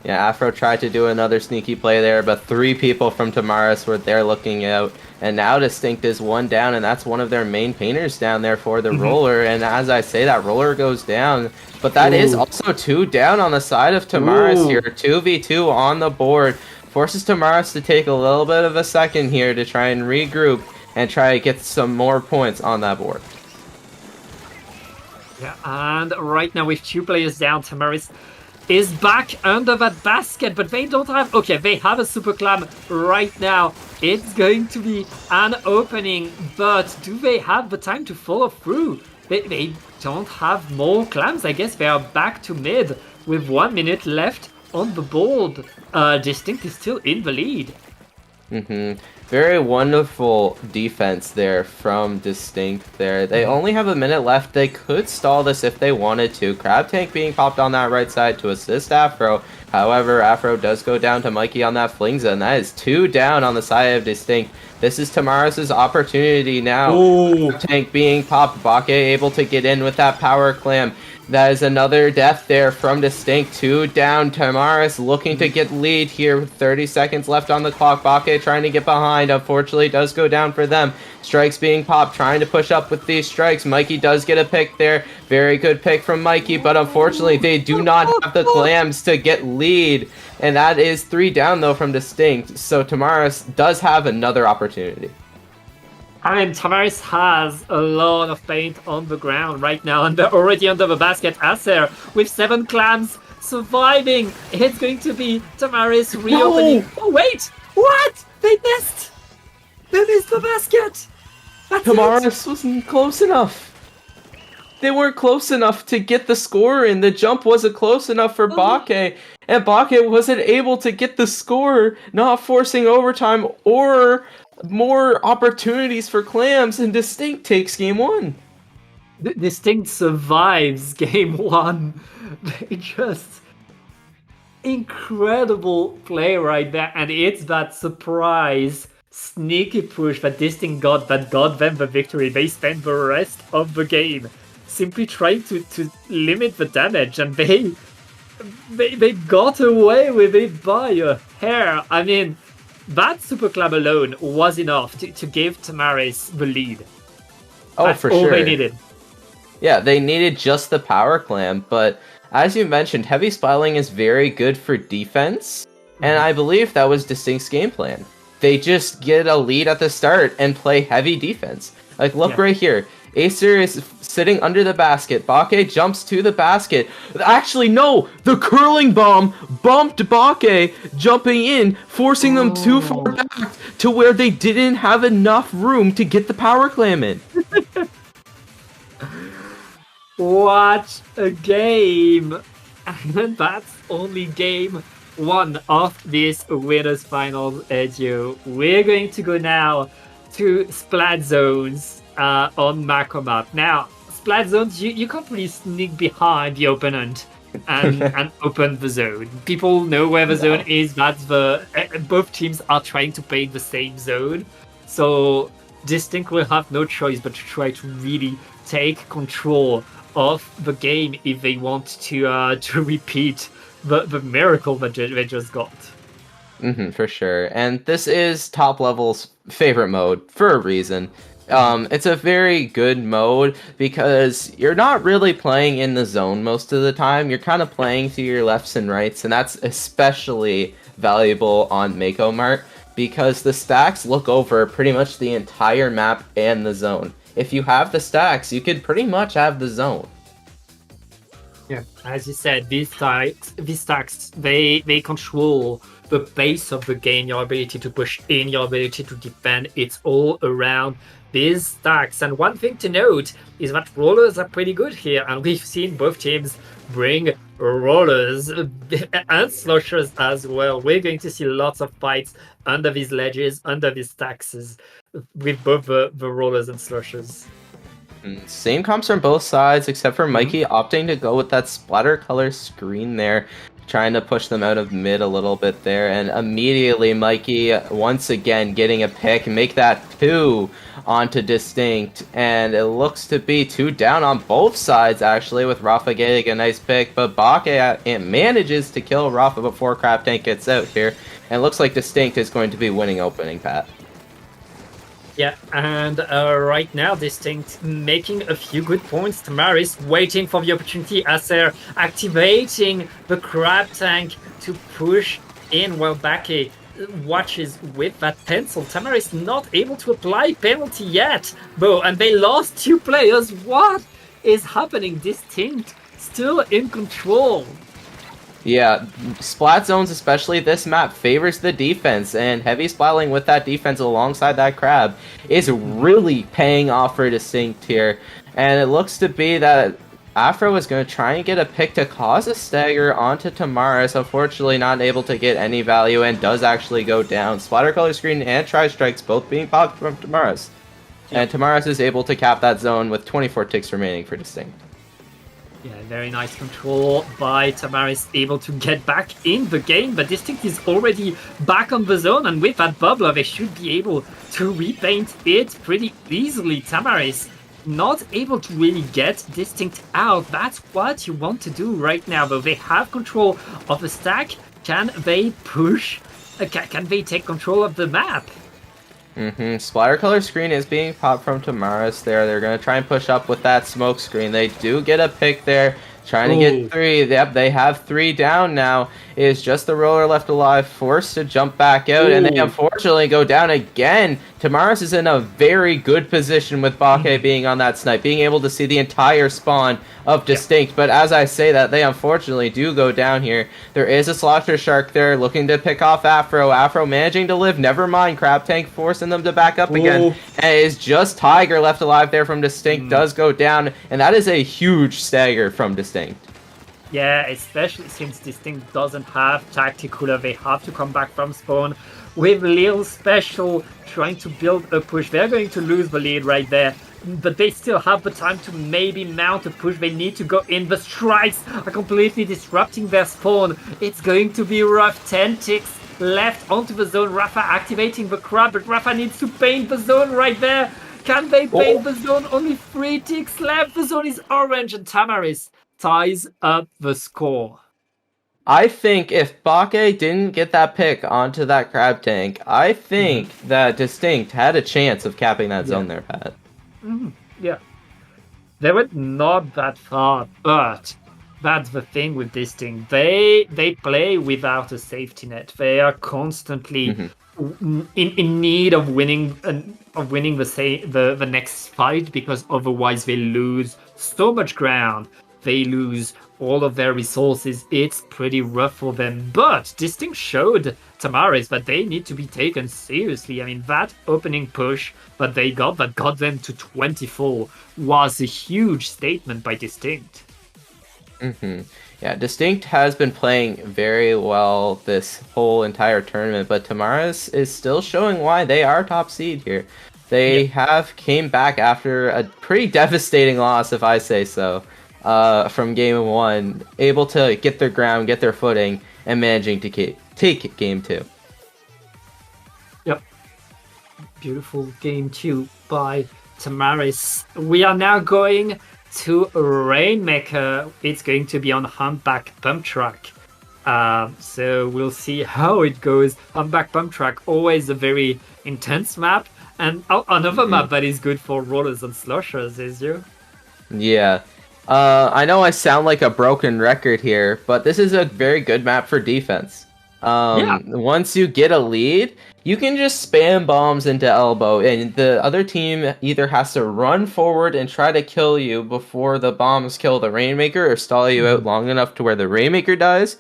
Yeah, Afro tried to do another sneaky play there, but 3 people from Tamaris were there looking out. And now Distinct is 1 down, and that's one of their main painters down there for the roller. And as I say, that roller goes down. But that is also 2 down on the side of Tamaris here. 2v2 on the board. Forces Tamaris to take a little bit of a second here to try and regroup and try to get some more points on that board. Yeah, and right now with 2 players down, Tamaris is back under that basket, but they don't have... Okay, they have a super clam right now. It's going to be an opening, but do they have the time to follow through? They don't have more clams. I guess they are back to mid with 1 minute left on the board. Distinct is still in the lead. Very wonderful defense there from Distinct there. They only have a minute left. They could stall this if they wanted to. Crab Tank being popped on that right side to assist Afro. However, Afro does go down to Mikey on that Flingza, and that is 2 down on the side of Distinct. This is Tamaris' opportunity now. Crab Tank being popped. Bake able to get in with that power clam. That is another death there from Distinct. 2 down. Tamaris looking to get lead here with 30 seconds left on the clock. Bake trying to get behind. Unfortunately, does go down for them. Strikes being popped. Trying to push up with these strikes. Mikey does get a pick there. Very good pick from Mikey, but unfortunately, they do not have the clams to get lead. And that is 3 down, though, from Distinct. So Tamaris does have another opportunity. I mean, Tamaris has a lot of paint on the ground right now, and they're already under the basket. Acer with 7 clams surviving. It's going to be Tamaris reopening. Oh, wait! What? They missed! They missed the basket! That's Tamaris wasn't close enough. They weren't close enough to get the score in. The jump wasn't close enough for Bake, and Bake wasn't able to get the score, not forcing overtime or more opportunities for clams, and Distinct takes game 1. Distinct survives game 1. They just... incredible play right there, and it's that surprise sneaky push that Distinct got that got them the victory. They spent the rest of the game simply trying to limit the damage, and they got away with it by a hair. I mean, that super club alone was enough to give Tamaris the lead. Oh, That's for all sure. they needed. Yeah, they needed just the power clam, but as you mentioned, heavy spiraling is very good for defense, and I believe that was Distinct's game plan. they just get a lead at the start and play heavy defense. Like, look right here. Acer is sitting under the basket. Bake jumps to the basket. Actually, no! The curling bomb bumped Bake, jumping in, forcing them too far back to where they didn't have enough room to get the power clam in. What a game! And that's only game 1 of this Winners Finals, Edu. We're going to go now to Splat Zones on macro map. Now, Splat Zones, you can't really sneak behind the opponent and open the zone. People know where the zone is. That's both teams are trying to play the same zone. So Distinct will have no choice but to try to really take control of the game if they want to repeat the miracle that they just got. For sure. And this is top level's favorite mode for a reason. It's a very good mode because you're not really playing in the zone most of the time. You're kind of playing to your lefts and rights, and that's especially valuable on Mako Mart because the stacks look over pretty much the entire map and the zone. If you have the stacks, you could pretty much have the zone. Yeah, as you said, these stacks, they control the base of the game, your ability to push in, your ability to defend. It's all around these stacks. And one thing to note is that rollers are pretty good here, and we've seen both teams bring rollers and slushers as well. We're going to see lots of fights under these ledges, under these stacks, with both the rollers and slushers. Same comps from both sides, except for Mikey opting to go with that splatter color screen there, trying to push them out of mid a little bit there, and immediately Mikey once again getting a pick, make that 2 onto Distinct, and it looks to be 2 down on both sides actually, with Rafa getting a nice pick, but Bake manages to kill Rafa before Crab Tank gets out here, and it looks like Distinct is going to be winning opening, Pat. Yeah, and right now Distinct making a few good points. Tamaris waiting for the opportunity as they're activating the Crab Tank to push in while Bake watches with that pencil. Tamaris not able to apply penalty yet, Bo, and they lost 2 players. What is happening? Distinct still in control. Yeah, splat zones, especially this map, favors the defense, and heavy splatling with that defense alongside that crab is really paying off for Distinct here. And it looks to be that Afro is going to try and get a pick to cause a stagger onto Tamaris, unfortunately not able to get any value and does actually go down. Splatter color screen and tri-strikes both being popped from Tamaris. And Tamaris is able to cap that zone with 24 ticks remaining for Distinct. Yeah, very nice control by Tamaris, able to get back in the game, but Distinct is already back on the zone, and with that bubbler, they should be able to repaint it pretty easily. Tamaris not able to really get Distinct out. That's what you want to do right now, though. They have control of the stack. Can they push? Can they take control of the map? Splatter color screen is being popped from Tamaris there. They're going to try and push up with that smoke screen. They do get a pick there. Trying to get 3. Yep, they have 3 down now. It is just the roller left alive, forced to jump back out, and they unfortunately go down again. Tamaris is in a very good position with Bake being on that snipe, being able to see the entire spawn of Distinct. But as I say that, they unfortunately do go down here. There is a Slosher Shark there looking to pick off Afro. Afro managing to live, never mind. Crab Tank forcing them to back up again. And it is just Tiger left alive there from Distinct, does go down, and that is a huge stagger from Distinct. Yeah, especially since Distinct doesn't have Tactical, they have to come back from spawn with Lil Special trying to build a push. They're going to lose the lead right there, but they still have the time to maybe mount a push. They need to go in. The strikes are completely disrupting their spawn. It's going to be rough. 10 ticks left onto the zone. Rafa activating the crab, but Rafa needs to paint the zone right there. Can they paint the zone? Only 3 ticks left. The zone is orange, and Tamaris ties up the score. I think if Bake didn't get that pick onto that Crab Tank, I think that Distinct had a chance of capping that zone there, Pat. Yeah. They went not that far, but that's the thing with Distinct. They play without a safety net. They are constantly in need of winning the next fight, because otherwise they lose so much ground. They lose all of their resources. It's pretty rough for them. But Distinct showed Tamaris that they need to be taken seriously. I mean, that opening push that they got, that got them to 24, was a huge statement by Distinct. Yeah, Distinct has been playing very well this whole entire tournament, but Tamaris is still showing why they are top seed here. They have came back after a pretty devastating loss, if I say so, from game 1, able to get their ground, get their footing, and managing to take game 2. Yep. Beautiful game 2 by Tamaris. We are now going to Rainmaker. It's going to be on Humpback Bump Track. So we'll see how it goes. Humpback Bump Track, always a very intense map. And another map that is good for rollers and slushers, is you? Yeah. I know I sound like a broken record here, but this is a very good map for defense. Once you get a lead, you can just spam bombs into elbow, and the other team either has to run forward and try to kill you before the bombs kill the Rainmaker, or stall you out long enough to where the Rainmaker dies,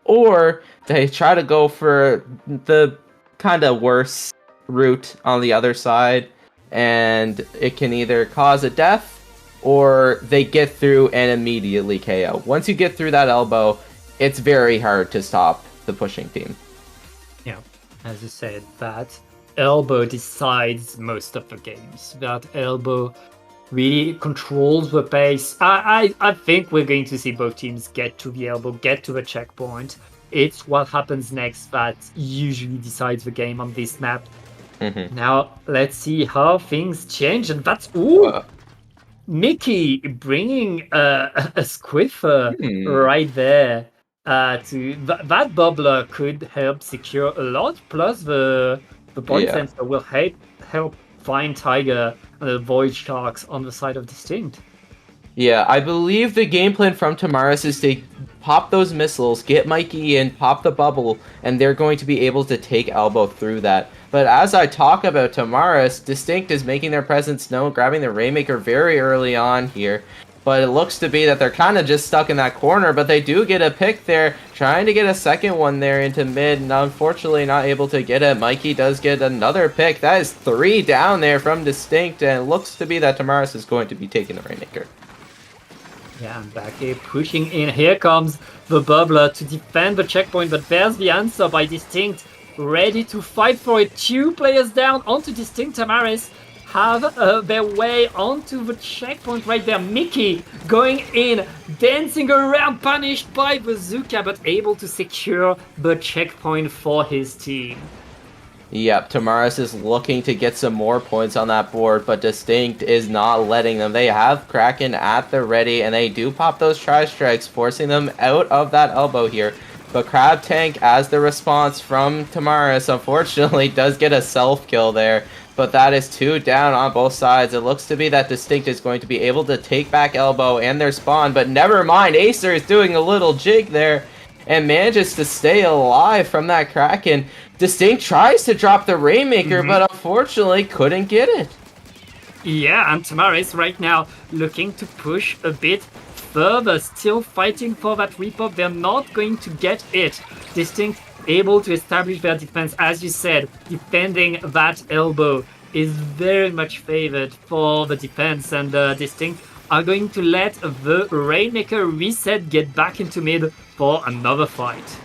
or they try to go for the kind of worse route on the other side, and it can either cause a death, or they get through and immediately KO. Once you get through that elbow, it's very hard to stop the pushing team. Yeah, as you said, that elbow decides most of the games. That elbow really controls the pace. I think we're going to see both teams get to the elbow, get to the checkpoint. It's what happens next that usually decides the game on this map. Now, let's see how things change, and that's... Mickey bringing a Squiffer right there. That bubbler could help secure a lot, plus the body sensor will help find Tiger and avoid sharks on the side of Distinct. Yeah, I believe the game plan from Tamaris is to pop those missiles, get Mikey in, pop the bubble, and they're going to be able to take elbow through that. But as I talk about Tamaris, Distinct is making their presence known, grabbing the Rainmaker very early on here. But it looks to be that they're kind of just stuck in that corner, but they do get a pick there, trying to get a second one there into mid, and unfortunately not able to get it. Mikey does get another pick. That is 3 down there from Distinct, and it looks to be that Tamaris is going to be taking the Rainmaker. Yeah, and back here pushing in. Here comes the bubbler to defend the checkpoint, but there's the answer by Distinct. Ready to fight for it. 2 players down onto Distinct. Tamaris have their way onto the checkpoint right there. Mickey going in, dancing around, punished by Bazooka, but able to secure the checkpoint for his team. Yep, Tamaris is looking to get some more points on that board, but Distinct is not letting them. They have Kraken at the ready, and they do pop those tri-strikes, forcing them out of that elbow here. But Crab Tank, as the response from Tamaris, unfortunately does get a self-kill there. But that is 2 down on both sides. It looks to be that Distinct is going to be able to take back elbow and their spawn, but never mind. Acer is doing a little jig there and manages to stay alive from that Kraken. Distinct tries to drop the Rainmaker, but unfortunately couldn't get it. Yeah, and Tamaris right now looking to push a bit further, still fighting for that repop. They're not going to get it. Distinct able to establish their defense. As you said, defending that elbow is very much favored for the defense, and Distinct are going to let the Rainmaker reset, get back into mid for another fight.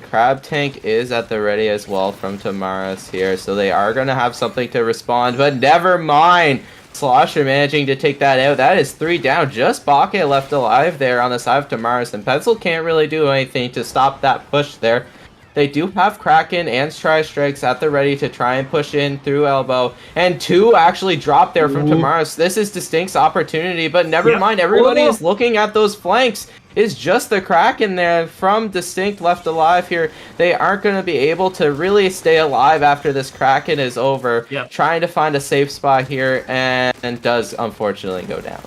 Crab Tank is at the ready as well from Tamaris here, so they are going to have something to respond, but never mind. Slosher managing to take that out. That is 3 down. Just Bake left alive there on the side of Tamaris, and Pencil can't really do anything to stop that push there. They do have Kraken and Tri-Strikes at the ready to try and push in through elbow, and 2 actually dropped there from Tamaris. This is Distinct's opportunity, but never mind. Everybody is looking at those flanks. It's just the Kraken there from Distinct left alive here. They aren't going to be able to really stay alive after this Kraken is over. Trying to find a safe spot here, and does unfortunately go down.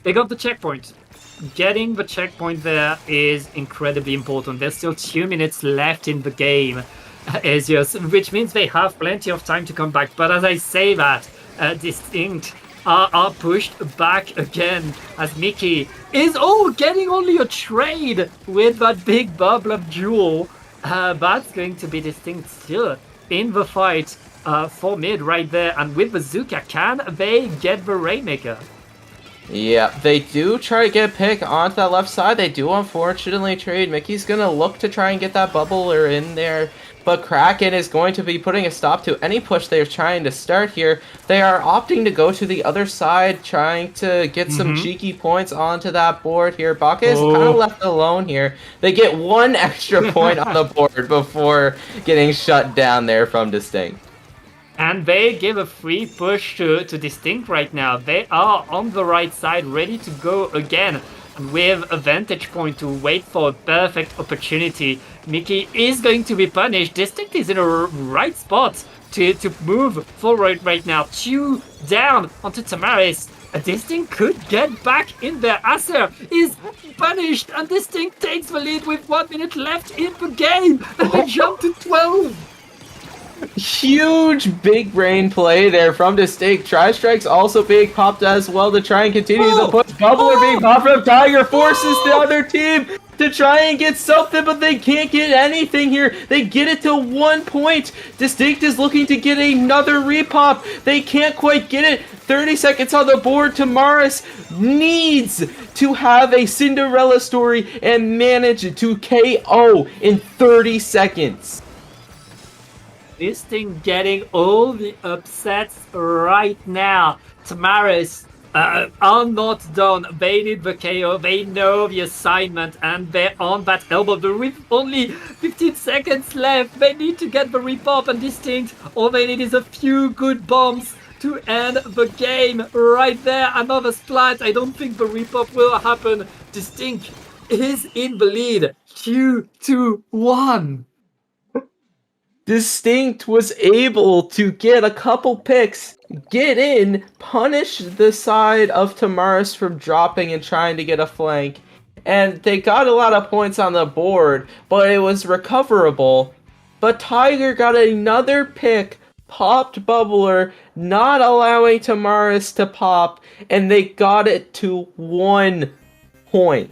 They got the checkpoint. Getting the checkpoint there is incredibly important. There's still 2 minutes left in the game. Azios, which means they have plenty of time to come back. But as I say that, Distinct are pushed back again as Mickey is getting only a trade with that big bubble of Jewel. That's going to be Distinct still in the fight for mid right there. And with Bazooka, can they get the Rainmaker? Yeah, they do try to get a pick onto that left side. They do unfortunately trade. Mickey's gonna look to try and get that bubbler in there, but Kraken is going to be putting a stop to any push they're trying to start here. They are opting to go to the other side, trying to get some cheeky points onto that board here. Baka is kind of left alone here. They get one extra point on the board before getting shut down there from Distinct. And they give a free push to Distinct right now. They are on the right side, ready to go again. And with a vantage point to wait for a perfect opportunity, Mickey is going to be punished. Distinct is in a right spot to move forward right now. 2 down onto Tamaris. Distinct could get back in there. Acer is punished, and Distinct takes the lead with 1 minute left in the game. And they jump to 12. Huge big brain play there from Distinct. Tri-Strike's also being popped as well to try and continue the push. Bubbler being popped from Tiger forces the other team to try and get something, but they can't get anything here. They get it to 1 point. Distinct is looking to get another repop. They can't quite get it. 30 seconds on the board. Tamaris needs to have a Cinderella story and manage to KO in 30 seconds. Distinct getting all the upsets right now. Tamaris are not done. They need the KO. They know the assignment, and they're on that elbow. With only 15 seconds left, they need to get the repop, and Distinct, all they need is a few good bombs to end the game right there. Another splat. I don't think the repop will happen. Distinct is in the lead. 2-1. Distinct was able to get a couple picks, get in, punish the side of Tamaris from dropping and trying to get a flank, and they got a lot of points on the board, but it was recoverable. But Tiger got another pick, popped Bubbler, not allowing Tamaris to pop, and they got it to 1 point.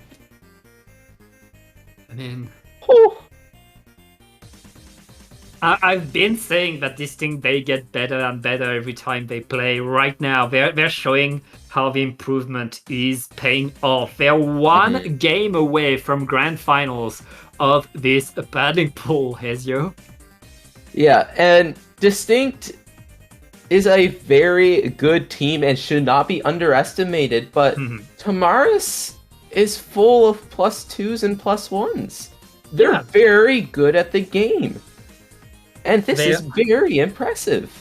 I mean... Whew. I've been saying that Distinct, they get better and better every time they play. Right now, they're showing how the improvement is paying off. They're one game away from grand finals of this paddling pool, Hezio. Yeah, and Distinct is a very good team and should not be underestimated, but Tamaris is full of +2s and +1s. They're very good at the game. And this is very impressive.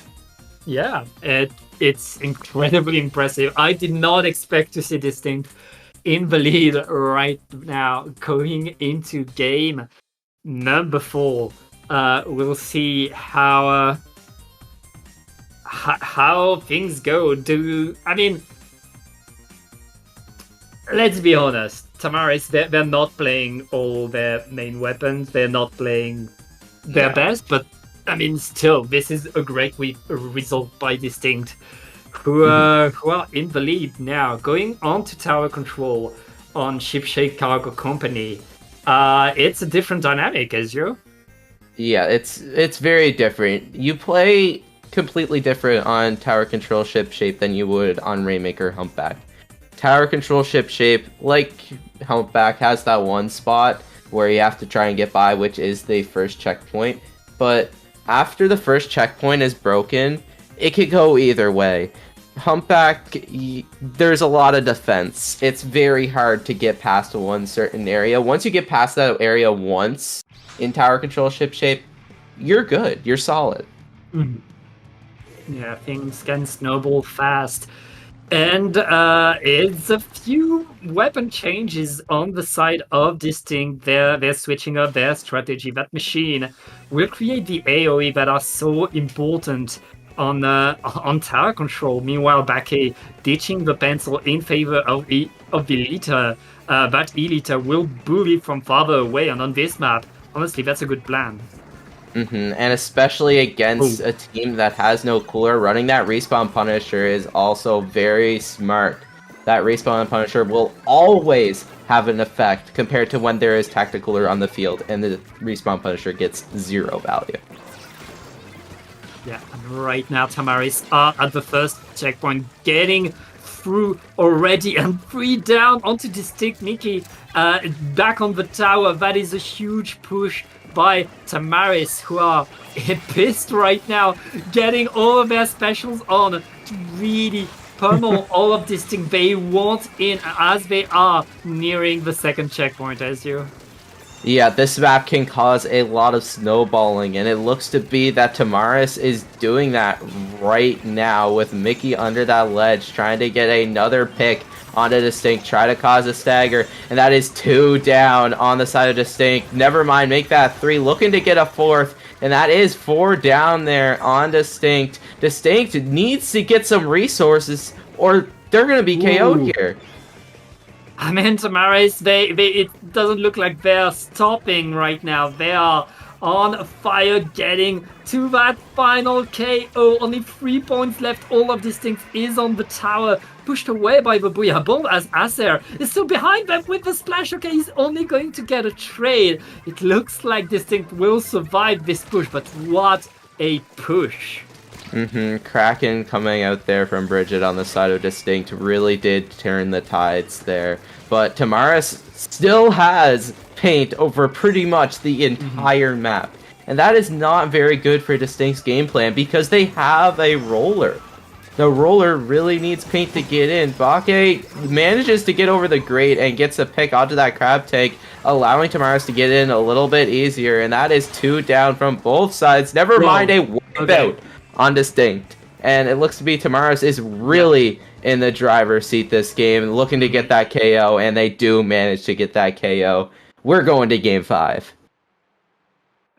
Yeah, it's incredibly impressive. I did not expect to see Distinct in the lead right now going into game number 4. We'll see how things go. I mean, let's be honest. Tamaris, they're not playing all their main weapons. They're not playing their best, but I mean, still, this is a great result by Distinct, who are in the lead now. Going on to tower control on Shipshape Cargo Company. It's a different dynamic, Ezio. Yeah, it's very different. You play completely different on tower control Shipshape than you would on Rainmaker Humpback. Tower control Shipshape, like Humpback, has that one spot where you have to try and get by, which is the first checkpoint. But after the first checkpoint is broken, it could go either way. Humpback, there's a lot of defense. It's very hard to get past one certain area. Once you get past that area once in tower control Shipshape, you're good. You're solid. Yeah, things can snowball fast. And it's a few weapon changes on the side of Distinct. They're switching up their strategy. That machine will create the AoE that are so important on tower control. Meanwhile, Bake ditching the pencil in favor of the Elita. That Elita will bully from farther away, and on this map, honestly, that's a good plan. And especially against a team that has no cooler, running that Respawn Punisher is also very smart. That Respawn Punisher will always have an effect compared to when there is tactical cooler on the field, and the Respawn Punisher gets 0 value. Yeah, and right now Tamaris are at the first checkpoint, getting through already, and 3 down onto Distinct Nikki, back on the tower. That is a huge push by Tamaris, who are pissed right now, getting all of their specials on to really pummel all of Distinct. They want in as they are nearing the second checkpoint, as you. Yeah, this map can cause a lot of snowballing, and it looks to be that Tamaris is doing that right now with Mickey under that ledge, trying to get another pick onto Distinct, try to cause a stagger, and that is 2 down on the side of Distinct. Never mind, make that 3, looking to get a 4th, and that is 4 down there on Distinct. Distinct needs to get some resources, or they're going to be KO'd here. I mean, Tamaris, it doesn't look like they're stopping right now. They are on fire, getting to that final KO. Only 3 points left. All of Distinct is on the tower, pushed away by the Booyah Bomb, as Acer is still behind them with the splash. Okay, he's only going to get a trade. It looks like Distinct will survive this push, but what a push. Kraken coming out there from Bridget on the side of Distinct really did turn the tides there. But Tamaris still has paint over pretty much the entire map. And that is not very good for Distinct's game plan because they have a roller. The roller really needs paint to get in. Bake manages to get over the grate and gets a pick onto that crab tank, allowing Tamaris to get in a little bit easier. And that is 2 down from both sides. Never mind a wipeout on Distinct. And it looks to be Tamaris is really in the driver's seat this game, looking to get that KO, and they do manage to get that KO. We're going to game 5.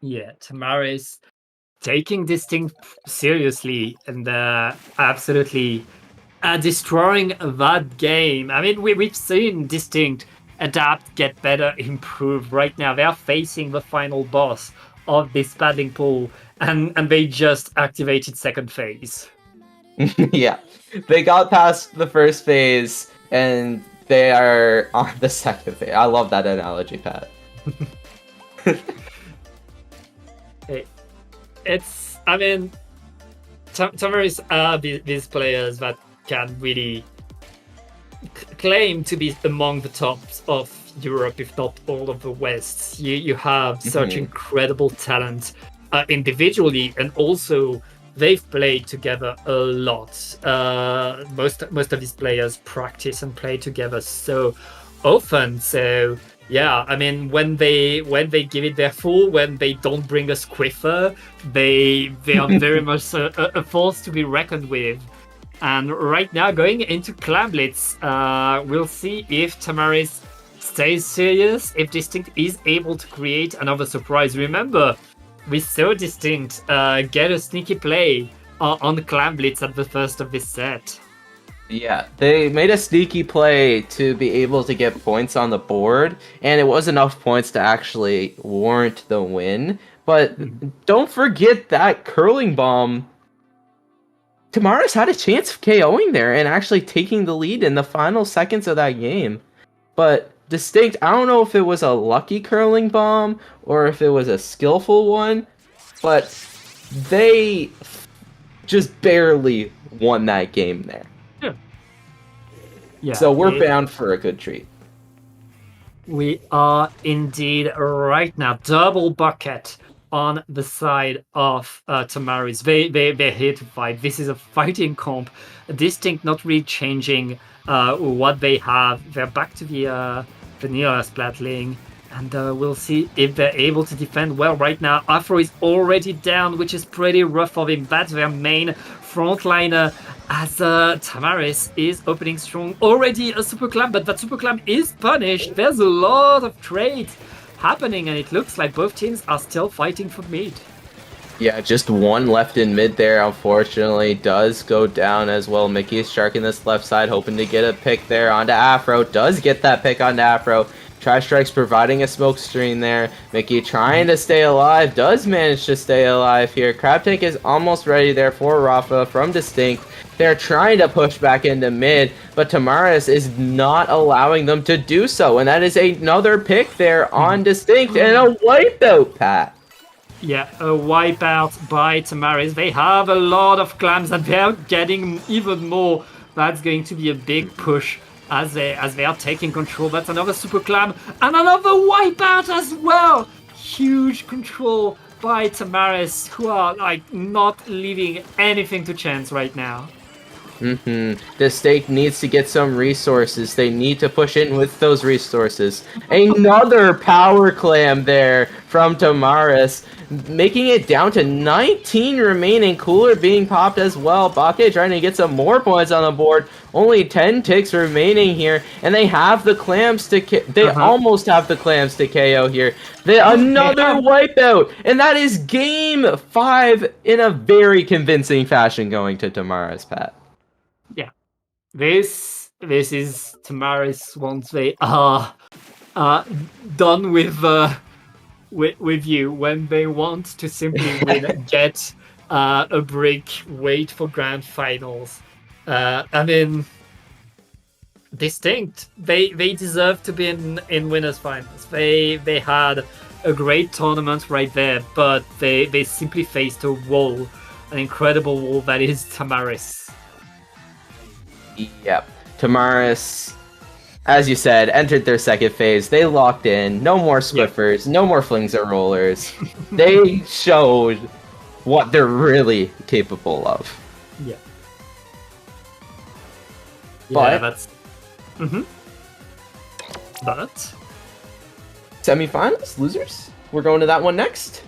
Yeah, Tamaris taking Distinct seriously and absolutely destroying that game. I mean, we've seen Distinct adapt, get better, improve. Right now, they're facing the final boss of this paddling pool, and they just activated second phase. Yeah, they got past the first phase, and they are on the second phase. I love that analogy, Pat. I mean, Tamaris are these players that can really claim to be among the tops of Europe, if not all of the West. You have such incredible talent individually, and also they've played together a lot. Most of these players practice and play together so often. So yeah, I mean, when they give it their full, when they don't bring a squiffer, they are very much a force to be reckoned with. And right now, going into Clan Blitz, we'll see if Tamaris stays serious, if Distinct is able to create another surprise. Remember, we saw Distinct get a sneaky play on Clan Blitz at the first of this set. Yeah, they made a sneaky play to be able to get points on the board, and it was enough points to actually warrant the win. But don't forget that curling bomb. Tamaris had a chance of KOing there and actually taking the lead in the final seconds of that game. But Distinct, I don't know if it was a lucky curling bomb or if it was a skillful one, but they just barely won that game there. Yeah, so we're bound for a good treat. We are indeed right now. Double bucket on the side of Tamaris. They're here to fight. This is a fighting comp. Distinct not really changing what they have. They're back to the vanilla Splatling. And we'll see if they're able to defend well right now. Afro is already down, which is pretty rough for him. That's their main frontliner, as Tamaris is opening strong. Already a Super Clam, but that Super Clam is punished. There's a lot of trades happening, and it looks like both teams are still fighting for mid. Yeah, just one left in mid there, unfortunately, does go down as well. Mickey is sharking this left side, hoping to get a pick there onto Afro. Does get that pick onto Afro. Tri-Strike's providing a smoke screen there. Mickey trying to stay alive, does manage to stay alive here. Crab Tank is almost ready there for Rafa from Distinct. They're trying to push back into mid, but Tamaris is not allowing them to do so. And that is another pick there on Distinct and a wipeout, Pat. Yeah, a wipeout by Tamaris. They have a lot of clams and they're getting even more. That's going to be a big push as they are taking control. That's another super clam and another wipeout as well. Huge control by Tamaris, who are like not leaving anything to chance right now. The stake needs to get some resources. They need to push in with those resources. Another power clam there from Tamaris, making it down to 19 remaining. Cooler being popped as well. Bake trying to get some more points on the board. Only 10 ticks remaining here, and they have the clams to they almost have the clams to KO here. Another wipeout, and that is game 5 in a very convincing fashion going to Tamaris, Pat. Yeah, this is Tamaris once they are done with you, when they want to simply win, get a break, wait for grand finals. I mean, Distinct, they deserve to be in winners finals. They had a great tournament right there, but they simply faced a wall, an incredible wall that is Tamaris. Yep. Tamaris, as you said, entered their second phase. They locked in. No more Swiffers. No more flings or rollers. They showed what they're really capable of. Yeah. But, yeah, that's... But... Semifinals? Losers? We're going to that one next?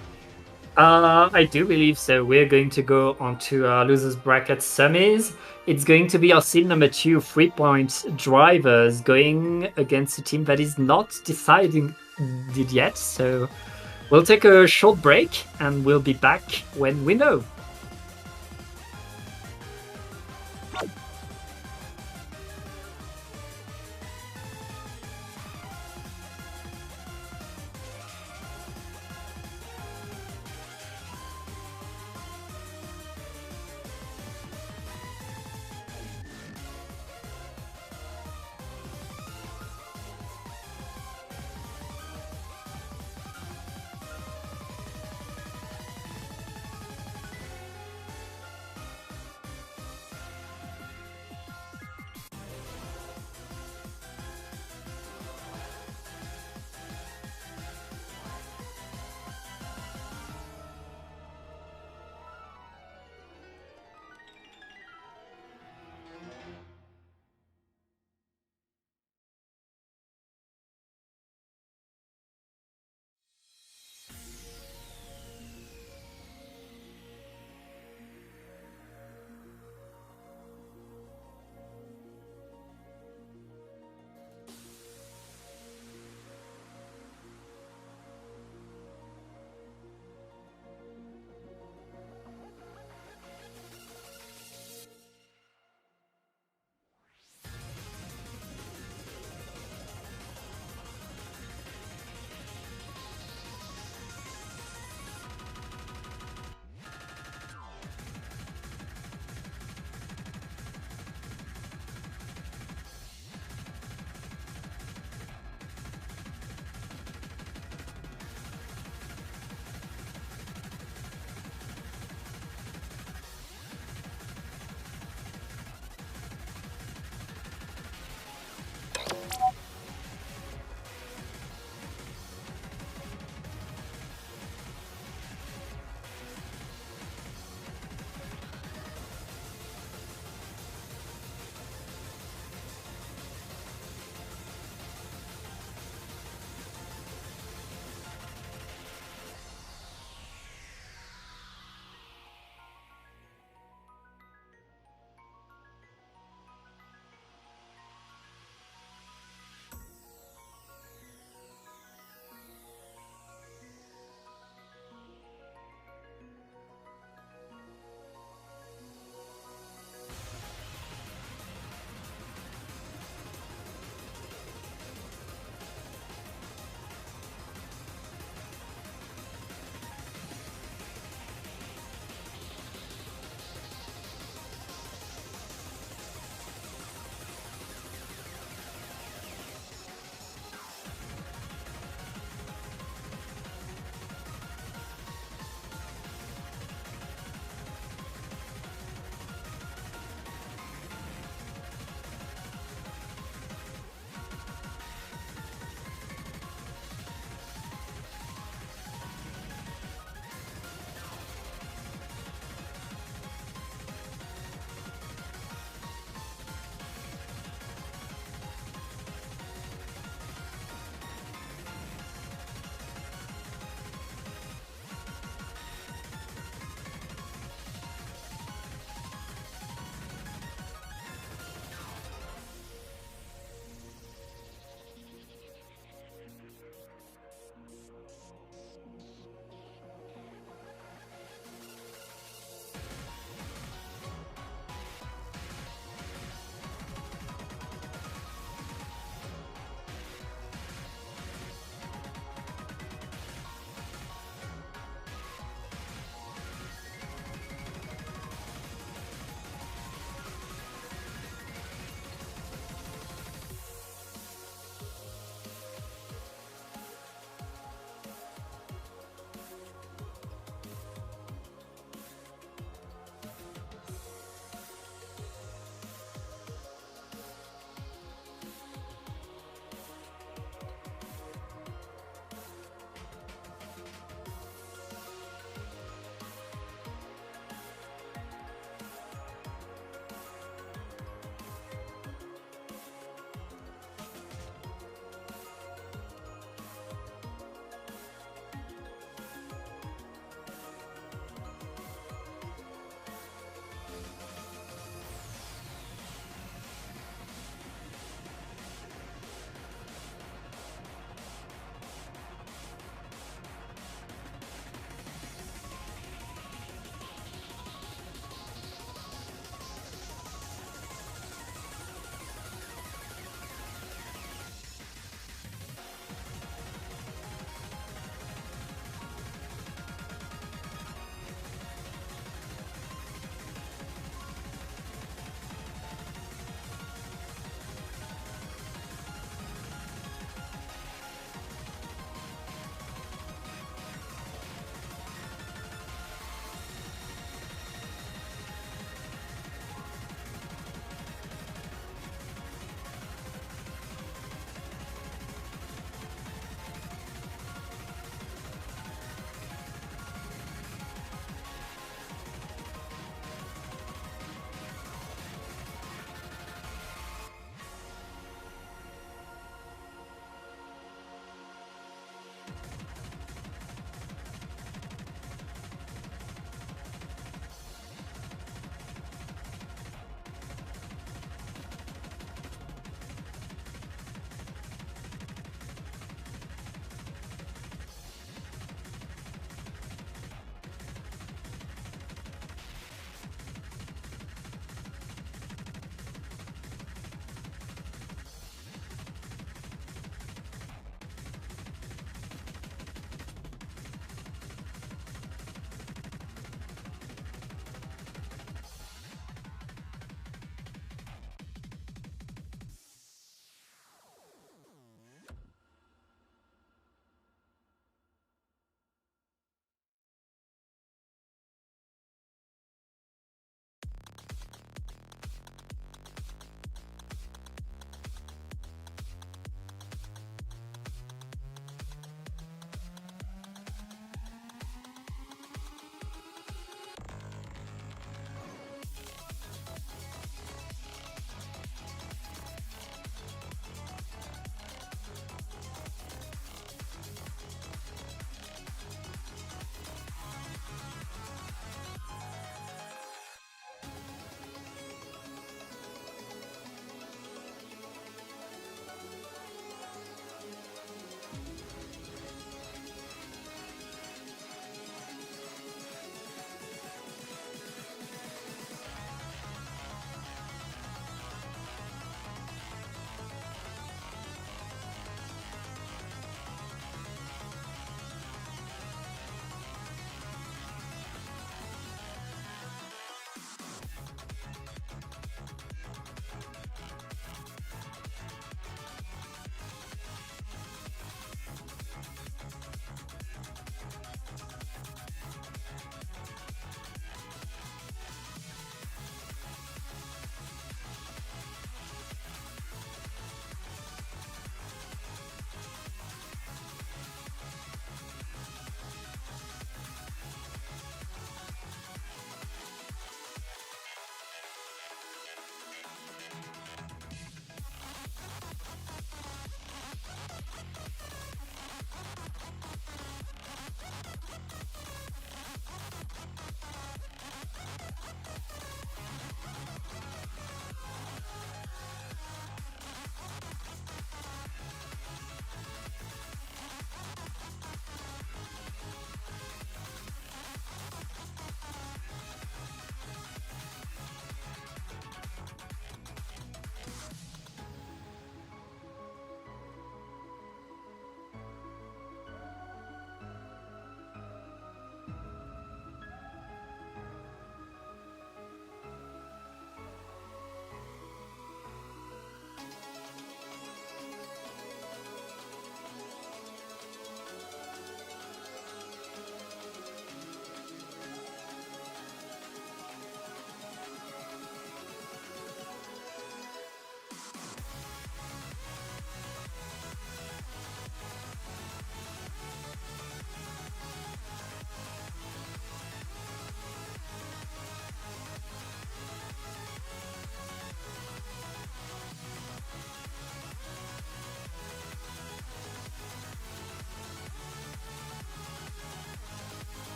I do believe so. We're going to go on to losers bracket semis. It's going to be our seed number 2, 3-point drivers, going against a team that is not decided yet. So we'll take a short break and we'll be back when we know.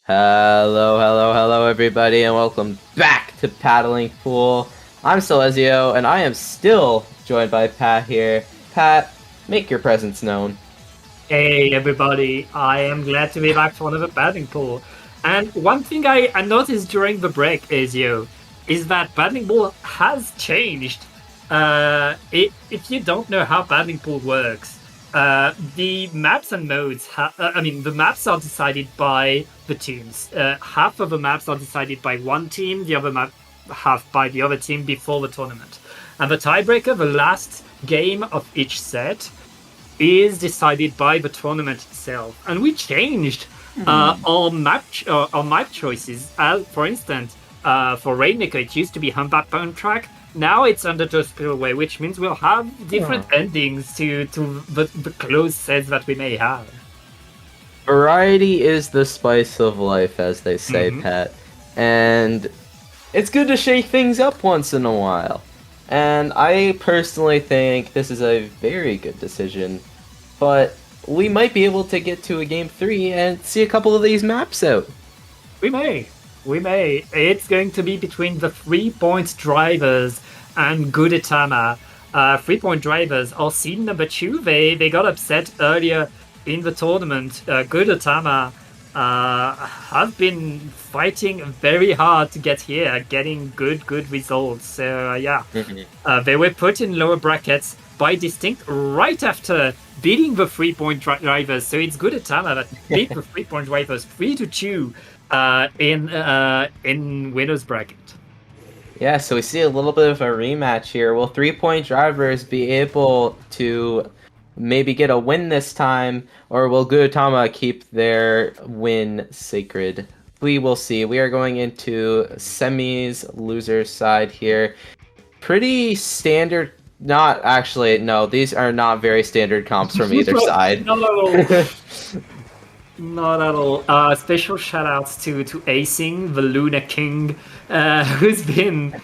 Hello, everybody, and welcome back to Paddling Pool. I'm Silesio, and I am still joined by Pat here. Pat, make your presence known. Hey everybody, I am glad to be back for another Paddling Pool. And one thing I noticed during the break is that Paddling Pool has changed. If you don't know how Paddling Pool works, the maps and modes, the maps are decided by the teams. Half of the maps are decided by one team, the other half by the other team before the tournament. And the tiebreaker, the last game of each set, is decided by the tournament itself. And we changed our map choices. For instance, for Rainmaker, it used to be Humpback Bone Track. Now it's Undertow Spillway, which means we'll have different endings to the close sets that we may have. Variety is the spice of life, as they say, Pat. And it's good to shake things up once in a while. And I personally think this is a very good decision. But we might be able to get to a Game 3 and see a couple of these maps out. We may. It's going to be between the 3-point drivers and Gudetama. 3-point drivers are seed number 2. They got upset earlier in the tournament, Gudetama have been fighting very hard to get here, getting good results. So they were put in lower brackets by Distinct right after beating the 3-point drivers. So it's Gudetama that beat the 3-point drivers 3-2 in winners bracket. Yeah, so we see a little bit of a rematch here. Will 3-point drivers be able to maybe get a win this time, or will Gudetama keep their win sacred? We will see. We are going into semis, loser's side here. Pretty standard. Not actually, no, these are not very standard comps from either side. Not at all. Special shoutouts to Acing, the Luna King, who's been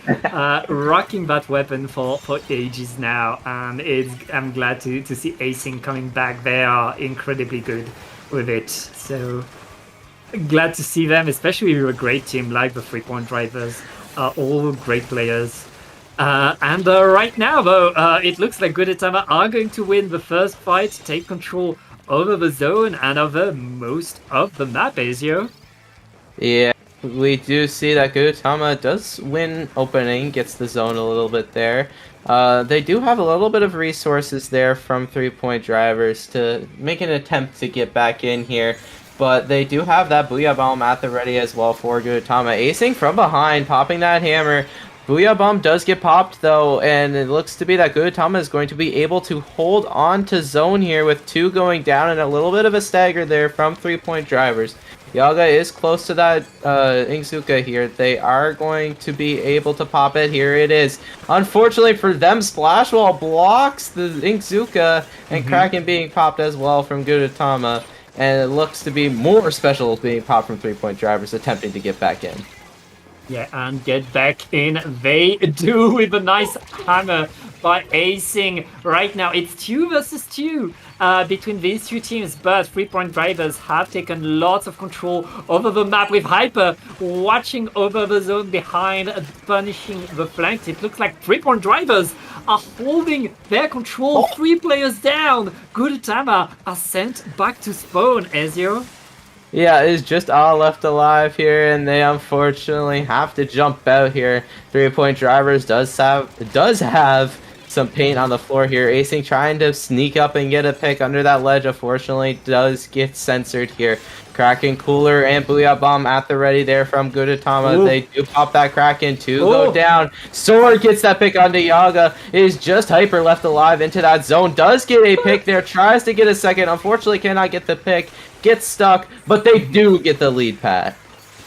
rocking that weapon for ages now, and I'm glad to see Acing coming back. They are incredibly good with it, so glad to see them, especially with a great team like the 3-point drivers, all great players. And right now, though, it looks like Gudetama are going to win the first fight, take control over the zone and over most of the map, Ezio. Yeah, we do see that Gudetama does win opening, gets the zone a little bit there. They do have a little bit of resources there from 3-point drivers to make an attempt to get back in here. But they do have that Booyah Bomb at the ready as well for Gudetama. Acing from behind, popping that hammer. Booyah Bomb does get popped though, and it looks to be that Gudetama is going to be able to hold on to zone here with 2 going down and a little bit of a stagger there from 3-point drivers. Yaga is close to that Ingzuka here. They are going to be able to pop it. Here it is. Unfortunately for them, Splash Wall blocks the Ingzuka and Kraken being popped as well from Gudetama. And it looks to be more specials being popped from 3-point drivers attempting to get back in. Yeah, and get back in they do with a nice hammer by Acing. Right now, it's 2 versus 2 between these 2 teams, but 3-point drivers have taken lots of control over the map with Hyper watching over the zone behind, punishing the flanks. It looks like 3-point drivers are holding their control. 3 players down. Gudetama are sent back to spawn, Ezio. Yeah, it's just all left alive here, and they unfortunately have to jump out here. 3-point drivers does have some paint on the floor here. Acing trying to sneak up and get a pick under that ledge, unfortunately does get censored here. Kraken, Cooler, and Booyah Bomb at the ready there from Gudetama. Ooh. They do pop that Kraken, 2 go down. Sword gets that pick onto Yaga. It is just Hyper left alive into that zone. Does get a pick there, tries to get a second. Unfortunately cannot get the pick. Gets stuck, but they do get the lead, Pat.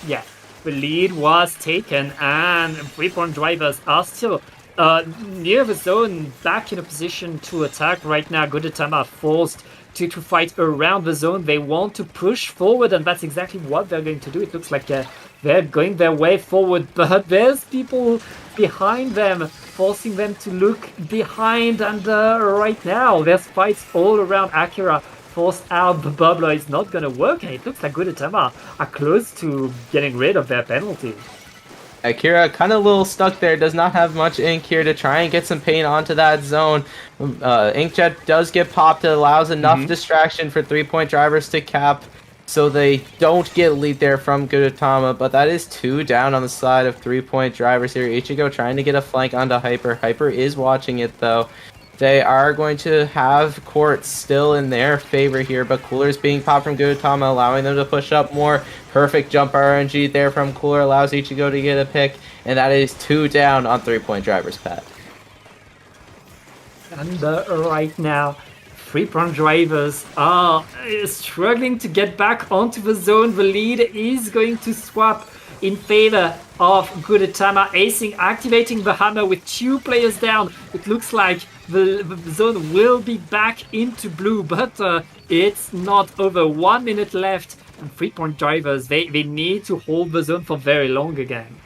Yeah, the lead was taken, and 3-point drivers are still near the zone, back in a position to attack right now. Gudetama are forced to fight around the zone. They want to push forward, and that's exactly what they're going to do. It looks like they're going their way forward, but there's people behind them, forcing them to look behind, and right now there's fights all around. Akira forced out, the bubbler is not going to work, and it looks like Gudetama are close to getting rid of their penalty. Akira kind of a little stuck there, does not have much ink here to try and get some paint onto that zone. Inkjet does get popped, it allows enough distraction for 3-point drivers to cap, so they don't get lead there from Gudetama, but that is 2 down on the side of 3-point drivers here. Ichigo trying to get a flank onto Hyper. Hyper is watching it though. They are going to have courts still in their favor here, but Cooler's being popped from Gudetama, allowing them to push up more. Perfect jump RNG there from Cooler, allows Ichigo to get a pick, and that is 2 down on 3-point drivers, Pat. And right now, 3-point drivers are struggling to get back onto the zone. The lead is going to swap in favor of Gudetama. Acing activating the hammer with 2 players down. It looks like the zone will be back into blue, but it's not over. 1 minute left, and 3-point drivers, they need to hold the zone for very long again.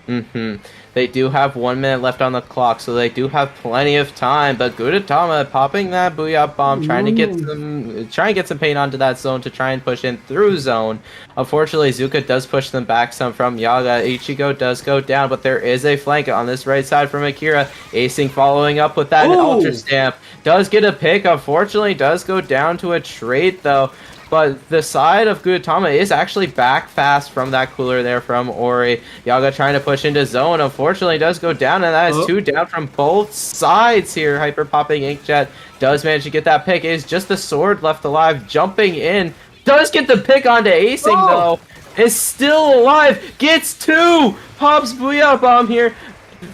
They do have 1 minute left on the clock, so they do have plenty of time. But Gudetama popping that Booyah Bomb, trying to get some paint onto that zone to try and push in through zone. Unfortunately, Zuka does push them back some from Yaga. Ichigo does go down, but there is a flank on this right side from Akira. Acing following up with that Ultra Stamp. Does get a pick, unfortunately, does go down to a trade though. But the side of Gudetama is actually back fast from that cooler there from Ori. Yaga trying to push into zone. Unfortunately, does go down, and that is 2 down from both sides here. Hyper popping Inkjet does manage to get that pick. It is just the sword left alive, jumping in. Does get the pick onto Acing, though. Is still alive. Gets 2. Pops Booyah Bomb here.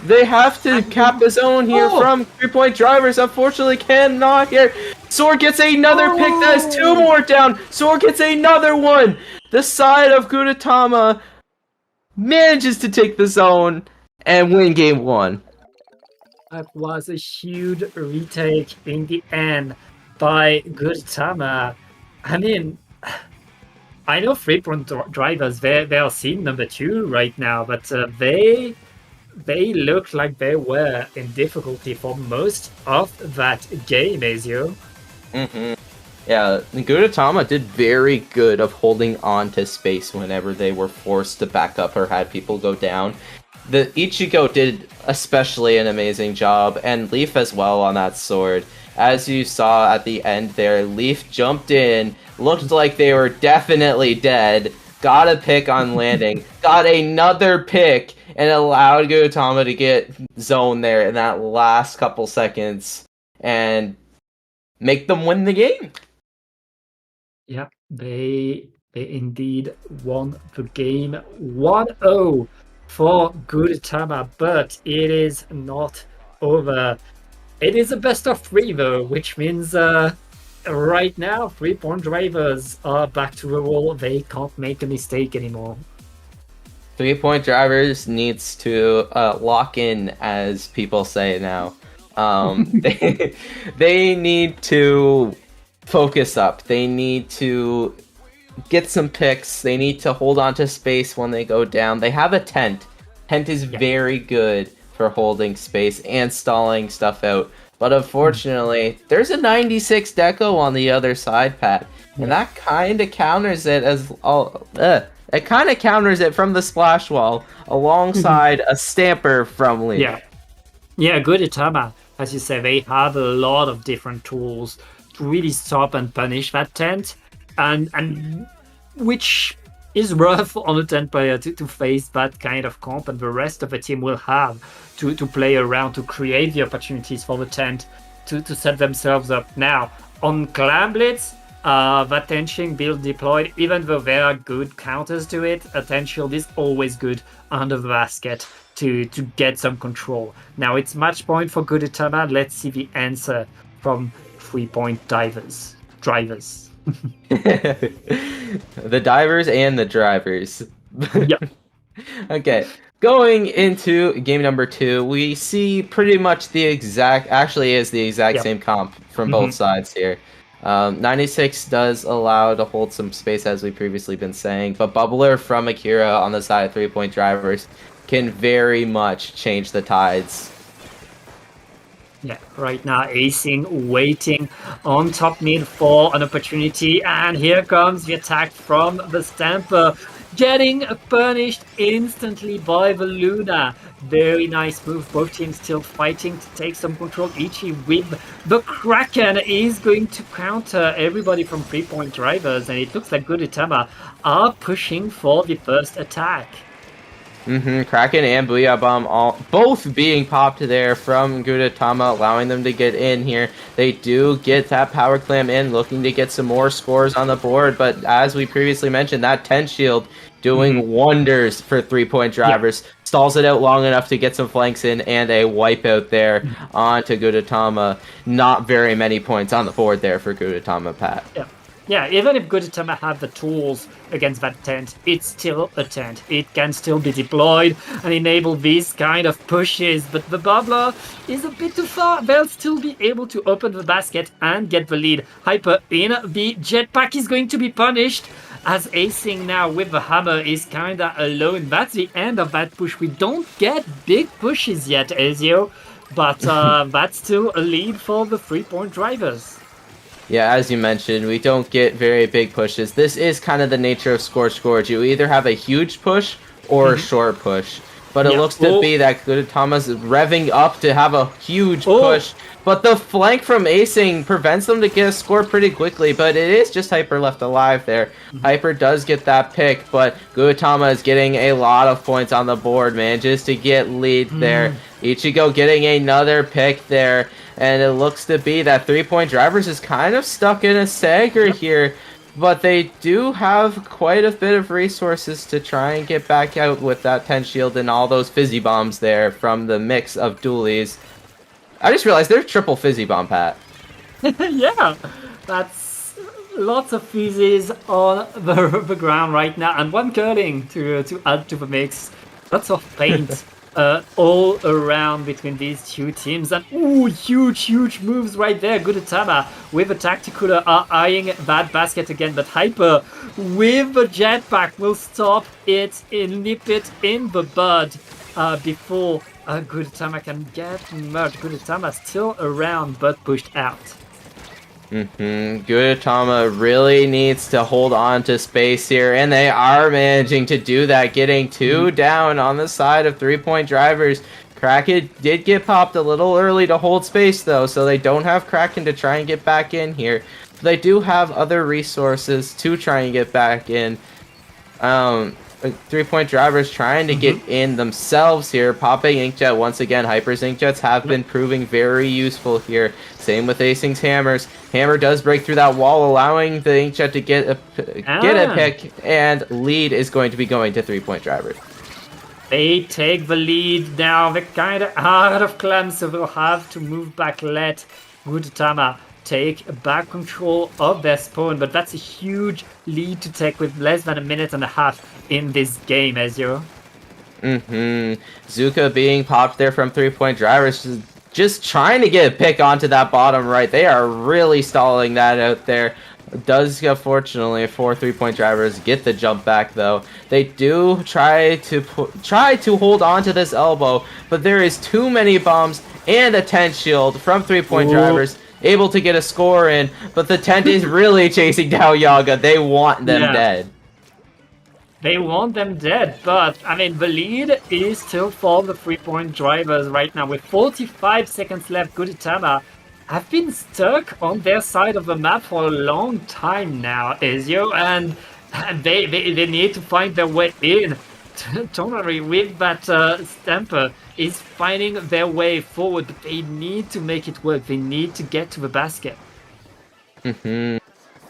They have to cap the zone here from 3-point drivers. Unfortunately, cannot here. Sword gets another pick. That is 2 more down. Sword gets another one. The side of Gudetama manages to take the zone and win game 1. That was a huge retake in the end by Gudetama. I mean, I know 3-point drivers, they are seeing number 2 right now, but they looked like they were in difficulty for most of that game, Ezio. Yeah, Gudetama did very good of holding on to space whenever they were forced to back up or had people go down. The Ichigo did especially an amazing job, and Leaf as well on that sword. As you saw at the end there, Leaf jumped in, looked like they were definitely dead, got a pick on landing, got another pick, and allowed Gudetama to get zone there in that last couple seconds and make them win the game. Yeah, they indeed won the game 1-0 for Gudetama, but it is not over. It is a best of 3 though, which means right now 3-point drivers are back to the wall. They can't make a mistake anymore. 3-point drivers needs to lock in, as people say now. They need to focus up. They need to get some picks. They need to hold on to space when they go down. They have a tent. Tent is very good for holding space and stalling stuff out. But unfortunately, there's a 96 deco on the other side, Pat. And that kind of counters it as it kind of counters it from the splash wall alongside a stamper from Lee. Yeah, Gudetama, as you say, they have a lot of different tools to really stop and punish that tent, and which is rough on a 10 player to face that kind of comp, and the rest of the team will have to play around to create the opportunities for the tent to set themselves up. Now, on Clan Blitz, that Tent Shield build deployed, even though there are good counters to it, a Tent Shield is always good under the basket to get some control. Now, it's match point for Gudetama. Let's see the answer from 3-point drivers. The divers and the drivers. Yep. Okay, going into game number 2, we see pretty much the exact same comp from both sides here. 96 does allow to hold some space, as we've previously been saying, but Bubbler from Akira on the side of 3-point drivers can very much change the tides. Yeah, right now Acing waiting on top mid for an opportunity, and here comes the attack from the Stamper, getting punished instantly by the Luna. Very nice move. Both teams still fighting to take some control. Ichi with the Kraken is going to counter everybody from 3-point drivers, and it looks like Gudetama are pushing for the first attack. Kraken and Booyah Bomb both being popped there from Gudetama, allowing them to get in here. They do get that Power Clam in, looking to get some more scores on the board, but as we previously mentioned, that Tent Shield doing wonders for 3-point drivers. Stalls it out long enough to get some flanks in, and a wipeout there onto Gudetama. Not very many points on the board there for Gudetama, Pat. Yeah, even if Gudetama have the tools against that tent, it's still a tent. It can still be deployed and enable these kind of pushes, but the Bubbler is a bit too far. They'll still be able to open the basket and get the lead. Hyper in the jetpack is going to be punished. as Acing now with the hammer is kinda alone. That's the end of that push. We don't get big pushes yet, Ezio, but that's still a lead for the 3-point drivers. Yeah, as you mentioned, we don't get very big pushes. This is kind of the nature of Scorch Gorge. You either have a huge push or a short push. But it looks to be that Gudetama's revving up to have a huge push. But the flank from Acing prevents them to get a score pretty quickly. But it is just Hyper left alive there. Hyper does get that pick, but Gudetama is getting a lot of points on the board, man, just to get lead there. Ichigo getting another pick there. And it looks to be that 3-point drivers is kind of stuck in a stagger here. But they do have quite a bit of resources to try and get back out with that 10 shield and all those fizzy bombs there from the mix of dualies. I just realized they're triple fizzy bomb, Pat. Yeah, that's lots of fizzes on the ground right now, and one curling to add to the mix. Lots of paint all around between these two teams, and ooh, huge moves right there. Gudetama with a tactical are eyeing that basket again, but Hyper with the jetpack will stop it and nip it in the bud before Gudetama can get merged. Gudetama still around but pushed out. Gudetama really needs to hold on to space here, and they are managing to do that, getting 2 down on the side of 3-point drivers. Kraken did get popped a little early to hold space, though, so they don't have Kraken to try and get back in here. They do have other resources to try and get back in. 3-point drivers trying to get in themselves here, popping Inkjet once again. Hyper's Inkjets have been proving very useful here. Same with Acing's hammers. Hammer does break through that wall, allowing the Inkjet to get a pick, and lead is going to be going to 3-point drivers. They take the lead now. They're kind of out of clam, so they'll have to move back. Let Gudetama take back control of their spawn, but that's a huge lead to take with less than a minute and a half in this game, Ezio. Zuka being popped there from 3-point drivers, just trying to get a pick onto that bottom right. They are really stalling that out there. Does fortunately for 3-point drivers get the jump back though. They do try to hold on to this elbow, but there is too many bombs and a 10 shield from 3-point drivers. Able to get a score in, but the tent is really chasing down Yaga. They want them dead. They want them dead, but I mean, the lead is still for the 3-point drivers right now. With 45 seconds left, Gudetama have been stuck on their side of the map for a long time now, Ezio, and they need to find their way in. Tonari with that Stamper is finding their way forward, but they need to make it work. They need to get to the basket.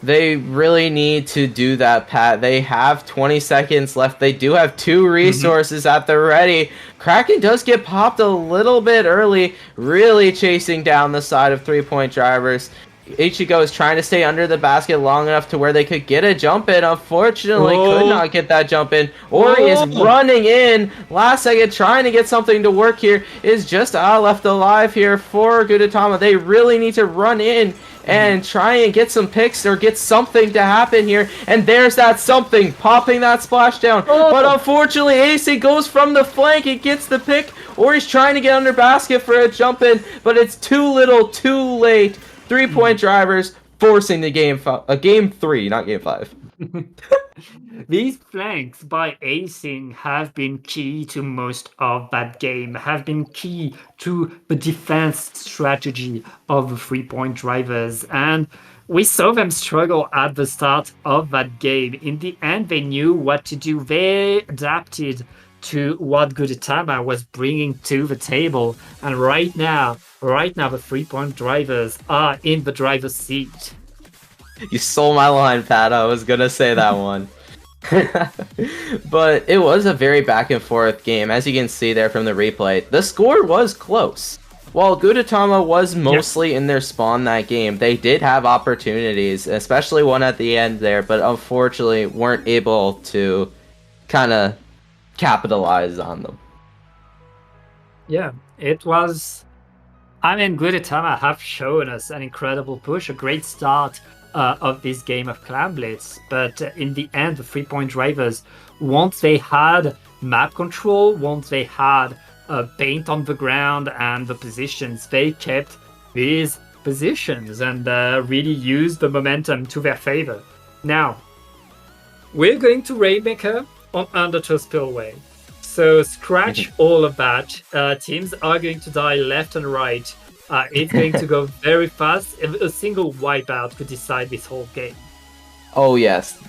They really need to do that, Pat. They have 20 seconds left. They do have 2 resources at the ready. Kraken does get popped a little bit early, really chasing down the side of 3-point drivers. Ichigo is trying to stay under the basket long enough to where they could get a jump in. Unfortunately, could not get that jump in. Ori is running in. Last second, trying to get something to work here. Is just left alive here for Gudetama. They really need to run in and try and get some picks or get something to happen here. And there's that something, popping that splashdown. But unfortunately, AC goes from the flank and gets the pick. Ori's trying to get under basket for a jump in, but it's too little, too late. 3-point drivers forcing the game 3, not game 5. These flanks by Acing have been key to most of that game, have been key to the defense strategy of the 3-point drivers, and we saw them struggle at the start of that game. In the end, they knew what to do. They adapted to what Gudetama was bringing to the table, and right now the 3-point drivers are in the driver's seat. You stole my line, Pat. I was gonna say that one. But it was a very back and forth game, as you can see there from the replay. The score was close. While Gudetama was mostly in their spawn that game, they did have opportunities, especially one at the end there, but unfortunately weren't able to kind of capitalize on them. Yeah, it was. I mean, Gudetama have shown us an incredible push, a great start of this game of Clan Blitz. But in the end, the 3-point drivers, once they had map control, once they had paint on the ground and the positions, they kept these positions and really used the momentum to their favor. Now, we're going to Rainmaker on Undertow Spillway. So scratch all of that. Teams are going to die left and right. It's going to go very fast. A single wipeout could decide this whole game. Oh yes,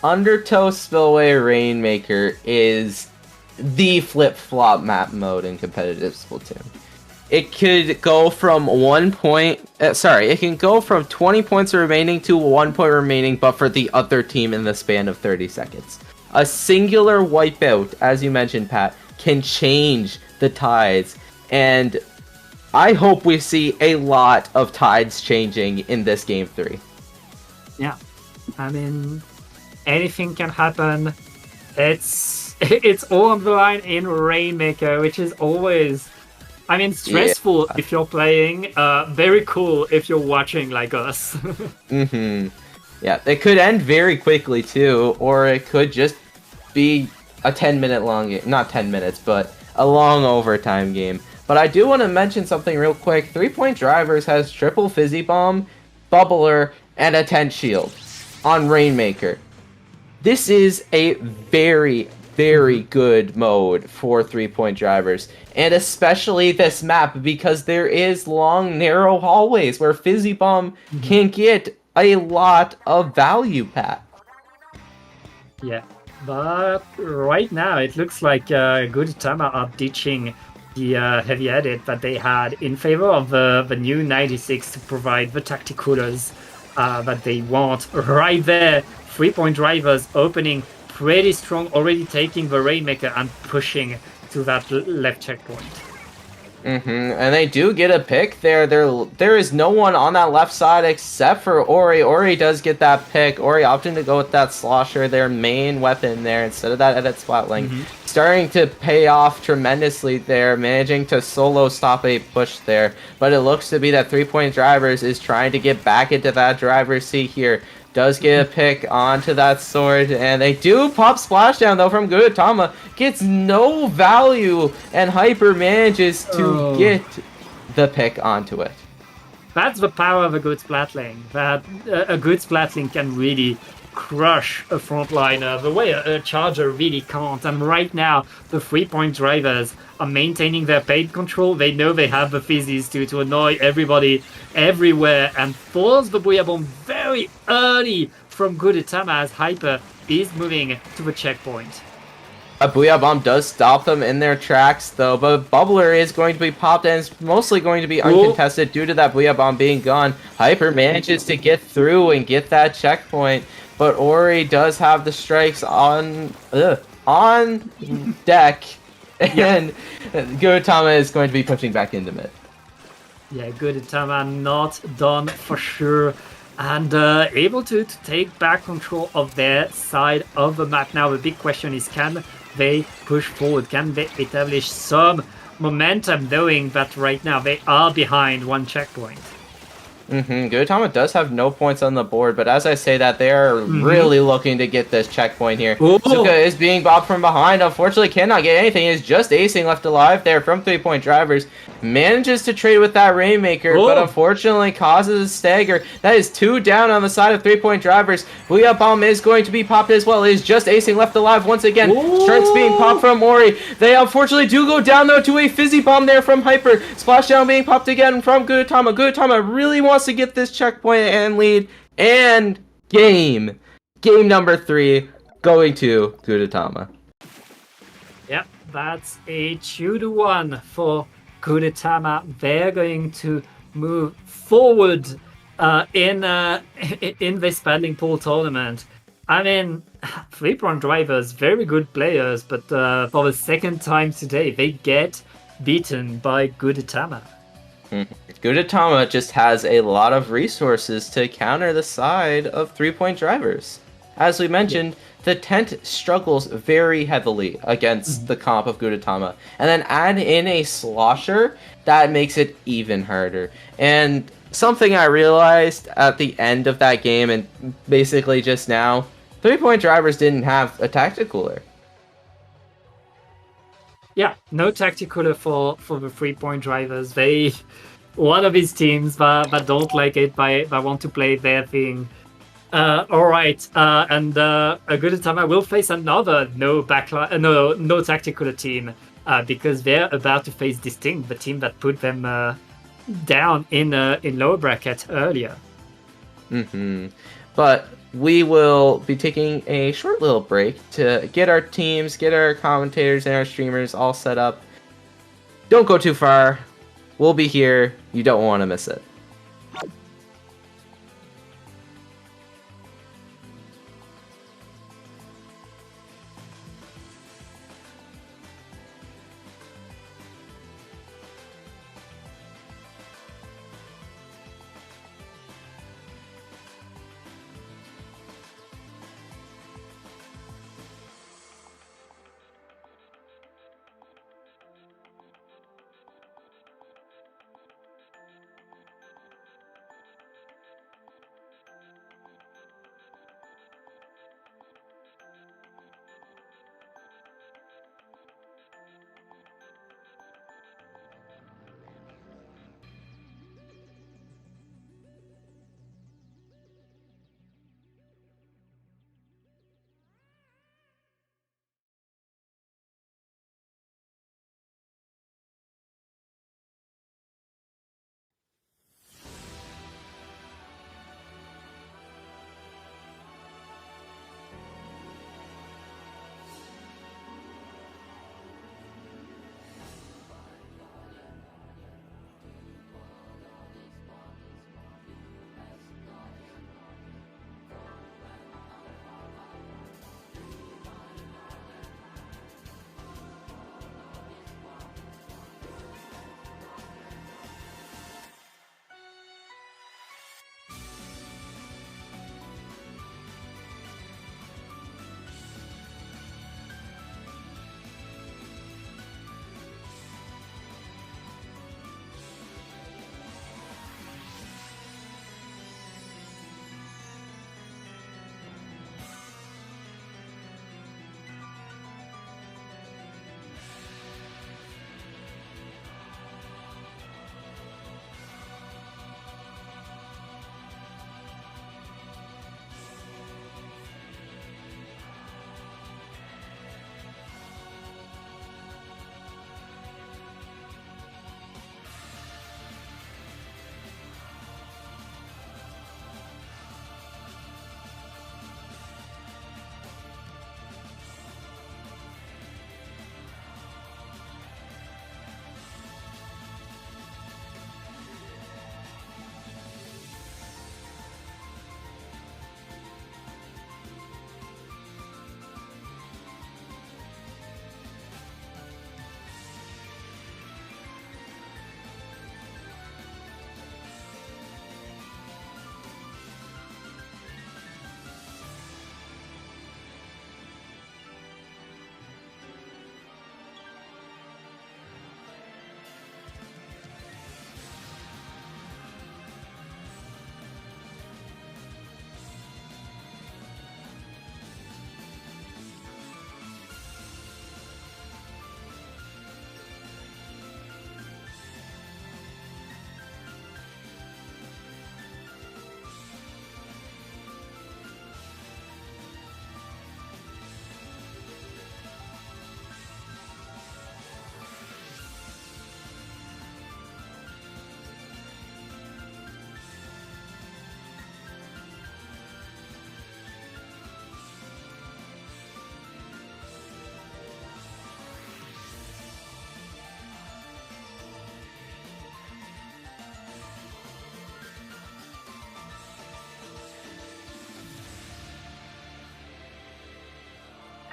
Undertow Spillway Rainmaker is the flip-flop map mode in competitive Splatoon. It could go from 1 point. It can go from 20 points remaining to 1 point remaining, but for the other team in the span of 30 seconds. A singular wipeout, as you mentioned, Pat, can change the tides, and I hope we see a lot of tides changing in this Game 3. Yeah, I mean, anything can happen. It's all on the line in Rainmaker, which is always, I mean, stressful if you're playing, very cool if you're watching like us. Mm-hmm. Yeah, it could end very quickly too, or it could just be a 10-minute long, not 10 minutes, but a long overtime game. But I do want to mention something real quick. 3-point drivers has triple Fizzy Bomb, Bubbler, and a tent shield on Rainmaker. This is a very, very good mode for 3-point drivers, and especially this map because there is long, narrow hallways where Fizzy Bomb can get a lot of value, Pat. Yeah, but right now it looks like Gudetama are ditching the heavy edit that they had in favor of the new 96 to provide the tacticalers that they want right there. 3-point drivers opening pretty strong, already taking the Rainmaker and pushing to that left checkpoint. And they do get a pick there. There is no one on that left side except for Ori. Ori does get that pick. Ori opting to go with that Slosher, their main weapon there, instead of that edit Splatling. Starting to pay off tremendously there, managing to solo stop a push there. But it looks to be that 3-point drivers is trying to get back into that driver's seat here. Does get a pick onto that sword, and they do pop Splashdown though from Gudetama. Gets no value, and Hyper manages to get the pick onto it. That's the power of a good Splatling. That a good Splatling can really crush a frontliner the way a charger really can't. And right now, the 3-point drivers are maintaining their paint control. They know they have the fizzies to annoy everybody everywhere and force the Booyah Bomb very early from Gudetama as Hyper is moving to the checkpoint. A Booyah Bomb does stop them in their tracks, though, but Bubbler is going to be popped and it's mostly going to be uncontested due to that Booyah Bomb being gone. Hyper manages to get through and get that checkpoint, but Ori does have the strikes on deck, and Gudetama is going to be pushing back into mid. Yeah, Gudetama not done for sure, and able to take back control of their side of the map. Now the big question is, can they push forward? Can they establish some momentum, knowing that right now they are behind one checkpoint? Gudetama does have no points on the board, but as I say that, they are really looking to get this checkpoint here. Suka is being bobbed from behind. Unfortunately, cannot get anything. Is just acing left alive there from 3-point drivers. Manages to trade with that Rainmaker, but unfortunately causes a stagger. That is 2 down on the side of 3-point drivers. Booyah Bomb is going to be popped as well. Is just acing left alive once again. Strikes being popped from Ori. They unfortunately do go down though to a Fizzy Bomb there from Hyper. Splashdown being popped again from Gudetama. Gudetama really wants to get this checkpoint and lead, and game number 3 going to Gudetama. Yep, that's a 2-1 for Gudetama. They're going to move forward in this Paddling Pool tournament. I mean, 3-point drivers, very good players, but for the second time today, they get beaten by Gudetama. Gudetama just has a lot of resources to counter the side of 3-point drivers. As we mentioned, the tent struggles very heavily against the comp of Gudetama. And then add in a Slosher, that makes it even harder. And something I realized at the end of that game and basically just now, 3-point drivers didn't have a tacticooler. Yeah, no tacticooler for the 3-point drivers. One of his teams that don't like it, that want to play their thing. All right, and a good time I will face another no tactical team because they're about to face Distinct, the team that put them down in lower bracket earlier. But we will be taking a short little break to get our teams, get our commentators and our streamers all set up. Don't go too far. We'll be here. You don't want to miss it.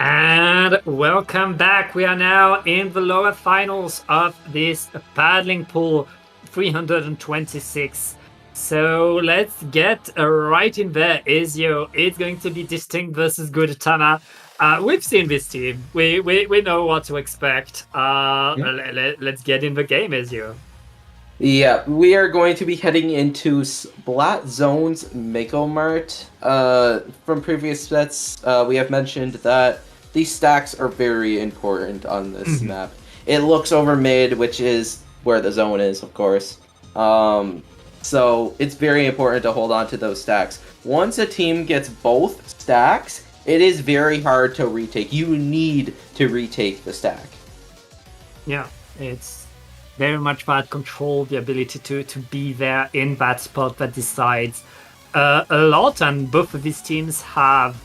And welcome back. We are now in the lower finals of this paddling pool 326. So let's get right in there. Izio, it's going to be Distinct versus Gudetama. We've seen this team. We know what to expect. Let's get in the game, Izio. Yeah, we are going to be heading into Splat Zone's Mako Mart. From previous sets, we have mentioned that these stacks are very important on this map. It looks over mid, which is where the zone is, of course. So it's very important to hold on to those stacks. Once a team gets both stacks, it is very hard to retake. You need to retake the stack. Yeah, it's very much that control, the ability to be there in that spot that decides a lot, and both of these teams have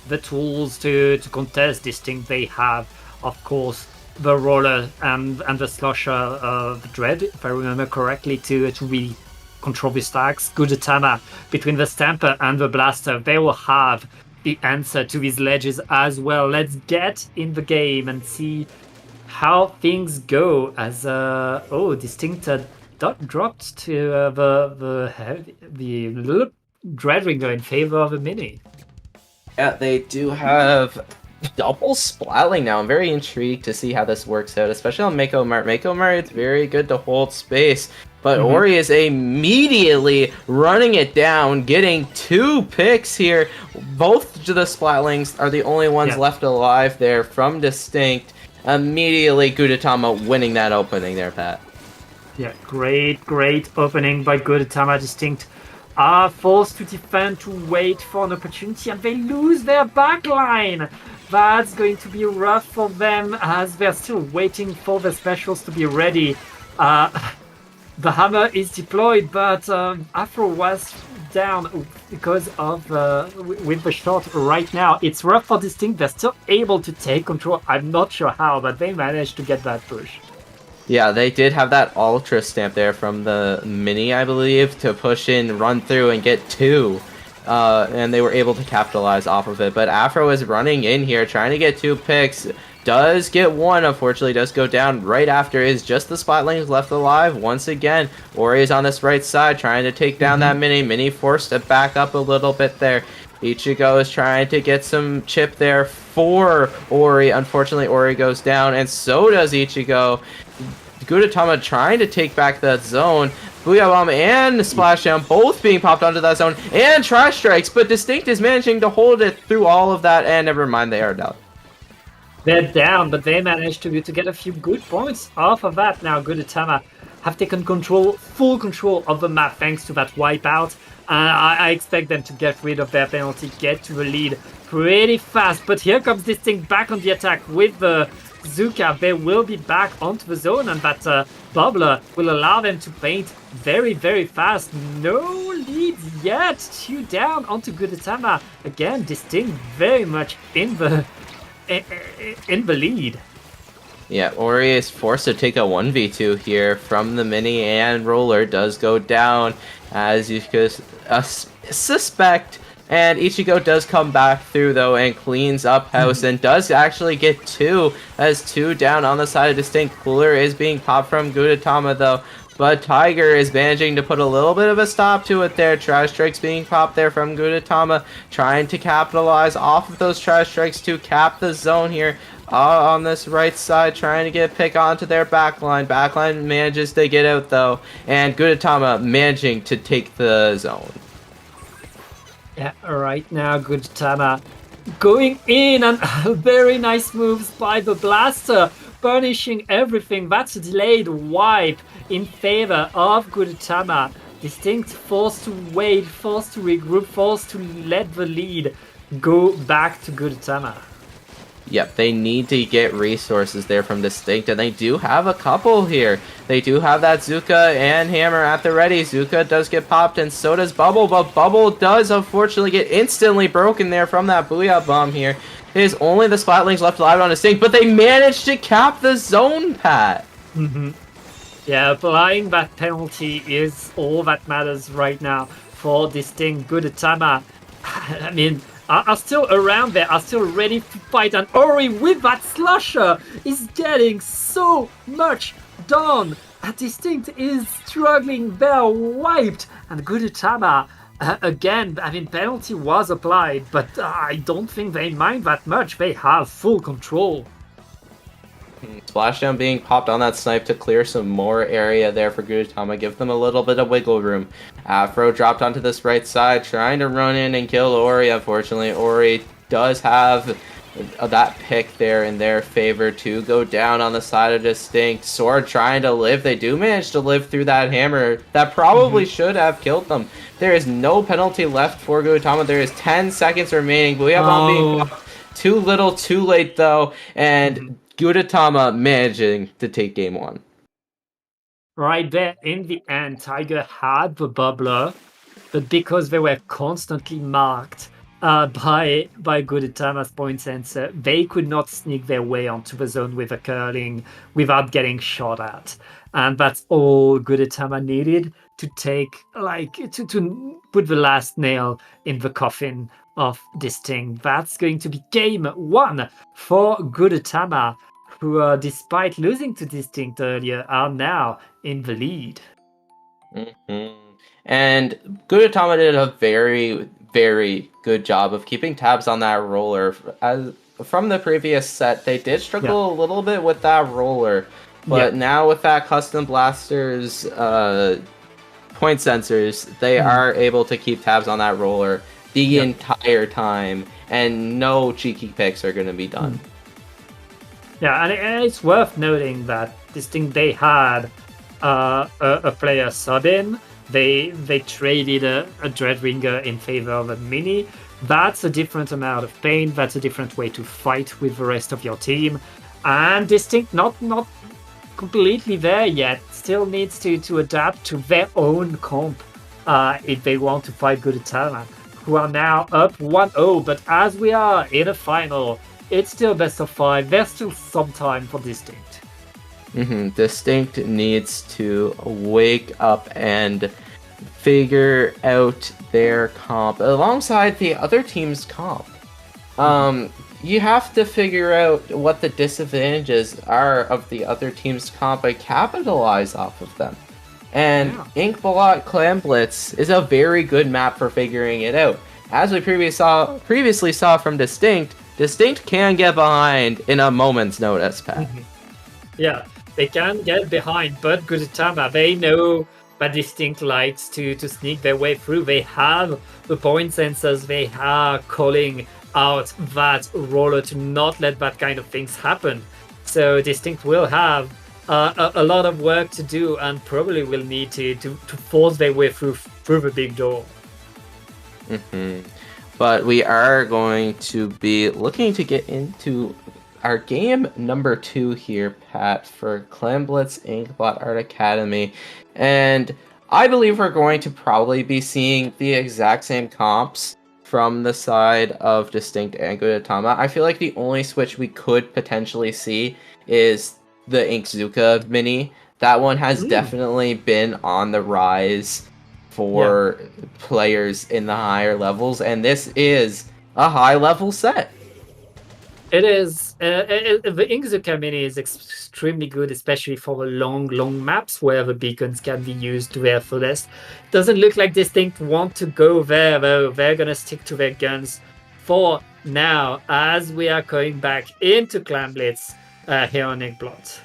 the tools to contest Distinct. They have, of course, the roller and the slusher of Dread, if I remember correctly, to really control the stacks. Gudetama, between the Stamper and the Blaster, they will have the answer to these ledges as well. Let's get in the game and see how things go as Distinct dropped to the little Dreadringer in favor of a mini. Yeah, they do have double splatling now. I'm very intrigued to see how this works out, especially on Mako Mart. Mako Mart, it's very good to hold space, but Ori is immediately running it down, getting 2 picks here. Both of the splatlings are the only ones left alive there from Distinct. Immediately, Gudetama winning that opening there, Pat. Yeah, great opening by Gudetama. Distinct are forced to defend, to wait for an opportunity, and they lose their backline. That's going to be rough for them as they're still waiting for the specials to be ready. The hammer is deployed, but Afro was down because of with the shot right now. It's rough for Distinct. They're still able to take control. I'm not sure how, but they managed to get that push. Yeah, they did have that ultra stamp there from the mini, I believe, to push in, run through, and get 2. And they were able to capitalize off of it. But Afro is running in here, trying to get 2 picks. Does get 1, unfortunately, does go down right after. Is just the Splatlings left alive once again. Ori is on this right side, trying to take down that mini. Mini forced to back up a little bit there. Ichigo is trying to get some chip there for Ori. Unfortunately, Ori goes down, and so does Ichigo. Gudetama trying to take back that zone. Booyah Bomb and Splashdown both being popped onto that zone, and Trash Strikes, but Distinct is managing to hold it through all of that, and never mind, they are down. They're down, but they managed to get a few good points off of that. Now Gudetama have taken full control of the map thanks to that wipeout. I expect them to get rid of their penalty, get to the lead pretty fast. But here comes Distinct back on the attack with the Zuka. They will be back onto the zone, and that bubbler will allow them to paint very, very fast. No leads yet. 2 down onto Gudetama. Again, Distinct very much in the lead. Yeah, Ori is forced to take a 1v2 here from the mini, and roller does go down as you could suspect. And Ichigo does come back through, though, and cleans up house, and does actually get 2, as 2 down on the side of Distinct. Cooler is being popped from Gudetama, though, but Tiger is managing to put a little bit of a stop to it there. Trash Strikes being popped there from Gudetama, trying to capitalize off of those Trash Strikes to cap the zone here. On this right side, trying to get a pick onto their backline. Backline manages to get out, though, and Gudetama managing to take the zone. Yeah, right now Gudetama going in, and very nice moves by the Blaster, punishing everything. That's a delayed wipe in favor of Gudetama. Distinct forced to wait, forced to regroup, forced to let the lead go back to Gudetama. Yep, they need to get resources there from Distinct, and they do have a couple here. They do have that Zuka and Hammer at the ready. Zuka does get popped, and so does Bubble, but Bubble does unfortunately get instantly broken there from that Booyah Bomb here. It is only the Splatlings left alive on Distinct, but they managed to cap the zone, Pat. Yeah, applying that penalty is all that matters right now for Distinct. Gudetama, I mean, are still around there, are still ready to fight, and Ori with that slusher is getting so much done. Distinct is struggling, they're wiped, and Gudetama, again, I mean, penalty was applied, but I don't think they mind that much. They have full control. Splashdown being popped on that snipe to clear some more area there for Gudetama, give them a little bit of wiggle room. Afro dropped onto this right side, trying to run in and kill Ori. Unfortunately, Ori does have that pick there in their favor to go down on the side of Distinct. Sword trying to live. They do manage to live through that hammer. That probably should have killed them. There is no penalty left for Gudetama. There is 10 seconds remaining. Booyah being too little, too late though, and Gudetama managing to take game 1. Right there, in the end, Tiger had the bubbler, but because they were constantly marked by Gudetama's point sensor, they could not sneak their way onto the zone with a curling without getting shot at. And that's all Gudetama needed to take, to put the last nail in the coffin of Distinct. That's going to be game 1 for Gudetama, who, despite losing to Distinct earlier, are now in the lead. And Gudetama did a very, very good job of keeping tabs on that roller. As from the previous set, they did struggle a little bit with that roller, but now with that custom blasters point sensors, they are able to keep tabs on that roller the entire time, and no cheeky picks are going to be done. Yeah, and it's worth noting that Distinct, they had a player sub in. They traded a Dreadringer in favor of a Mini. That's a different amount of pain. That's a different way to fight with the rest of your team. And Distinct, not completely there yet. Still needs to adapt to their own comp if they want to fight Gudetama, who are now up 1-0. But as we are in a final, it's still best of 5. There's still some time for Distinct. Distinct needs to wake up and figure out their comp alongside the other team's comp. You have to figure out what the disadvantages are of the other team's comp and capitalize off of them. And Inkblot Clan Blitz is a very good map for figuring it out. As we previously saw from Distinct can get behind in a moment's notice, Pat. Yeah, they can get behind, but Gudetama, they know that Distinct likes to sneak their way through. They have the point sensors, they are calling out that roller to not let that kind of things happen. So Distinct will have a lot of work to do and probably will need to force their way through the big door. But we are going to be looking to get into our game number 2 here, Pat, for Clan Blitz Inkblot Art Academy. And I believe we're going to probably be seeing the exact same comps from the side of Distinct and Gudetama. I feel like the only switch we could potentially see is the Inkzuka mini. That one has definitely been on the rise for players in the higher levels, and this is a high level set. It is. The Inkzuka mini is extremely good, especially for the long maps where the beacons can be used to their fullest. Doesn't look like Distinct want to go there, though. They're going to stick to their guns for now, as we are going back into Clan Blitz here on Inkblot.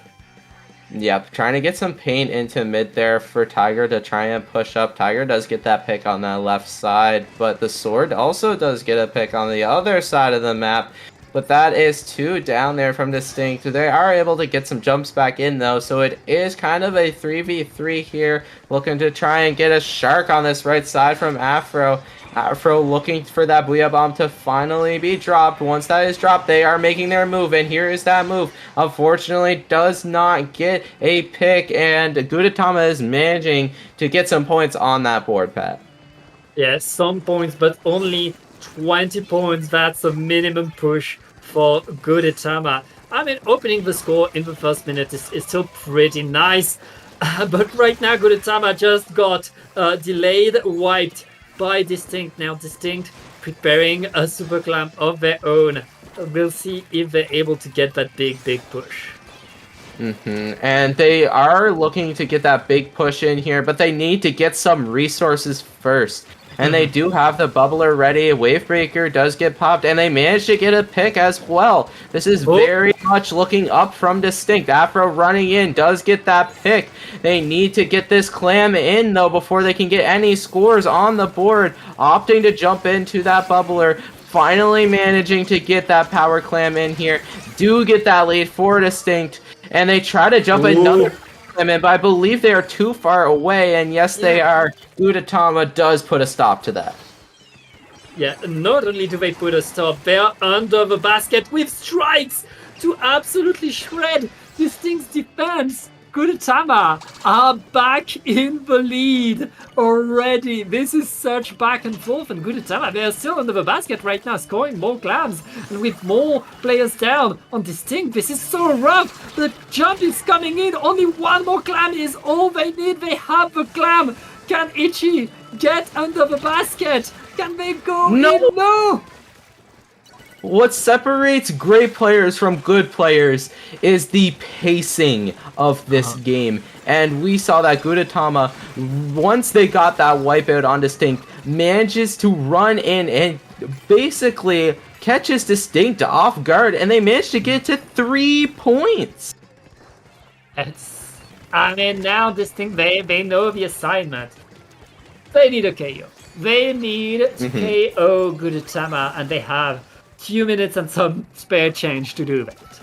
Yep, trying to get some paint into mid there for Tiger to try and push up. Tiger does get that pick on that left side, but the Sword also does get a pick on the other side of the map. But that is 2 down there from Distinct. They are able to get some jumps back in though, so it is kind of a 3v3 here. Looking to try and get a shark on this right side from Afro. Afro looking for that Booyah Bomb to finally be dropped. Once that is dropped, they are making their move, and here is that move. Unfortunately, does not get a pick, and Gudetama is managing to get some points on that board, Pat. Yes, some points, but only 20 points. That's a minimum push for Gudetama. I mean, opening the score in the first minute is still pretty nice, but right now Gudetama just got delayed, wiped by Distinct. Now Distinct preparing a super clamp of their own. We'll see if they're able to get that big push. And they are looking to get that big push in here, but they need to get some resources first. And they do have the bubbler ready. Wavebreaker does get popped, and they manage to get a pick as well. This is very much looking up from Distinct. Afro running in, does get that pick. They need to get this clam in, though, before they can get any scores on the board. Opting to jump into that bubbler. Finally managing to get that power clam in here. Do get that lead for Distinct. And they try to jump another clam in, but I believe they are too far away. And yes, they are. Gudetama does put a stop to that. Yeah, not only do they put a stop, they are under the basket with strikes to absolutely shred Distinct's defense. Gudetama are back in the lead already. This is such back and forth, and Gudetama, they are still under the basket right now, scoring more clams, and with more players down on Distinct, this is so rough. The jump is coming in, only one more clam is all they need. They have the clam. Can Ichi get under the basket? Can they go in? No! What separates great players from good players is the pacing of this game. And we saw that Gudetama, once they got that wipeout on Distinct, manages to run in and basically catches Distinct off guard, and they managed to get to 3 points. Now Distinct, they know the assignment. They need a KO. They need to KO Gudetama, and they have 2 minutes and some spare change to do that.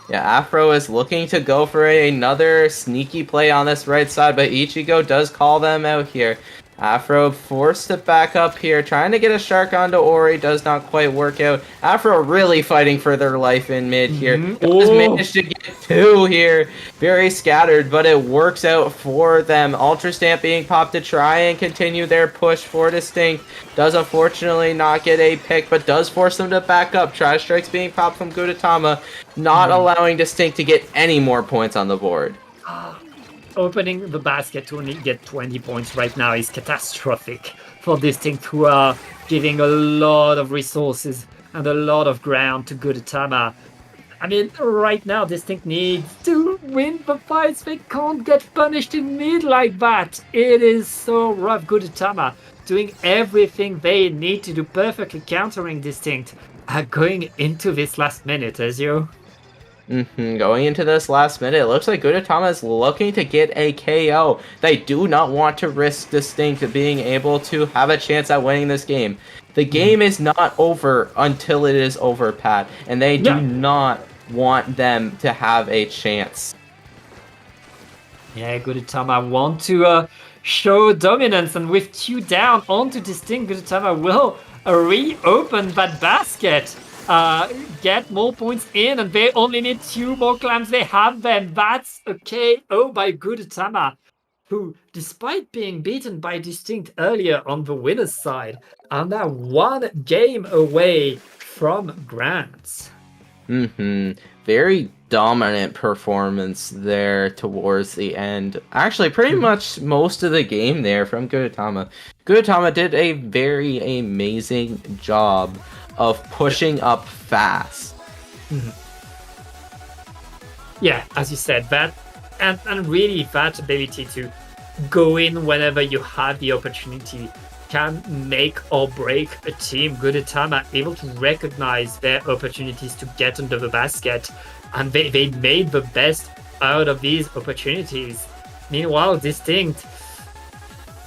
Yeah, Afro is looking to go for another sneaky play on this right side, but Ichigo does call them out here. Afro forced to back up here, trying to get a shark onto Ori, does not quite work out. Afro really fighting for their life in mid here. Does manage to get 2 here. Very scattered, but it works out for them. Ultra Stamp being popped to try and continue their push for Distinct. Does unfortunately not get a pick, but does force them to back up. Trash Strikes being popped from Gudetama, not allowing Distinct to get any more points on the board. Opening the basket to only get 20 points right now is catastrophic for Distinct, who are giving a lot of resources and a lot of ground to Gudetama. I mean, right now Distinct needs to win the fights. They can't get punished in mid like that. It is so rough. Gudetama doing everything they need to do, perfectly countering Distinct, going into this last minute, Ezio. Going into this last minute, it looks like Gudetama is looking to get a KO. They do not want to risk Distinct being able to have a chance at winning this game. The game is not over until it is over, Pat, and they do not want them to have a chance. Yeah, Gudetama want to show dominance, and with 2 down onto Distinct, Gudetama will reopen that basket. Get more points in, and they only need 2 more clams. They have them. That's a KO by Gudetama, who, despite being beaten by Distinct earlier on the winner's side, are now 1 game away from Grants. Very dominant performance there towards the end. Actually, pretty much most of the game there from Gudetama. Gudetama did a very amazing job of pushing up fast. Yeah, as you said, that and really that ability to go in whenever you have the opportunity can make or break a team. Gudetama able to recognize their opportunities to get under the basket, and they made the best out of these opportunities. Meanwhile, Distinct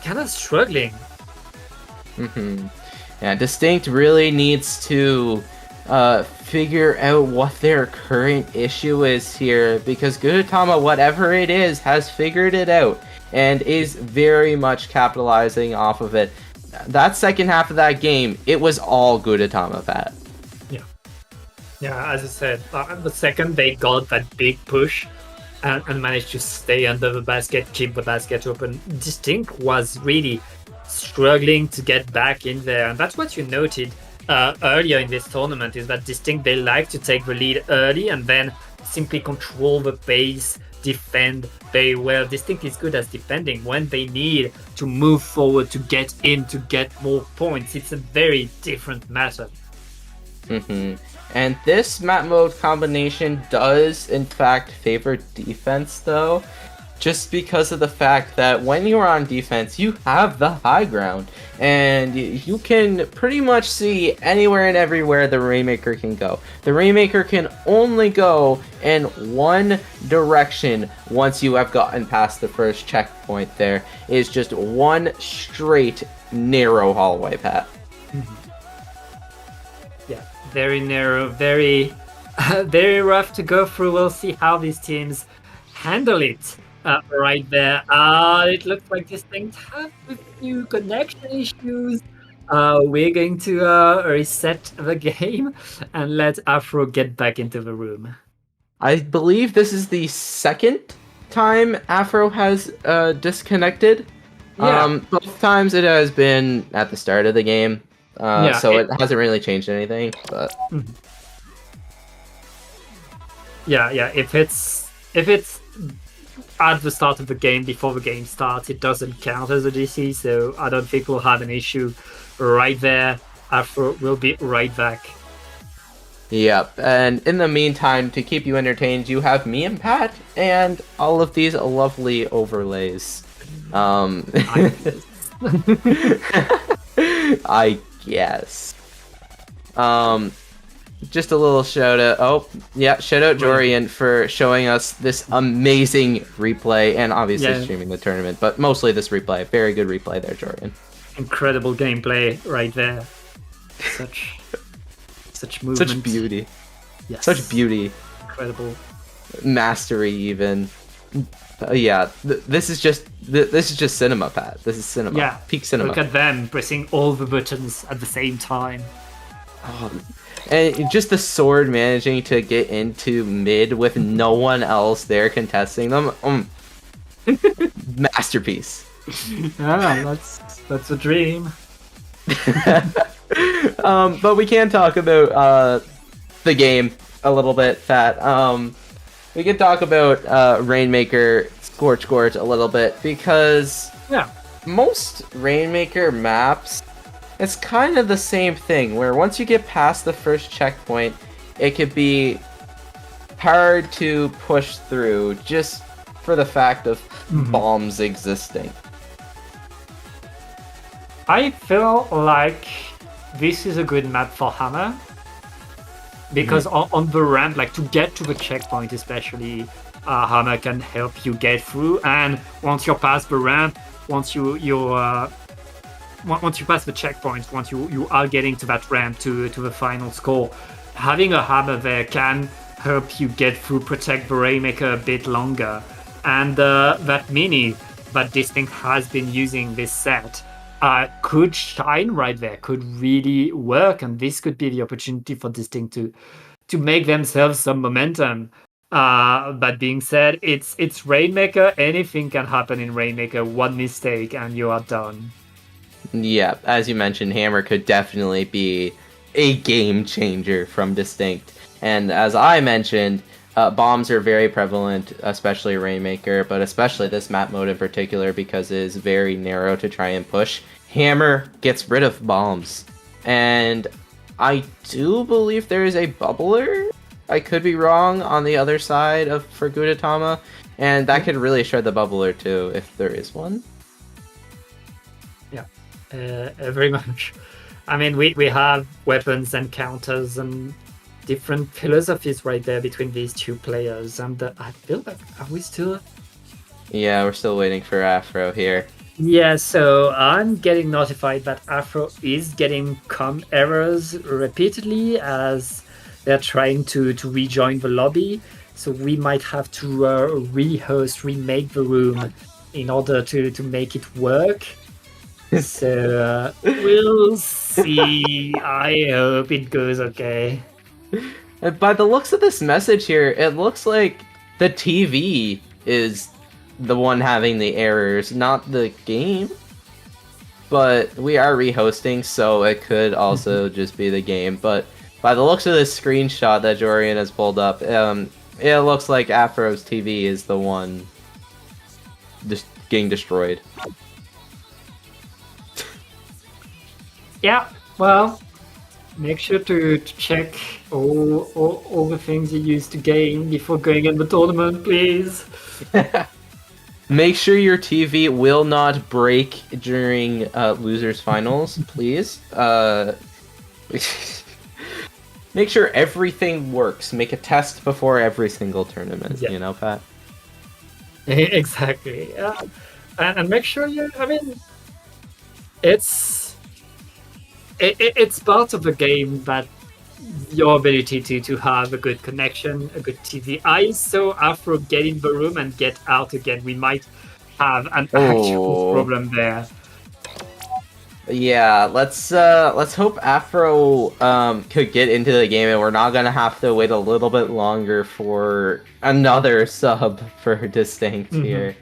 kind of struggling. Yeah, Distinct really needs to figure out what their current issue is here, because Gudetama, whatever it is, has figured it out and is very much capitalizing off of it. That second half of that game, it was all Gudetama, Pat. Yeah, as I said, the second they got that big push and managed to stay under the basket, keep the basket open, Distinct was really struggling to get back in there. And that's what you noted earlier in this tournament, is that Distinct, they like to take the lead early and then simply control the pace, defend very well. Distinct is good at defending. When they need to move forward to get in, to get more points, it's a very different matter. And this map mode combination does in fact favor defense, though. just because of the fact that when you are on defense, you have the high ground, and you can pretty much see anywhere and everywhere the Rainmaker can go. The Rainmaker can only go in one direction once you have gotten past the first checkpoint. There is just one straight, narrow hallway path. Yeah, very narrow, very, very rough to go through. We'll see how these teams handle it. Right there. It looks like this thing has a few connection issues. We're going to reset the game and let Afro get back into the room. I believe this is the second time Afro has disconnected. Yeah. Both times it has been at the start of the game, so it hasn't really changed anything. But yeah, if it's at the start of the game, before the game starts, it doesn't count as a DC, so I don't think we'll have an issue right there. Afro will be right back. Yep, and in the meantime, to keep you entertained, you have me and Pat, and all of these lovely overlays. I guess. Just a little shout out. Oh, yeah, shout out Jorian for showing us this amazing replay and obviously streaming the tournament, but mostly this replay. Very good replay there, Jorian. Incredible gameplay right there. Such movement. Such beauty. Yes. Such beauty. Incredible. Mastery even. Yeah, this is just cinema, Pat. This is cinema. Yeah. Peak cinema. Look at them pressing all the buttons at the same time. Oh, and just the sword managing to get into mid with no one else there contesting them. Masterpiece. Yeah, that's a dream. But we can talk about the game a little bit, Fat. We can talk about Rainmaker Scorch a little bit because most Rainmaker maps, it's kind of the same thing, where once you get past the first checkpoint, it could be hard to push through just for the fact of bombs existing. I feel like this is a good map for Hammer, because on the ramp, like to get to the checkpoint especially, Hammer can help you get through, and once you're past the ramp, once you pass the checkpoint, once you are getting to that ramp to the final score, having a Hammer there can help you get through, protect the Rainmaker a bit longer. And that mini that Distinct has been using this set could shine right there, could really work, and this could be the opportunity for Distinct to make themselves some momentum. That being said, it's Rainmaker. Anything can happen in Rainmaker. One mistake and you are done. Yeah, as you mentioned, Hammer could definitely be a game changer from Distinct. And as I mentioned, bombs are very prevalent, especially Rainmaker, but especially this map mode in particular because it is very narrow to try and push. Hammer gets rid of bombs. And I do believe there is a bubbler. I could be wrong on the other side for Gudetama. And that could really shred the bubbler too, if there is one. Very much. I mean, we have weapons and counters and different philosophies right there between these two players, and I feel like, are we still? Yeah, we're still waiting for Afro here. Yeah, so I'm getting notified that Afro is getting com errors repeatedly as they're trying to rejoin the lobby. So we might have to remake the room in order to make it work. So we'll see. I hope it goes okay. By the looks of this message here, it looks like the TV is the one having the errors, not the game. But we are rehosting, so it could also just be the game. But by the looks of this screenshot that Jorian has pulled up, it looks like Afro's TV is the one just getting destroyed. Yeah, well, make sure to check all the things you used to gain before going in the tournament, please. Make sure your TV will not break during losers finals, please. Make sure everything works. Make a test before every single tournament. Yeah. You know, Pat. Exactly. And make sure you. I mean, it's part of the game that your ability to have a good connection, a good TV. I saw Afro get in the room and get out again. We might have an actual problem there. Yeah, let's hope Afro could get into the game, and we're not gonna have to wait a little bit longer for another sub for Distinct here.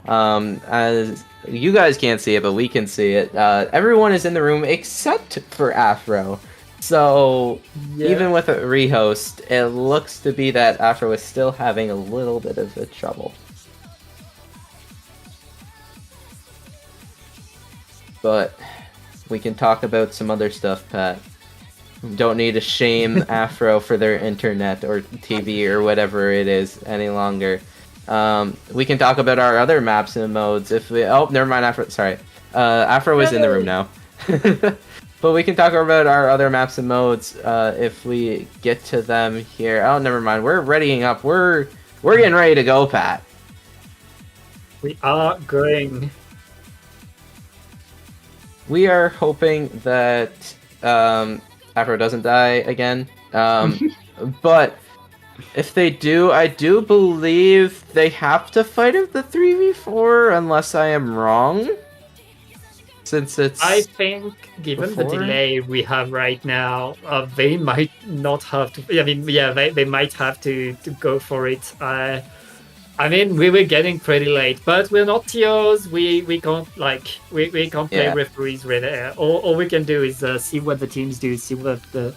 As you guys can't see it, but we can see it. Everyone is in the room except for Afro. So even with a rehost, it looks to be that Afro is still having a little bit of a trouble. But we can talk about some other stuff, Pat. Don't need to shame Afro for their internet or TV or whatever it is any longer. We can talk about our other maps and modes if we... Oh, never mind, Afro. Sorry. Afro is in the room now. But we can talk about our other maps and modes if we get to them here. Oh, never mind. We're readying up. We're getting ready to go, Pat. We are going. We are hoping that Afro doesn't die again. But if they do, I do believe they have to fight at the 3v4 unless I am wrong. Since it's... I think, given the delay we have right now, they might not have to... I mean, yeah, they might have to go for it. I mean, we were getting pretty late, but we're not TOs. We can't, like... We can't play referees with it. All we can do is see what the teams do, see what the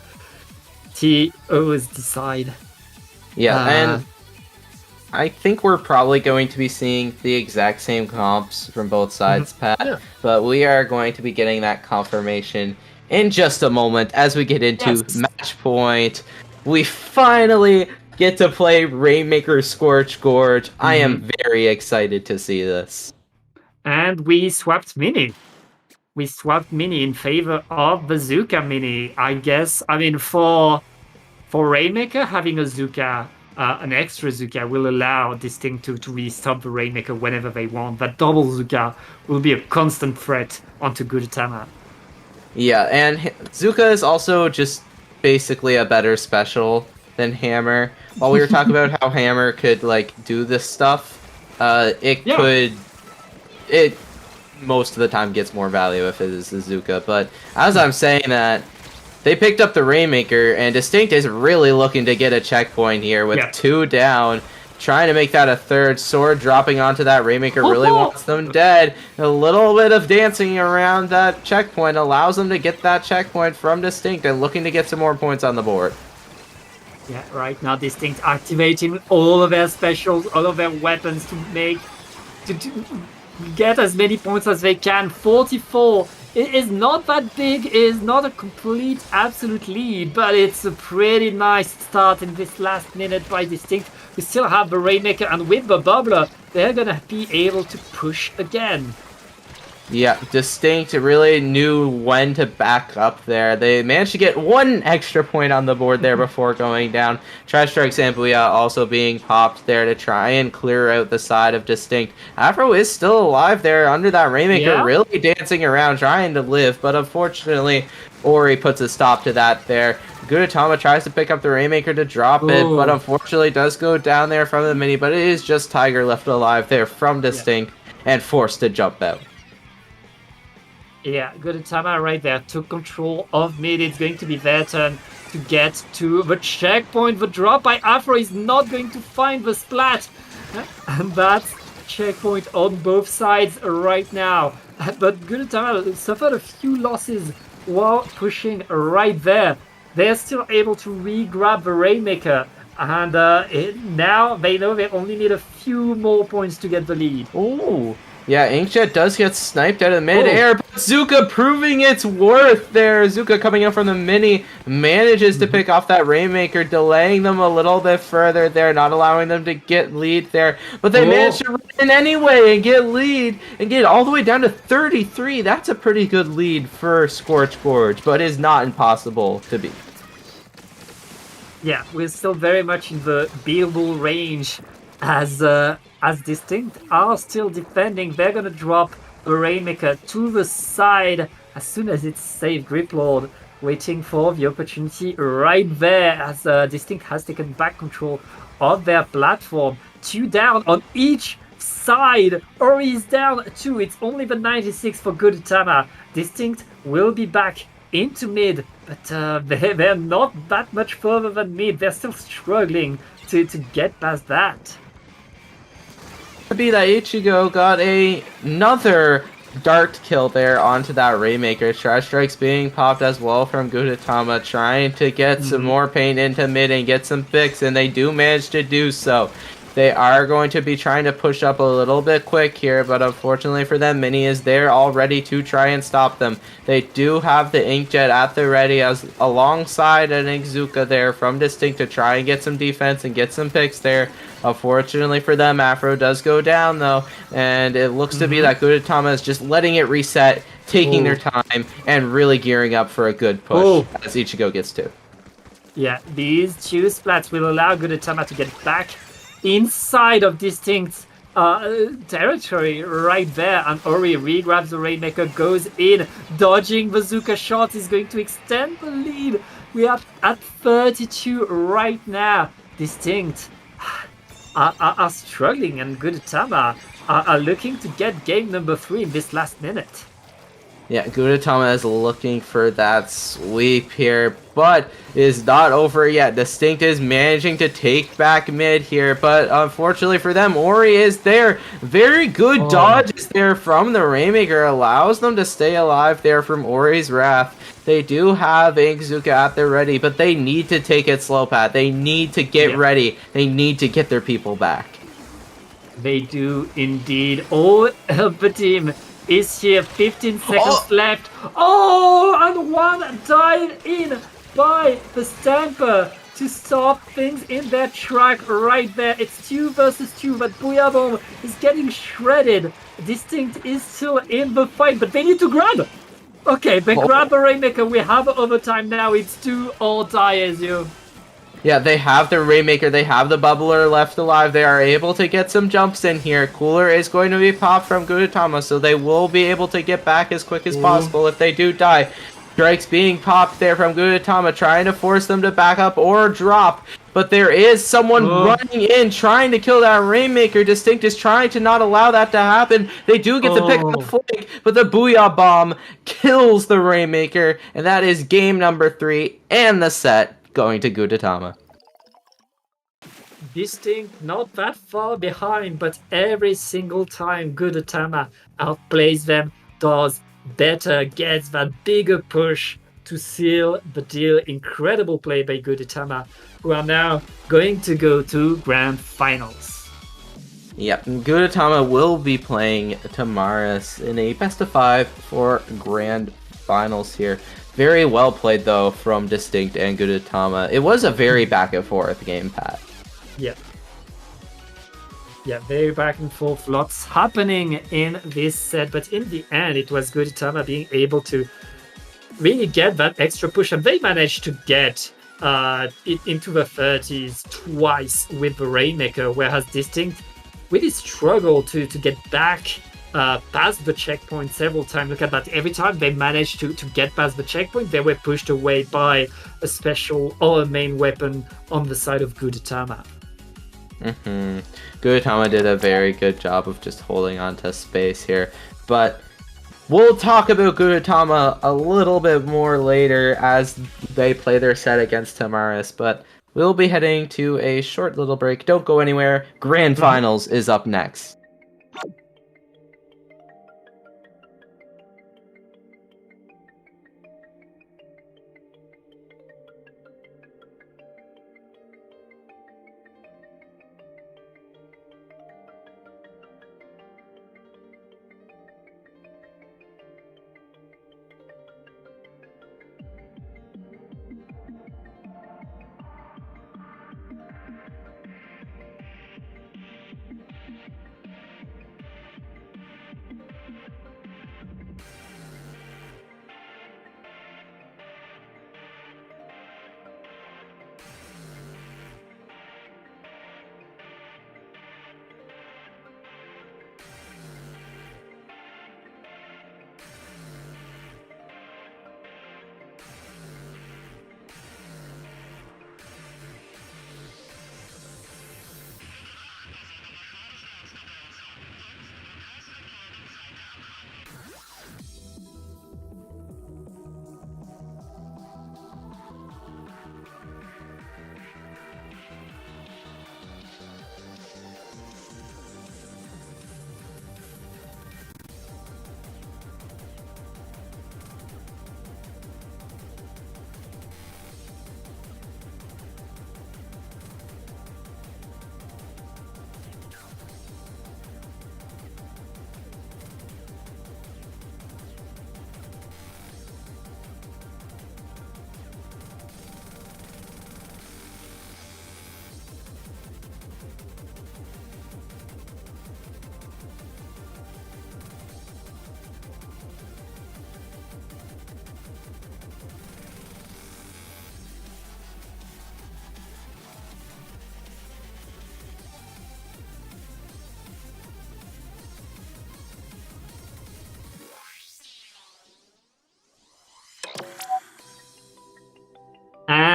TOs decide. Yeah, and I think we're probably going to be seeing the exact same comps from both sides, Pat. Yeah. But we are going to be getting that confirmation in just a moment as we get into match point. We finally get to play Rainmaker Scorch Gorge. I am very excited to see this. And we swapped Mini. We swapped Mini in favor of Bazooka Mini. I guess, I mean, for Rainmaker, having a Zuka, an extra Zuka will allow Distinct to really stop the Rainmaker whenever they want. That double Zuka will be a constant threat onto Gudetama. Yeah, and Zuka is also just basically a better special than Hammer. While we were talking about how Hammer could like do this stuff, it most of the time gets more value if it is the Zuka. But as I'm saying that, they picked up the Rainmaker, and Distinct is really looking to get a checkpoint here with 2 down, trying to make that a third. Sword dropping onto that Rainmaker really wants them dead. A little bit of dancing around that checkpoint allows them to get that checkpoint from Distinct and looking to get some more points on the board. Yeah, right now Distinct activating all of their specials, all of their weapons to get as many points as they can. 44. It is not that big, it is not a complete absolute lead, but it's a pretty nice start in this last minute by Distinct. We still have the Rainmaker, and with the Bubbler, they're gonna be able to push again. Yeah, Distinct really knew when to back up there. They managed to get 1 extra point on the board there before going down. Trash Strike Zambuya also being popped there to try and clear out the side of Distinct. Afro is still alive there under that Rainmaker, really dancing around, trying to live, but unfortunately, Ori puts a stop to that there. Gudetama tries to pick up the Rainmaker to drop it, but unfortunately does go down there from the mini, but it is just Tiger left alive there from Distinct and forced to jump out. Yeah, Gudetama right there took control of mid. It's going to be their turn to get to the checkpoint. The drop by Afro is not going to find the splat. And that's checkpoint on both sides right now. But Gudetama suffered a few losses while pushing right there. They're still able to re-grab the Rainmaker. And now they know they only need a few more points to get the lead. Ooh. Yeah, Inkjet does get sniped out of midair, but Zuka proving its worth there. Zuka coming up from the mini manages to pick off that Rainmaker, delaying them a little bit further there, not allowing them to get lead there. But they managed to run in anyway and get lead and get all the way down to 33. That's a pretty good lead for Scorch Gorge, but is not impossible to beat. Yeah, we're still very much in the beatable range as Distinct are still defending. They're gonna drop the Rainmaker to the side as soon as it's safe. Griplord waiting for the opportunity right there as Distinct has taken back control of their platform. 2 down on each side. Ori is down 2. It's only the 96 for Gudetama. Distinct will be back into mid, but they're not that much further than mid. They're still struggling to get past that. Be that Ichigo got another dart kill there onto that Rainmaker. Trash Strikes being popped as well from Gudetama, trying to get some more paint into mid and get some picks, and they do manage to do so. They are going to be trying to push up a little bit quick here, but unfortunately for them, Mini is there already to try and stop them. They do have the Inkjet at the ready as alongside an Inkzuka there from Distinct to try and get some defense and get some picks there. Unfortunately for them, Afro does go down though, and it looks to be that Gudetama is just letting it reset, taking their time, and really gearing up for a good push as Ichigo gets to. Yeah, these 2 splats will allow Gudetama to get back inside of Distinct territory right there, and Ori re-grabs the Rainmaker, goes in, dodging bazooka shot, is going to extend the lead. We are at 32 right now. Distinct are struggling, and Gudetama are looking to get game number 3 in this last minute. Yeah, Gudetama is looking for that sweep here, but is not over yet. Distinct is managing to take back mid here, but unfortunately for them, Ori is there. Very good dodges there from the Rainmaker, allows them to stay alive there from Ori's wrath. They do have Inkzuka at the ready, but they need to take it slow, Pat. They need to get ready. They need to get their people back. They do indeed. All of the team is here. 15 seconds left. And one dive in by the Stamper to stop things in their track right there. It's 2 versus 2, but Booyah is getting shredded. Distinct is still in the fight, but they need to grab. Okay, they grab a Rainmaker. We have overtime now. It's 2 or die, as you. Yeah, they have the Rainmaker, they have the Bubbler left alive, they are able to get some jumps in here. Cooler is going to be popped from Gudetama, so they will be able to get back as quick as possible if they do die. Strikes being popped there from Gudetama, trying to force them to back up or drop. But there is someone running in, trying to kill that Rainmaker. Distinct is trying to not allow that to happen. They do get the pick up the flank, but the Booyah Bomb kills the Rainmaker, and that is game number 3 and the set going to Gudetama. Distinct not that far behind, but every single time Gudetama outplays them, does better, gets that bigger push to seal the deal. Incredible play by Gudetama, who are now going to go to grand finals. Yep, Gudetama will be playing Tamaris in a best of 5 for grand finals here. Very well played though from Distinct and Gudetama. It was a very back and forth game, Pat. Yeah, very back and forth. Lots happening in this set, but in the end, it was Gudetama being able to really get that extra push, and they managed to get it into the 30s twice with the Rainmaker, whereas Distinct really struggled to get back past the checkpoint several times. Look at that. Every time they managed to get past the checkpoint, they were pushed away by a special or a main weapon on the side of Gudetama. Gudetama did a very good job of just holding on to space here, but we'll talk about Gudetama a little bit more later as they play their set against Tamaris, but we'll be heading to a short little break. Don't go anywhere. Grand Finals is up next.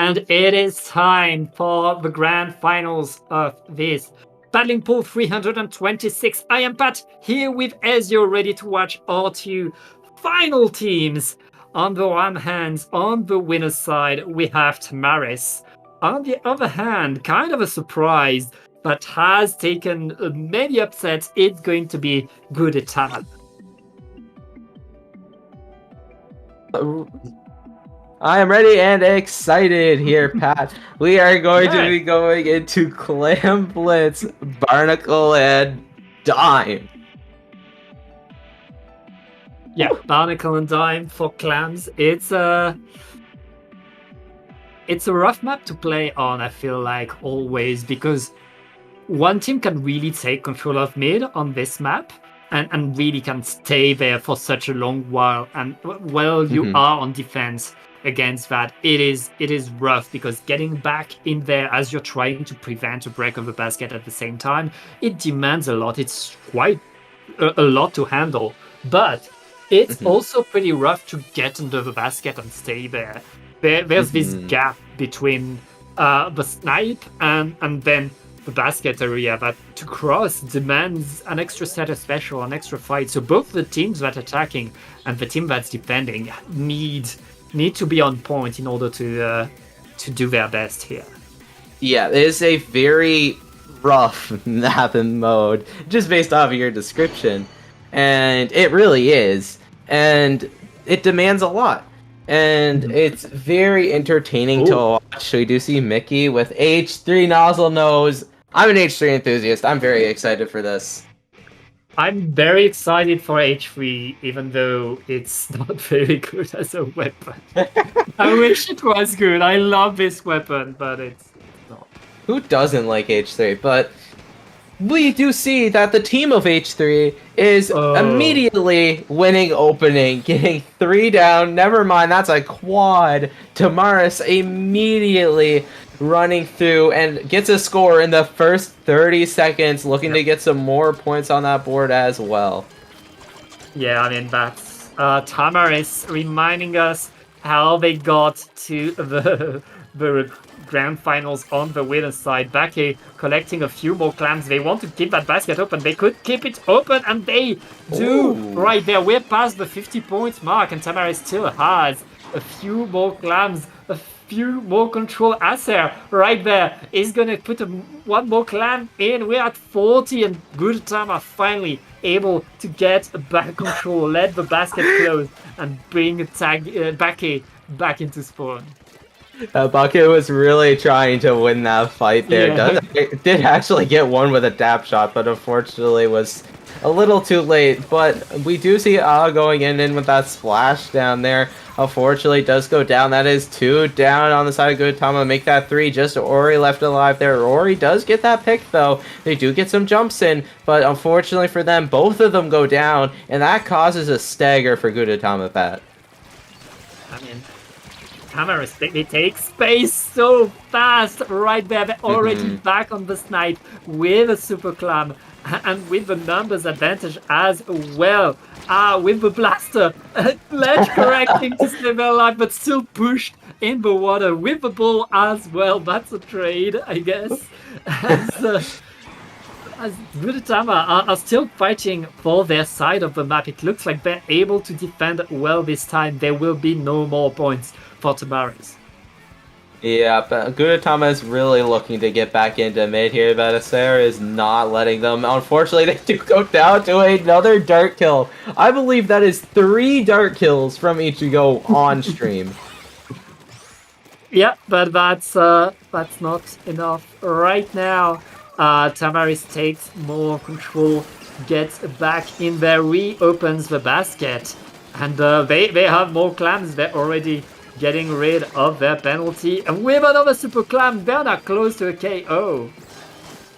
And it is time for the grand finals of this Paddling Pool 326. I am Pat, here with Ezio, ready to watch our two final teams. On the one hand, on the winner's side, we have Tamaris. On the other hand, kind of a surprise, but has taken many upsets, it's going to be Gudetama. I am ready and excited here, Pat. We are going to be going into Clam Blitz, Barnacle, and Dime. Yeah, Barnacle and Dime for clams. It's a rough map to play on, I feel like, always, because one team can really take control of mid on this map and really can stay there for such a long while. And while you are on defense against that, it is rough, because getting back in there as you're trying to prevent a break of the basket at the same time, it demands a lot. It's quite a lot to handle, but it's also pretty rough to get under the basket and stay there. There's this gap between the snipe and then the basket area that to cross demands an extra set of special, an extra fight. So both the teams that are attacking and the team that's defending need to be on point in order to do their best here. Yeah, it is a very rough map and mode, just based off of your description. And it really is. And it demands a lot. And it's very entertaining to watch. So we do see Mickey with H3 nozzle nose. I'm an H3 enthusiast. I'm very excited for this. I'm very excited for H3, even though it's not very good as a weapon. I wish it was good. I love this weapon, but it's not. Who doesn't like H3? But we do see that the team of H3 is immediately winning opening, getting 3 down. Never mind, that's a quad. Tamaris immediately running through and gets a score in the first 30 seconds, looking to get some more points on that board as well. Yeah, I mean, that's Tamaris reminding us how they got to the grand finals on the winner's side. Bake collecting a few more clams. They want to keep that basket open. They could keep it open, and they do. Right there, we're past the 50 points mark, and Tamaris still has a few more clams, a few more control. Acer right there is gonna put one more clam in. We're at 40, and Gudetama finally able to get back control, let the basket close, and bring Bake back into spawn. Bucket was really trying to win that fight there. Yeah. It did actually get one with a dap shot, but unfortunately was a little too late. But we do see going in with that splash down there. Unfortunately, does go down. That is 2 down on the side of Gudetama. Make that 3. Just Ori left alive there. Ori does get that pick, though. They do get some jumps in, but unfortunately for them, both of them go down, and that causes a stagger for Gudetama, Pat. I mean, Tamaris, they take space so fast right there. They're already back on the snipe with a super clam and with the numbers advantage as well. With the blaster, ledge correcting to stay alive, but still pushed in the water with the ball as well. That's a trade, I guess. As Gudetama are still fighting for their side of the map, it looks like they're able to defend well this time. There will be no more points for Tamaris. Yeah, but Gudetama is really looking to get back into mid here, but Acer is not letting them. Unfortunately, they do go down to another dart kill. I believe that is 3 dart kills from Ichigo on stream. Yeah, but that's not enough right now. Tamaris takes more control, gets back in there, reopens the basket, and they have more clams. They're already getting rid of their penalty, and with another super clam, they're not close to a KO.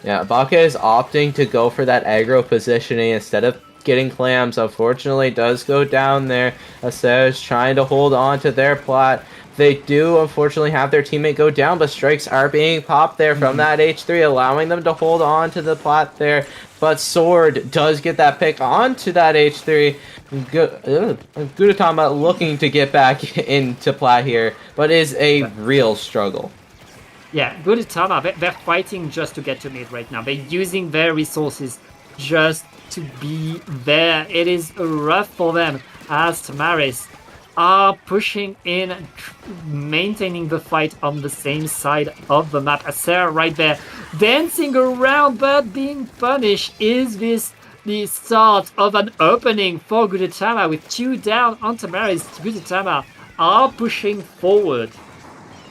Yeah, Baka is opting to go for that aggro positioning instead of getting clams. Unfortunately, does go down there. Acer is trying to hold on to their plat. They do, unfortunately, have their teammate go down, but strikes are being popped there from that H3, allowing them to hold on to the plat there. But Sword does get that pick onto that H3. Gudetama looking to get back into play here, but is a real struggle. Yeah, Gudetama, they're fighting just to get to mid right now. They're using their resources just to be there. It is rough for them as Tamaris are pushing in, maintaining the fight on the same side of the map. As Sarah right there, dancing around but being punished. Is this the start of an opening for Gudetama with 2 down on Tamaris? Gudetama are pushing forward.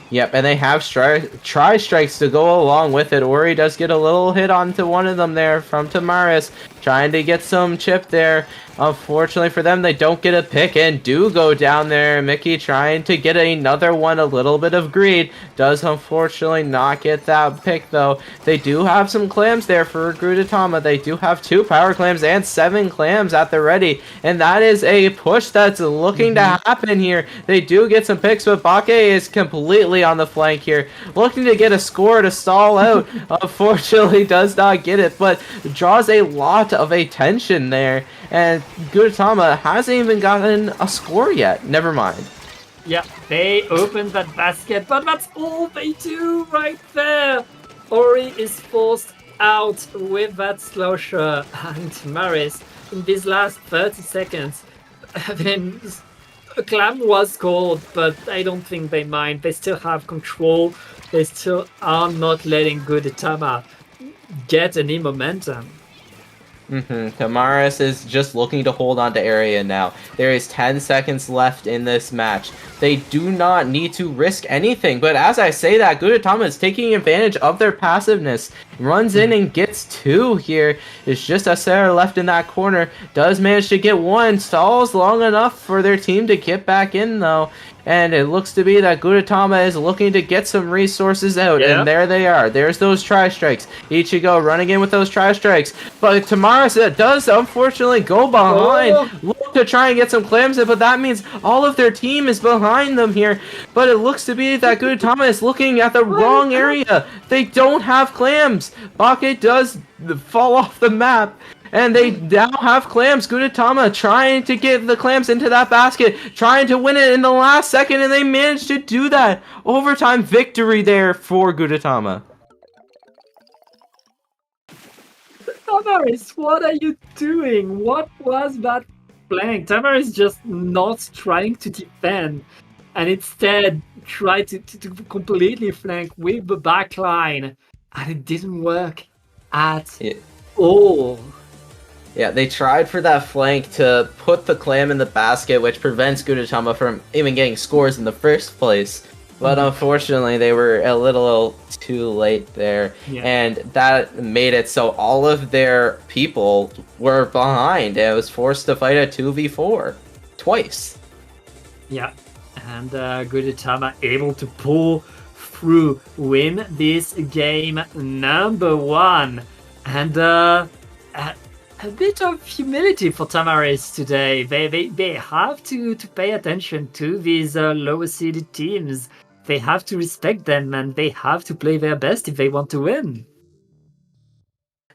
Yep, and they have tri-strikes to go along with it. Ori does get a little hit onto one of them there from Tamaris, trying to get some chip there. Unfortunately for them, they don't get a pick and do go down there. Mickey trying to get another one, a little bit of greed. Does unfortunately not get that pick though. They do have some clams there for Gudetama. They do have 2 power clams and 7 clams at the ready. And that is a push that's looking to happen here. They do get some picks, but Bake is completely on the flank here. Looking to get a score to stall out. Unfortunately does not get it, but draws a lot of attention there. And Gudetama hasn't even gotten a score yet. Never mind. Yeah, they opened that basket, but that's all they do right there. Ori is forced out with that slasher, and Tamaris in these last 30 seconds. Then a clam was called, but I don't think they mind. They still have control. They still are not letting Gudetama get any momentum. Tamaris is just looking to hold on to area now. There is 10 seconds left in this match. They do not need to risk anything, but as I say that, Gudetama is taking advantage of their passiveness. Runs in and gets 2 here. It's just Asera left in that corner. Does manage to get 1. Stalls long enough for their team to get back in though. And it looks to be that Gudetama is looking to get some resources out. Yeah. And there they are. There's those tri-strikes. Ichigo running in with those tri-strikes. But Tamaris does unfortunately go behind. Look to try and get some clams in, but that means all of their team is behind them here. But it looks to be that Gudetama is looking at the wrong area. They don't have clams. Bake does fall off the map. And they now have clams. Gudetama trying to get the clams into that basket, trying to win it in the last second, and they managed to do that. Overtime victory there for Gudetama. Tamaris, what are you doing? What was that flank? Tamaris just not trying to defend, and instead tried to completely flank with the back line, and it didn't work at all. Yeah, they tried for that flank to put the clam in the basket, which prevents Gudetama from even getting scores in the first place. But unfortunately, they were a little too late there. Yeah. And that made it so all of their people were behind. And it was forced to fight a 2v4 twice. Yeah, and Gudetama able to pull through, win this game number 1. And a bit of humility for Tamaris today. They have to pay attention to these lower seeded teams. They have to respect them, and they have to play their best if they want to win.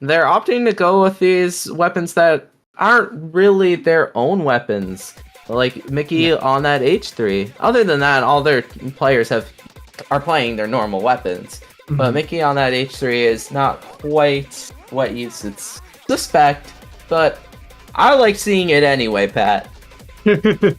They're opting to go with these weapons that aren't really their own weapons, like Mickey on that H3. Other than that, all their players are playing their normal weapons. But Mickey on that H3 is not quite what you suspect. But I like seeing it anyway, Pat. I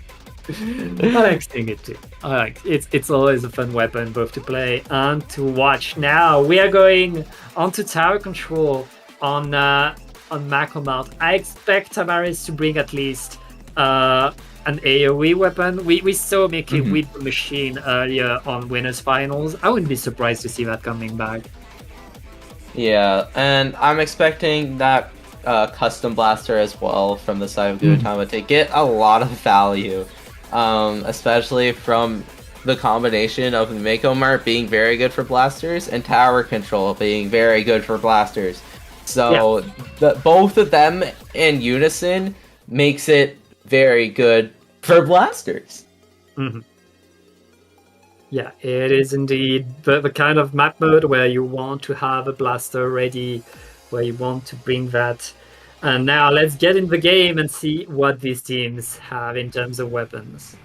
like seeing it too. I like it's always a fun weapon both to play and to watch. Now we are going onto tower control on Mako Mount. I expect Tamaris to bring at least an AoE weapon. We saw Mickey with the machine earlier on Winners Finals. I wouldn't be surprised to see that coming back. Yeah, and I'm expecting that custom blaster as well from the side of Gudetama to get a lot of value, especially from the combination of Mako Mart being very good for blasters and tower control being very good for blasters. So both of them in unison makes it very good for blasters. Yeah, it is indeed the kind of map mode where you want to have a blaster ready, where you want to bring that And now let's get in the game and see what these teams have in terms of weapons.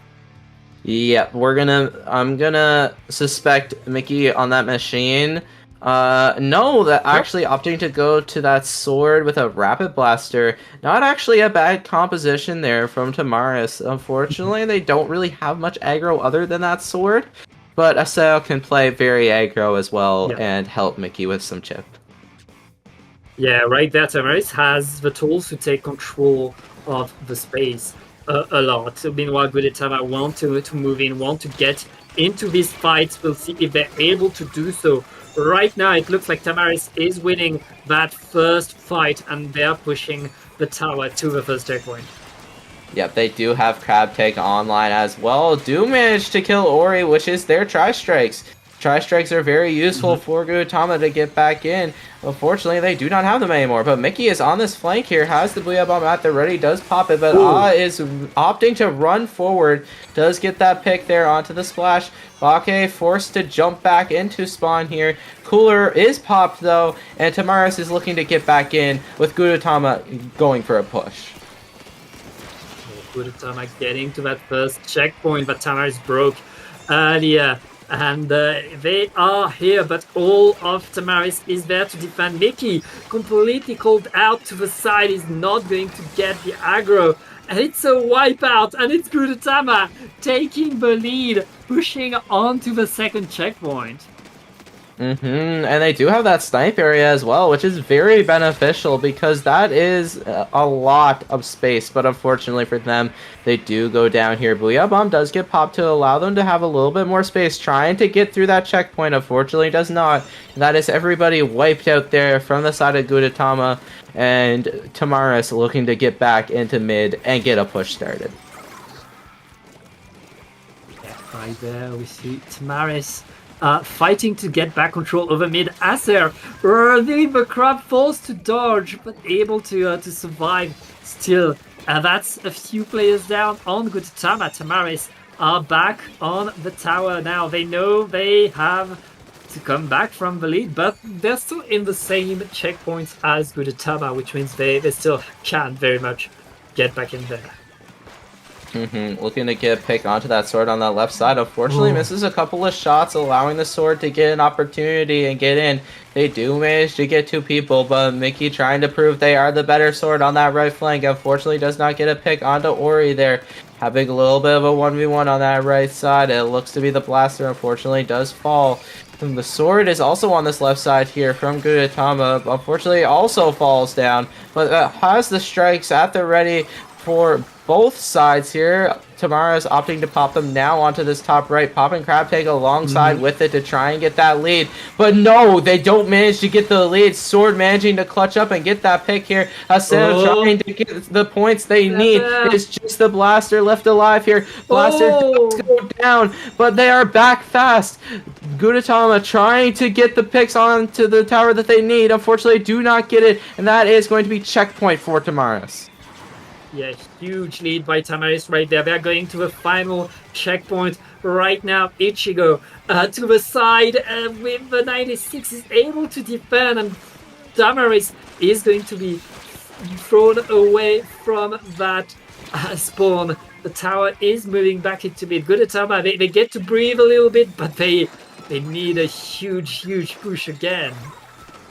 Yeah, I'm gonna suspect Mickey on that machine. No, that actually opting to go to that sword with a rapid blaster. Not actually a bad composition there from Tamaris. Unfortunately, they don't really have much aggro other than that sword. But Aseo can play very aggro as well and help Mickey with some chip. Yeah, right there, Tamaris has the tools to take control of the space a lot. So meanwhile, Gudetama want to move in, want to get into these fights. We'll see if they're able to do so. Right now, it looks like Tamaris is winning that first fight, and they're pushing the tower to the first checkpoint. Yep, they do have Crab Take online as well. Do manage to kill Ori, which is their Tri-Strikes. Tri-Strikes are very useful for Gudetama to get back in. Unfortunately, they do not have them anymore. But Mickey is on this flank here, has the Booyah Bomb at the ready, does pop it, but is opting to run forward. Does get that pick there onto the splash. Bake forced to jump back into spawn here. Cooler is popped though, and Tamaris is looking to get back in with Gudetama going for a push. Gudetama getting to that first checkpoint, but Tamaris broke earlier. And they are here, but all of Tamaris is there to defend. Mickey, completely called out to the side, is not going to get the aggro. And it's a wipeout, and it's Gudetama taking the lead, pushing onto the second checkpoint. And they do have that snipe area as well, which is very beneficial because that is a lot of space. But unfortunately for them, they do go down here. Booyah Bomb does get popped to allow them to have a little bit more space, trying to get through that checkpoint. Unfortunately, does not. That is everybody wiped out there from the side of Gudetama, and Tamaris looking to get back into mid and get a push started. Right there, we see Tamaris fighting to get back control over mid. Acer, the crab forced to dodge, but able to survive still. That's a few players down on Gudetama. Tamaris are back on the tower now. They know they have to come back from the lead, but they're still in the same checkpoints as Gudetama, which means they still can't very much get back in there. Looking to get a pick onto that sword on that left side. Unfortunately, misses a couple of shots, allowing the sword to get an opportunity and get in. They do manage to get two people, but Mickey trying to prove they are the better sword on that right flank. Unfortunately, does not get a pick onto Ori there. Having a little bit of a 1v1 on that right side. It looks to be the blaster. Unfortunately, does fall. And the sword is also on this left side here from Gudetama. Unfortunately, also falls down, but has the strikes at the ready for both sides here. Tamaris opting to pop them now onto this top right. Popping Crab Take alongside with it to try and get that lead. But no, they don't manage to get the lead. Sword managing to clutch up and get that pick here. Instead of trying to get the points they need, it's just the Blaster left alive here. Blaster does go down, but they are back fast. Gudetama trying to get the picks onto the tower that they need. Unfortunately, do not get it, and that is going to be checkpoint for Tamaris. Yeah, huge lead by Tamaris right there. They're going to the final checkpoint right now. Ichigo to the side with the 96 is able to defend, and Tamaris is going to be thrown away from that spawn. The tower is moving back into mid. Gudetama, they get to breathe a little bit, but they need a huge push again.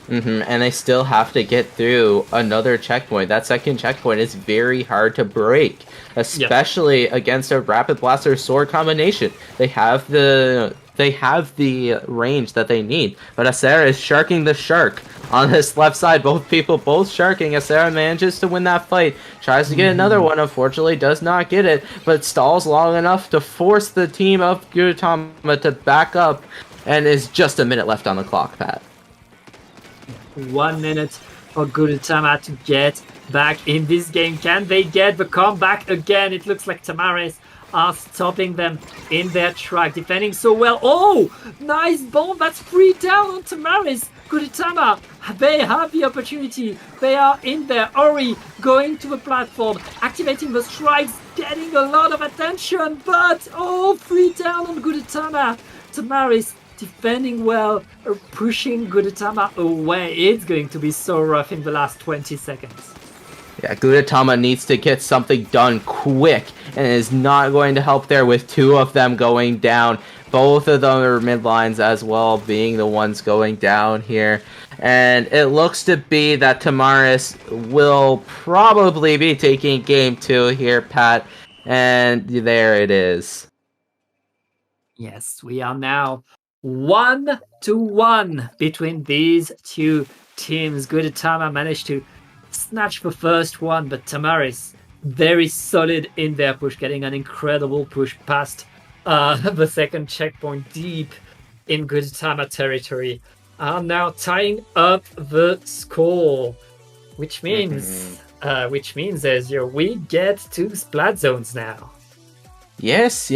And they still have to get through another checkpoint. That second checkpoint is very hard to break, especially against a Rapid Blaster sword combination. They have the range that they need. But Acera is sharking the shark on this left side. Both people both sharking. Acera manages to win that fight. Tries to get another one. Unfortunately, does not get it. But stalls long enough to force the team of Gudetama to back up. And is just a minute left on the clock, Pat. 1 minute for Gudetama to get back in this game. Can they get the comeback again? It looks like Tamaris are stopping them in their track, defending so well. Oh, nice bomb. That's 3 down on Tamaris. Gudetama, they have the opportunity. They are in there. Ori going to the platform, activating the strikes, getting a lot of attention, but 3 down on Gudetama. Tamaris defending well, pushing Gudetama away. It's going to be so rough in the last 20 seconds. Yeah, Gudetama needs to get something done quick, and it is not going to help there with two of them going down. Both of them are mid lines as well, being the ones going down here. And it looks to be that Tamaris will probably be taking game 2 here, Pat. And there it is. Yes, we are now 1-1 between these two teams. Gudetama managed to snatch the first one, but Tamaris very solid in their push, getting an incredible push past the second checkpoint deep in Gudetama territory. Are now tying up the score, which means Ezio, we get 2 splat zones now. Yes.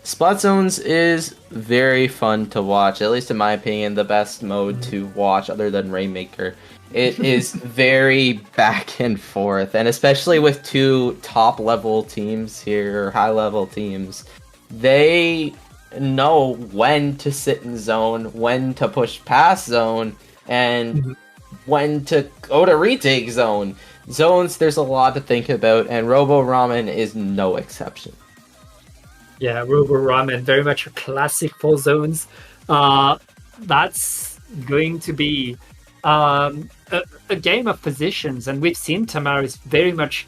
Splat zones is very fun to watch, at least in my opinion, the best mode to watch other than Rainmaker. It is very back and forth, and especially with 2 top level teams here, high level teams, they know when to sit in zone, when to push past zone, and when to go to retake zone. Zones, there's a lot to think about, and Robo Ramen is no exception. Yeah, Robo Ramen, very much a classic for zones. That's going to be a game of positions, and we've seen Tamaris very much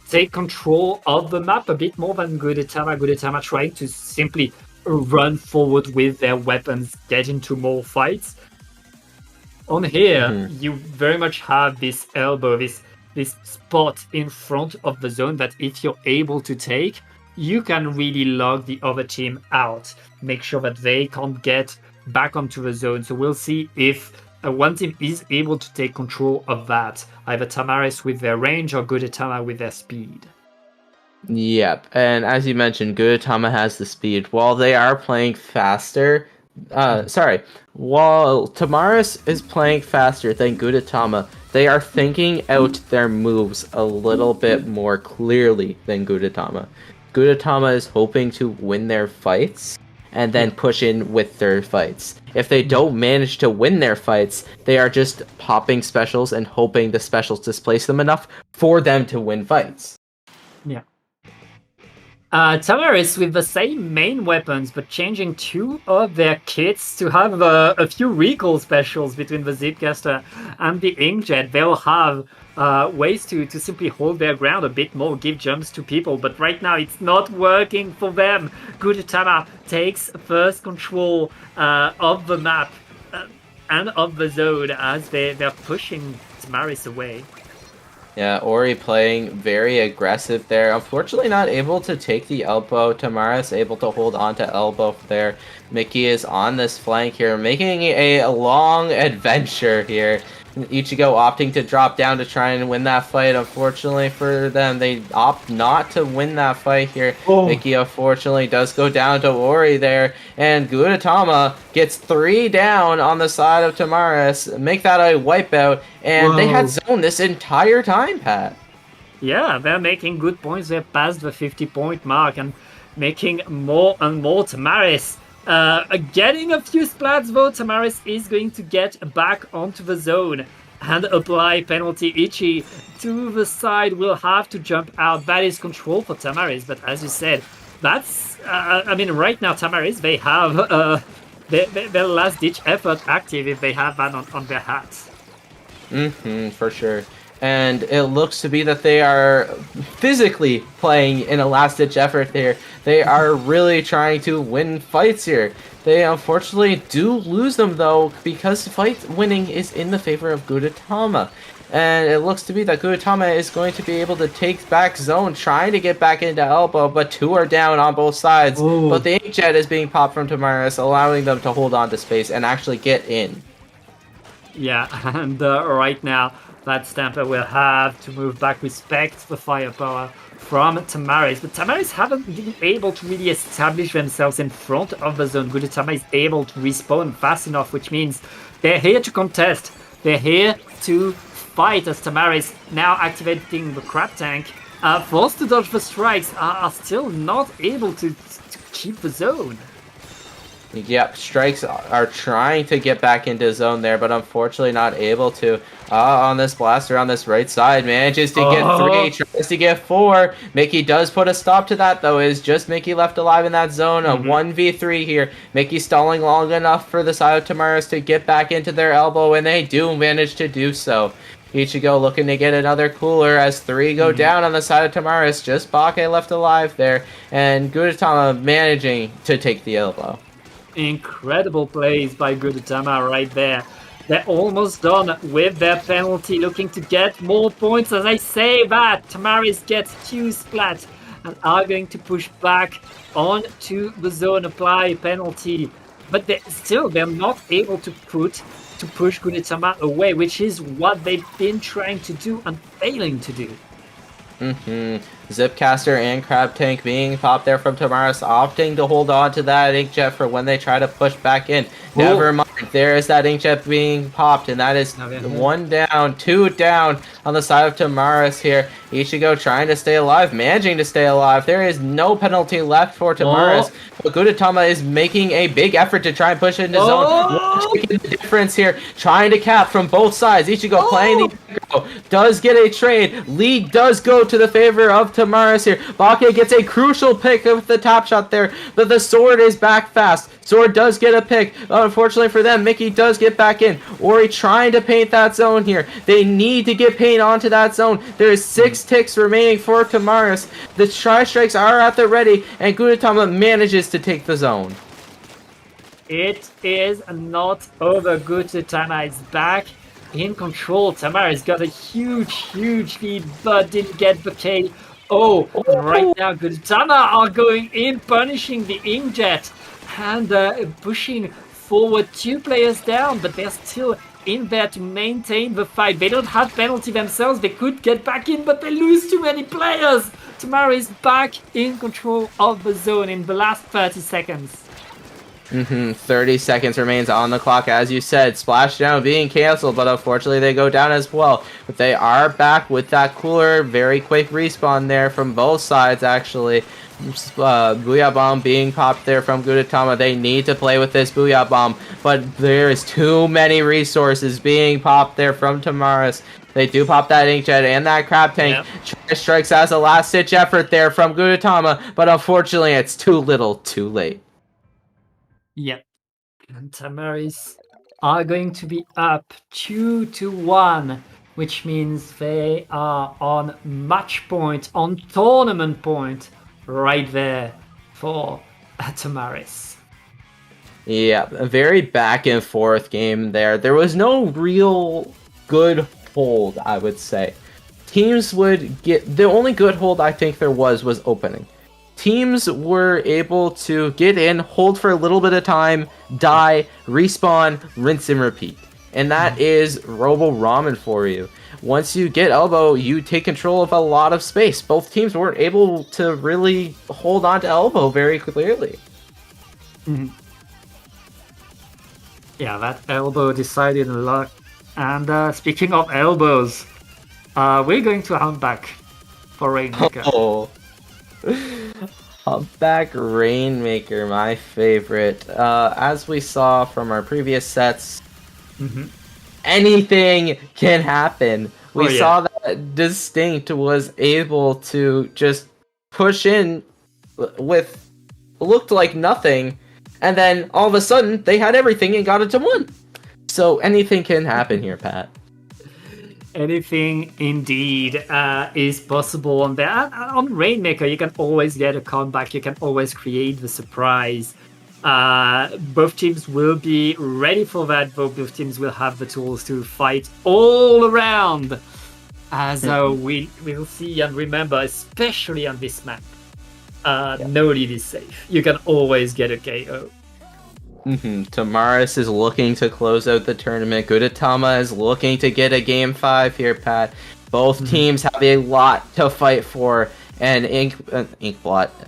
take control of the map a bit more than Gudetama. Gudetama trying to simply run forward with their weapons, get into more fights. On here, you very much have this elbow, this spot in front of the zone that if you're able to take, you can really log the other team out, make sure that they can't get back onto the zone. So we'll see if one team is able to take control of that, either Tamaris with their range or Gudetama with their speed. Yep, and as you mentioned, Gudetama has the speed. While they are playing faster, while Tamaris is playing faster than Gudetama, they are thinking out their moves a little bit more clearly than Gudetama. Gudetama is hoping to win their fights and then push in with their fights. If they don't manage to win their fights, they are just popping specials and hoping the specials displace them enough for them to win fights. Yeah. Tamaris with the same main weapons, but changing 2 of their kits to have a few recall specials between the Zipcaster and the Inkjet. They'll have ways to simply hold their ground a bit more, give jumps to people, but right now it's not working for them. Gudetama takes first control of the map and of the zone as they're pushing Tamaris away. Yeah, Ori playing very aggressive there. Unfortunately not able to take the elbow. Tamaris able to hold on to elbow there. Mickey is on this flank here, making a long adventure here. Ichigo opting to drop down to try and win that fight. Unfortunately for them, they opt not to win that fight here. Mickey unfortunately does go down to Ori there, and Gudetama gets 3 down on the side of Tamaris. Make that a wipeout, and they had zone this entire time, Pat. Yeah, they're making good points. They're past the 50-point mark and making more and more. Tamaris getting a few splats though. Tamaris is going to get back onto the zone and apply penalty. Ichi to the side will have to jump out. That is control for Tamaris, but as you said, that's right now Tamaris, they have their last ditch effort active if they have that on their hats. For sure. And it looks to be that they are physically playing in a last-ditch effort here. They are really trying to win fights here. They unfortunately do lose them, though, because fight winning is in the favor of Gudetama. And it looks to be that Gudetama is going to be able to take back zone, trying to get back into elbow, but 2 are down on both sides. Ooh. But the Inkjet is being popped from Tamaris, allowing them to hold on to space and actually get in. Yeah, and right now, that Stamper will have to move back, respect the firepower from Tamaris. But Tamaris haven't been able to really establish themselves in front of the zone. Gudetama is able to respawn fast enough, which means they're here to contest. They're here to fight as Tamaris, now activating the crab tank, forced to dodge the strikes, are still not able to keep the zone. Yep, Strikes are trying to get back into zone there, but unfortunately not able to. On this blaster on this right side, manages to get 3, tries to get 4. Mickey does put a stop to that, though. Is just Mickey left alive in that zone. A 1v3 here. Mickey stalling long enough for the side of Tamaris to get back into their elbow, and they do manage to do so. Ichigo looking to get another cooler as 3 go down on the side of Tamaris. Just Bake left alive there, and Gudetama managing to take the elbow. Incredible plays by Gudetama right there. They're almost done with their penalty, looking to get more points. As I say that, Tamaris gets 2 splat and are going to push back onto the zone apply penalty. But they're not able to push Gudetama away, which is what they've been trying to do and failing to do. Zipcaster and Crab Tank being popped there from Tamaris, opting to hold on to that Inkjet for when they try to push back in. Never mind, there is that Inkjet being popped, and that is 1 down, 2 down on the side of Tamaris here. Ichigo trying to stay alive, managing to stay alive. There is no penalty left for Tamaris, but Gudetama is making a big effort to try and push into zone. Making the difference here, trying to cap from both sides. Ichigo playing the aggro, does get a trade. Lead does go to the favor of Tamaris here. Bake gets a crucial pick with the top shot there, but the sword is back fast. Sword does get a pick. Unfortunately for them, Mickey does get back in. Ori trying to paint that zone here. They need to get paint onto that zone. There is 6 ticks remaining for Tamaris. The tri-strikes are at the ready, and Gudetama manages to take the zone. It is not over. Gudetama is back in control. Tamaris got a huge lead, but didn't get the K. And right now Gudetama are going in, punishing the Inkjet and pushing forward 2 players down, but they're still in there to maintain the fight. They don't have penalty themselves. They could get back in, but they lose too many players. Tamaris back in control of the zone in the last 30 seconds. 30 seconds remains on the clock. As you said, Splashdown being canceled, but unfortunately they go down as well. But they are back with that cooler. Very quick respawn there from both sides, actually. Booyah Bomb being popped there from Gudetama. They need to play with this Booyah Bomb, but there is too many resources being popped there from Tamaris. They do pop that Inkjet and that Crab Tank. Strikes as a last-ditch effort there from Gudetama, but unfortunately it's too little, too late. Yep. And Tamaris are going to be up 2-1, which means they are on match point, on tournament point, right there for Tamaris. Yeah, a very back and forth game there. There was no real good hold, I would say. Teams would get... The only good hold I think there was opening. Teams were able to get in, hold for a little bit of time, die, respawn, rinse and repeat. And that is Robo Ramen for you. Once you get elbow, you take control of a lot of space. Both teams weren't able to really hold on to elbow very clearly. Yeah, that elbow decided a lot. And speaking of elbows, we're going to Humpback for Rainmaker. Humpback Rainmaker, my favorite. As we saw from our previous sets, anything can happen. We saw that Distinct was able to just push in with looked like nothing, and then all of a sudden they had everything and got it to 1. So anything can happen here, Pat. Anything indeed is possible on there. On Rainmaker, you can always get a comeback. You can always create the surprise. Both teams will be ready for that. Both teams will have the tools to fight all around. As we will see and remember, especially on this map, no lead is safe. You can always get a KO. Tamaris is looking to close out the tournament. Gudetama is looking to get a game 5 here, Pat. Both teams have a lot to fight for, and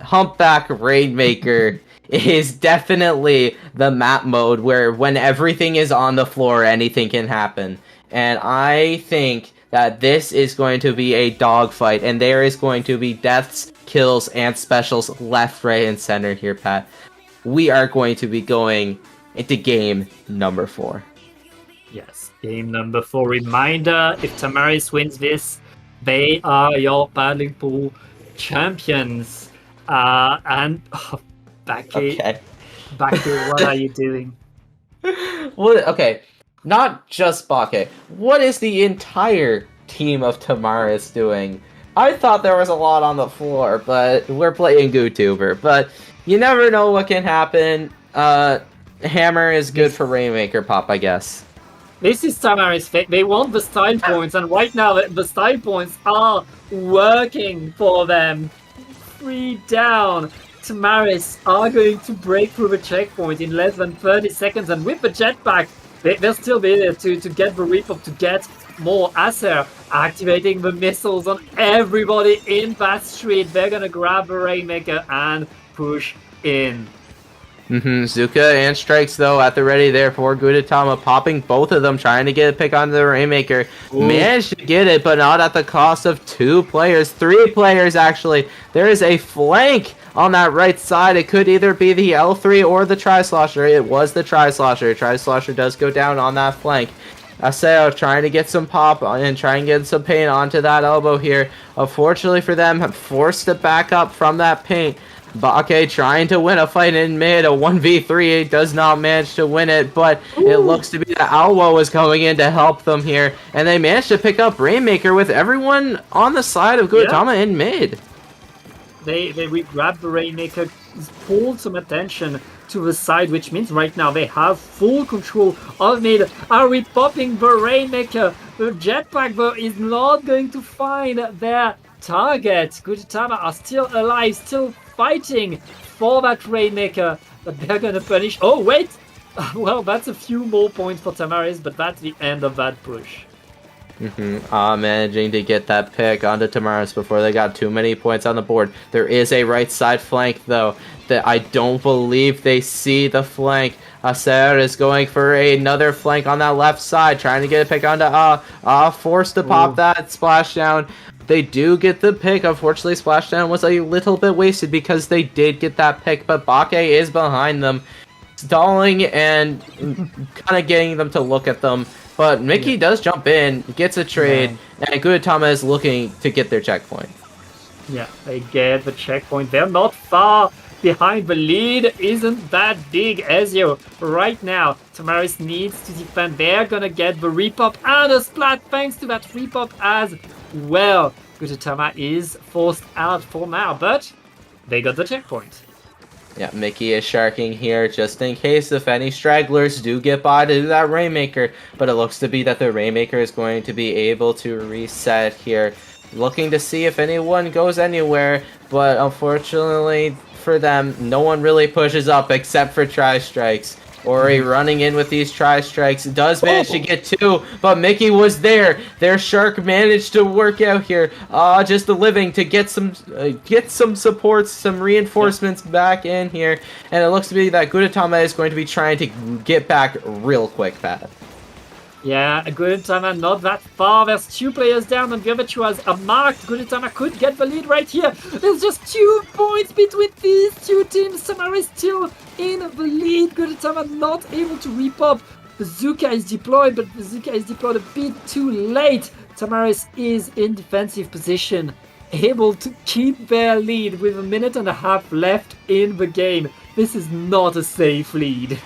Humpback Rainmaker is definitely the map mode where when everything is on the floor, anything can happen. And I think that this is going to be a dogfight, and there is going to be deaths, kills, and specials left, right, and center here, Pat. we are going to be going into game number 4. Yes, game number 4. Reminder, if Tamaris wins this, they are your paddling pool champions. And Becky, Okay. what are you doing? What? Okay, not just Bake. What is the entire team of Tamaris doing? I thought there was a lot on the floor, but we're playing GooTuber. But you never know what can happen. Hammer is good for Rainmaker Pop, I guess. This is Tamaris. They want the style points, and right now the style points are working for them. 3 down. Tamaris are going to break through the checkpoint in less than 30 seconds, and with the jetpack, they'll still be there to get the repop, to get more Acer, activating the missiles on everybody in that street. They're gonna grab the Rainmaker and push in. Zuka and Strikes, though, at the ready there for Gudetama, popping both of them, trying to get a pick on the Rainmaker. Ooh. Managed to get it, but not at the cost of 2 players. 3 players, actually. There is a flank on that right side. It could either be the L3 or the Tri-Slosher. It was the Tri-Slosher. Tri-Slosher does go down on that flank. Aseo trying to get some pop and try and get some paint onto that elbow here. Unfortunately for them, have forced to back up from that paint. Bake trying to win a fight in mid, a 1v3, does not manage to win it, but it looks to be that Alwo is coming in to help them here, and they managed to pick up Rainmaker with everyone on the side of Gudetama in mid. They grabbed the Rainmaker, pulled some attention to the side, which means right now they have full control of mid. Are we popping the Rainmaker? The jetpack though is not going to find their target. Gudetama are still alive, still fighting for that Rainmaker, but they're gonna punish. Oh wait! Well, that's a few more points for Tamaris, but that's the end of that push. Managing to get that pick onto Tamaris before they got too many points on the board. There is a right side flank, though, that I don't believe they see the flank. Acer is going for another flank on that left side, trying to get a pick onto forced to pop that splashdown. They do get the pick. Unfortunately, splashdown was a little bit wasted because they did get that pick, but Bake is behind them, stalling and kind of getting them to look at them. But Mickey does jump in, gets a trade, and Gudetama is looking to get their checkpoint. Yeah, they get the checkpoint. They're not far behind. The lead isn't that big as you right now. Tamaris needs to defend. They're gonna get the repop and a splat thanks to that repop as well. Gudetama is forced out for now, but they got the checkpoint. Yeah, Mickey is sharking here just in case if any stragglers do get by to do that Rainmaker, but it looks to be that the Rainmaker is going to be able to reset here. Looking to see if anyone goes anywhere, but unfortunately for them, no one really pushes up except for Tri-Strikes. Ori running in with these Tri-Strikes, does manage to get 2, but Mickey was there. Their Shark managed to work out here. Just a living to get some supports, some reinforcements back in here. And it looks to be that Gudetama is going to be trying to get back real quick, Pat. Yeah, Gudetama not that far. There's 2 players down and the other 2 has a mark. Gudetama could get the lead right here. There's just 2 points between these 2 teams. Tamaris still in the lead. Gudetama not able to repop. Bazooka is deployed, but Bazooka is deployed a bit too late. Tamaris is in defensive position, able to keep their lead with 1.5 minutes left in the game. This is not a safe lead.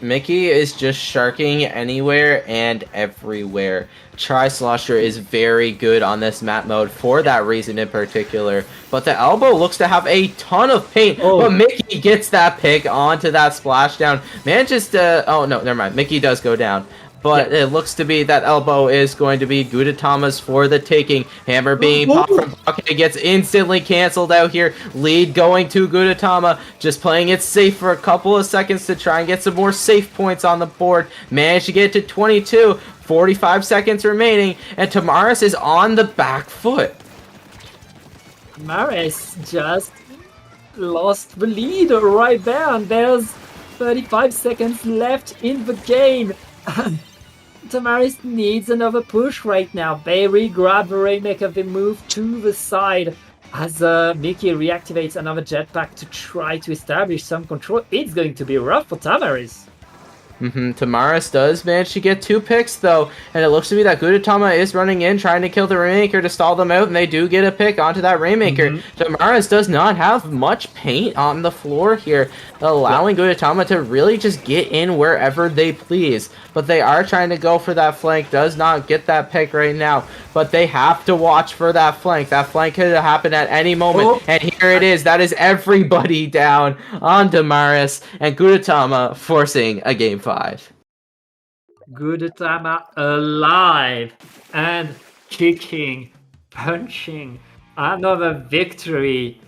Mickey is just sharking anywhere and everywhere. Tri-Slosher is very good on this map mode for that reason in particular. But the elbow looks to have a ton of paint. But Mickey gets that pick onto that splashdown. Manages to... Oh, no, never mind. Mickey does go down. But it looks to be that elbow is going to be Gudetama's for the taking. Hammer being popped from Bake gets instantly canceled out here. Lead going to Gudetama. Just playing it safe for a couple of seconds to try and get some more safe points on the board. Managed to get to 22. 45 seconds remaining. And Tamaris is on the back foot. Tamaris just lost the lead right there. And there's 35 seconds left in the game. Tamaris needs another push right now. They re-grab the Rainmaker, they move to the side. As Mickey reactivates another jetpack to try to establish some control, it's going to be rough for Tamaris. Tamaris does manage to get 2 picks, though, and it looks to me that Gudetama is running in, trying to kill the Rainmaker to stall them out, and they do get a pick onto that Rainmaker. Tamaris does not have much paint on the floor here, allowing Gudetama to really just get in wherever they please. But they are trying to go for that flank, does not get that pick right now, but they have to watch for that flank. That flank could happen at any moment, and here it is. That is everybody down on Tamaris, and Gudetama forcing a game 5. Gudetama alive and kicking, punching. Another victory.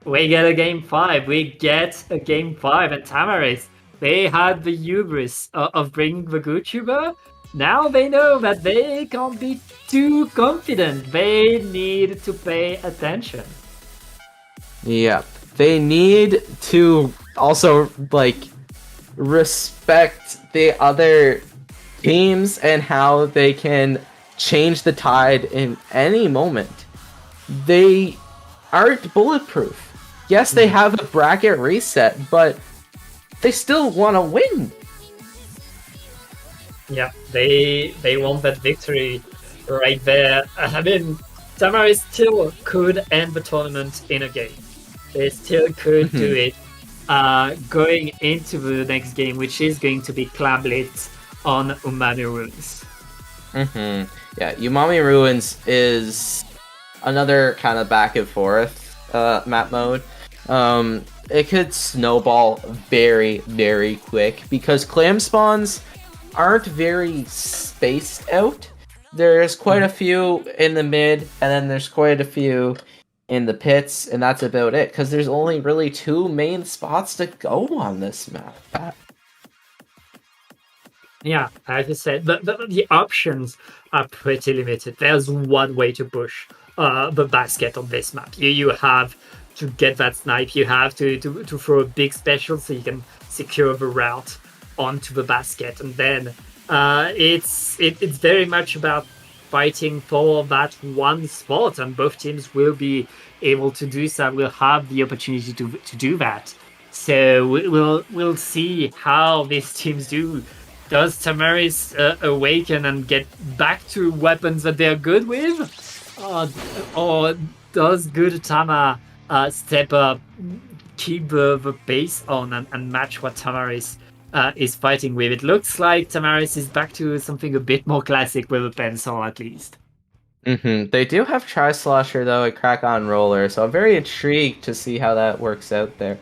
We get a game 5. We get a game 5. And Tamaris, they had the hubris of bringing the Gutuber. Now they know that they can't be too confident. They need to pay attention. Yeah, they need to also, like, respect the other teams and how they can change the tide in any moment. They aren't bulletproof. Yes, they have a bracket reset, but they still want to win. Yeah, they want that victory right there. I mean, Tamaris still could end the tournament in a game. They still could do it. Going into the next game, which is going to be Clablit on Umami Ruins. Yeah, Umami Ruins is another kind of back and forth map mode. It could snowball very, very quick because clam spawns aren't very spaced out. There's quite a few in the mid, and then there's quite a few in the pits, and that's about it, because there's only really 2 main spots to go on this map. Yeah, as you said, the options are pretty limited. There's one way to push the basket on this map. You have to get that snipe, you have to throw a big special so you can secure the route onto the basket, and then it's very much about fighting for that one spot, and both teams will be able to do so. Will have the opportunity to do that. So we'll see how these teams do. Does Tamaris awaken and get back to weapons that they're good with, or does Gudetama step up, keep the pace on, and match what Tamaris is fighting with? It looks like Tamaris is back to something a bit more classic with a pencil, at least. They do have Tri-Slosher, though, a Crack-On Roller, so I'm very intrigued to see how that works out there.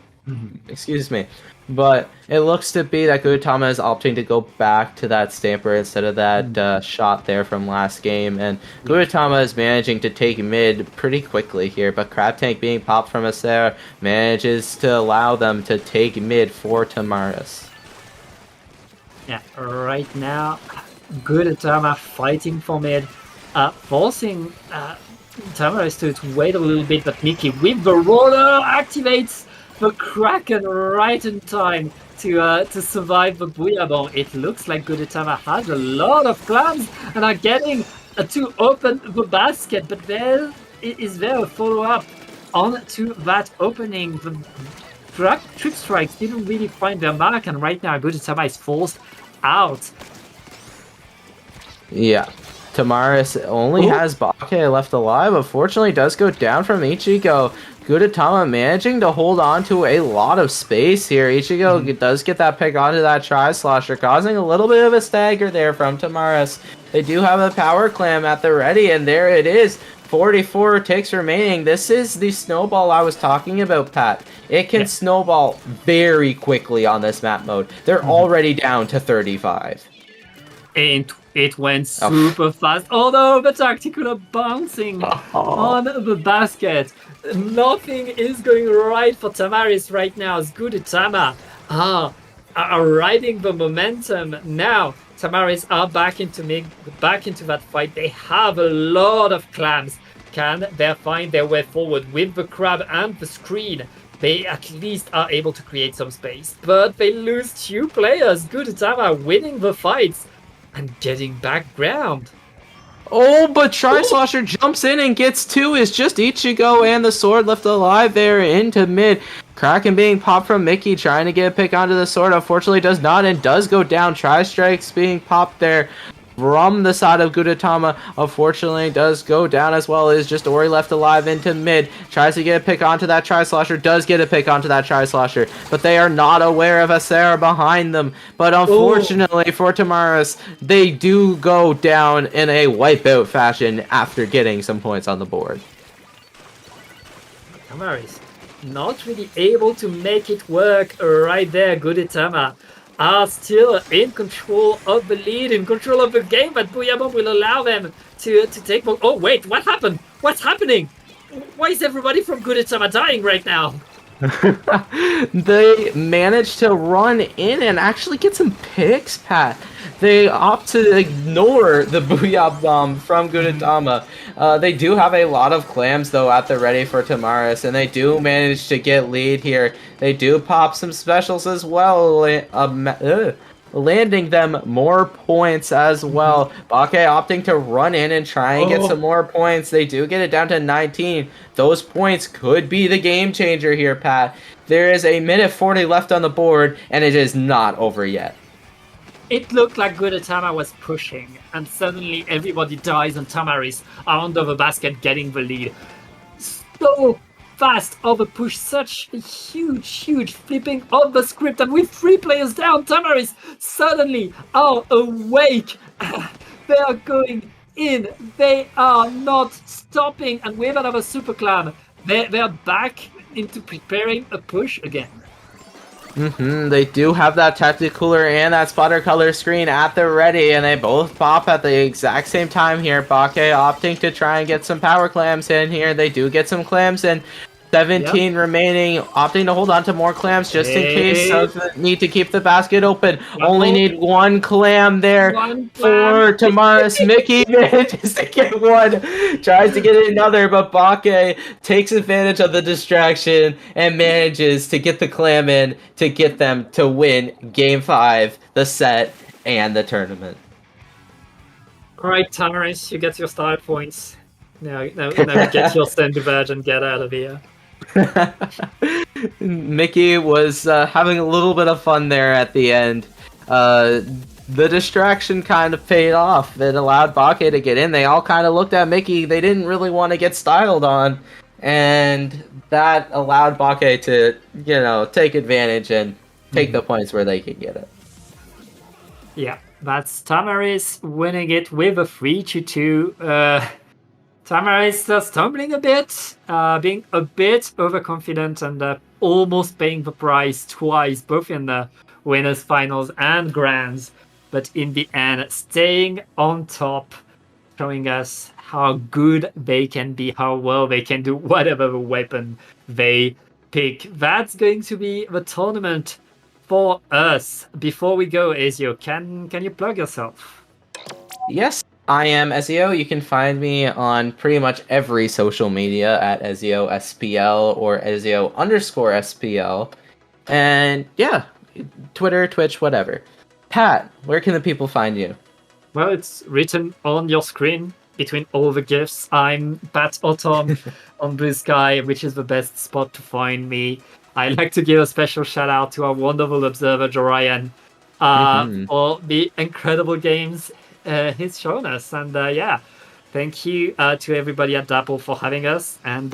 Excuse me. But it looks to be that Gudetama is opting to go back to that Stamper instead of that shot there from last game, and Gudetama is managing to take mid pretty quickly here, but Crab Tank being popped from us there manages to allow them to take mid for Tamaris. Yeah, right now, Gudetama fighting for mid, forcing Tamaris to wait a little bit, but Mickey with the roller activates the Kraken right in time to survive the Booyah Bomb. It looks like Gudetama has a lot of clams and are getting to open the basket, but is there a follow-up onto that opening? The Trip Strikes didn't really find their mark, and right now Gudetama is forced out. Yeah. Tamaris only has Bake left alive. Unfortunately, does go down from Ichigo. Gudetama managing to hold on to a lot of space here. Ichigo does get that pick onto that Tri-Slosher, causing a little bit of a stagger there from Tamaris. They do have a Power Clam at the ready, and there it is. 44 ticks remaining. This is the snowball I was talking about, Pat. It can snowball very quickly on this map mode. They're already down to 35. And it went super fast. Although the tactical bouncing on the basket. Nothing is going right for Tamaris right now. As Gudetama are riding the momentum. Now Tamaris are back into that fight. They have a lot of clams. Can they find their way forward with the crab and the screen? They at least are able to create some space. But they lose 2 players. Gudetama winning the fights and getting back ground. Oh, but Tri-Slosher jumps in and gets 2. It's just Ichigo and the sword left alive there into mid. Kraken being popped from Mickey, trying to get a pick onto the sword. Unfortunately does not and does go down. Tri-Strikes being popped there from the side of Gudetama. Unfortunately does go down as well. Is just Ori left alive into mid. Tries to get a pick onto that Tri-Slosher. Does get a pick onto that Tri-Slosher. But they are not aware of Acera behind them. But unfortunately for Tamaris, they do go down in a wipeout fashion after getting some points on the board. Tamaris not really able to make it work right there. Gudetama are still in control of the lead, in control of the game, but Booyabomb will allow them to take more. Oh wait, what happened? What's happening? Why is everybody from Gudetama dying right now? They managed to run in and actually get some picks, Pat. They opt to ignore the Booyah Bomb from Gudetama. They do have a lot of clams, though, at the ready for Tamaris, and they do manage to get lead here. They do pop some specials as well, landing them more points as well. Bake opting to run in and try and get some more points. They do get it down to 19. Those points could be the game changer here, Pat. There is 1:40 left on the board, and it is not over yet. It looked like Gudetama was pushing, and suddenly everybody dies and Tamaris are under the basket getting the lead. So fast of a push, such a huge flipping of the script, and with 3 players down, Tamaris suddenly are awake. They are going in. They are not stopping, and with another super clam, they are back into preparing a push again. They do have that tactic cooler and that spotter color screen at the ready, and they both pop at the exact same time here. Bake opting to try and get some power clams in here. They do get some clams in. 17 remaining, opting to hold on to more clams just in case of the need to keep the basket open. Only need 1 clam there for Tamaris. Mickey manages to get 1, tries to get another, but Bake takes advantage of the distraction and manages to get the clam in to get them to win Game 5, the set, and the tournament. Alright, Tamaris, you get your style points. Now get your standard badge and get out of here. Mickey was having a little bit of fun there at the end. The distraction kind of paid off. It allowed Bake to get in. They all kind of looked at Mickey. They didn't really want to get styled on. And that allowed Bake to, take advantage and take the points where they could get it. Yeah, that's Tamaris winning it with a 3-2. Tamaris stumbling a bit, being a bit overconfident and almost paying the price twice, both in the winners' finals and grands. But in the end, staying on top, showing us how good they can be, how well they can do whatever weapon they pick. That's going to be the tournament for us. Before we go, Ezio, can you plug yourself? Yes. I am Ezio. You can find me on pretty much every social media at Ezio SPL or Ezio_SPL. And yeah, Twitter, Twitch, whatever. Pat, where can the people find you? Well, it's written on your screen between all the GIFs. I'm Pat Autumn on Blue Sky, which is the best spot to find me. I'd like to give a special shout out to our wonderful observer, Jorian, for the incredible games he's shown us. And thank you to everybody at Dapple for having us, and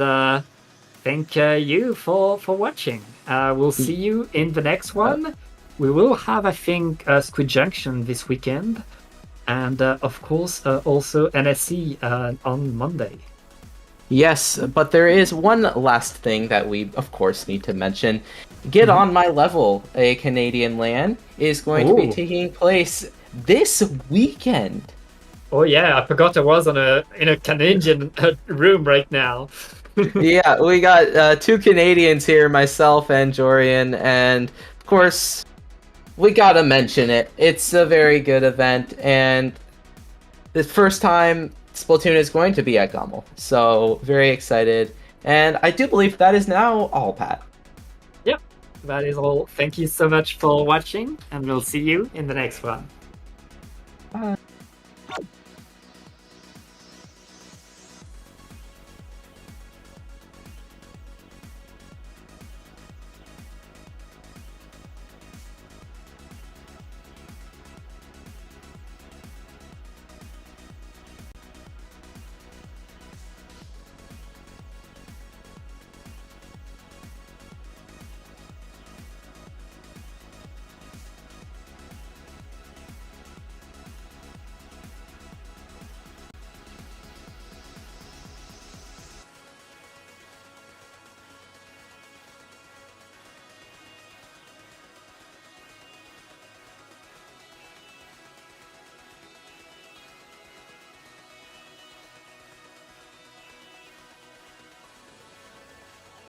thank you for watching. We'll see you in the next one. We will have, I think, Squid Junction this weekend, and of course also NSC on Monday. Yes, but there is one last thing that we, of course, need to mention. Get on My Level, a Canadian LAN, is going to be taking place this weekend. Oh yeah, I forgot I was in a Canadian room right now. Yeah, we got 2 Canadians here, myself and Jorian, and of course, we gotta mention it. It's a very good event, and the first time Splatoon is going to be at Gommel, so very excited. And I do believe that is now all, Pat. Yep, that is all. Thank you so much for watching, and we'll see you in the next one. Bye.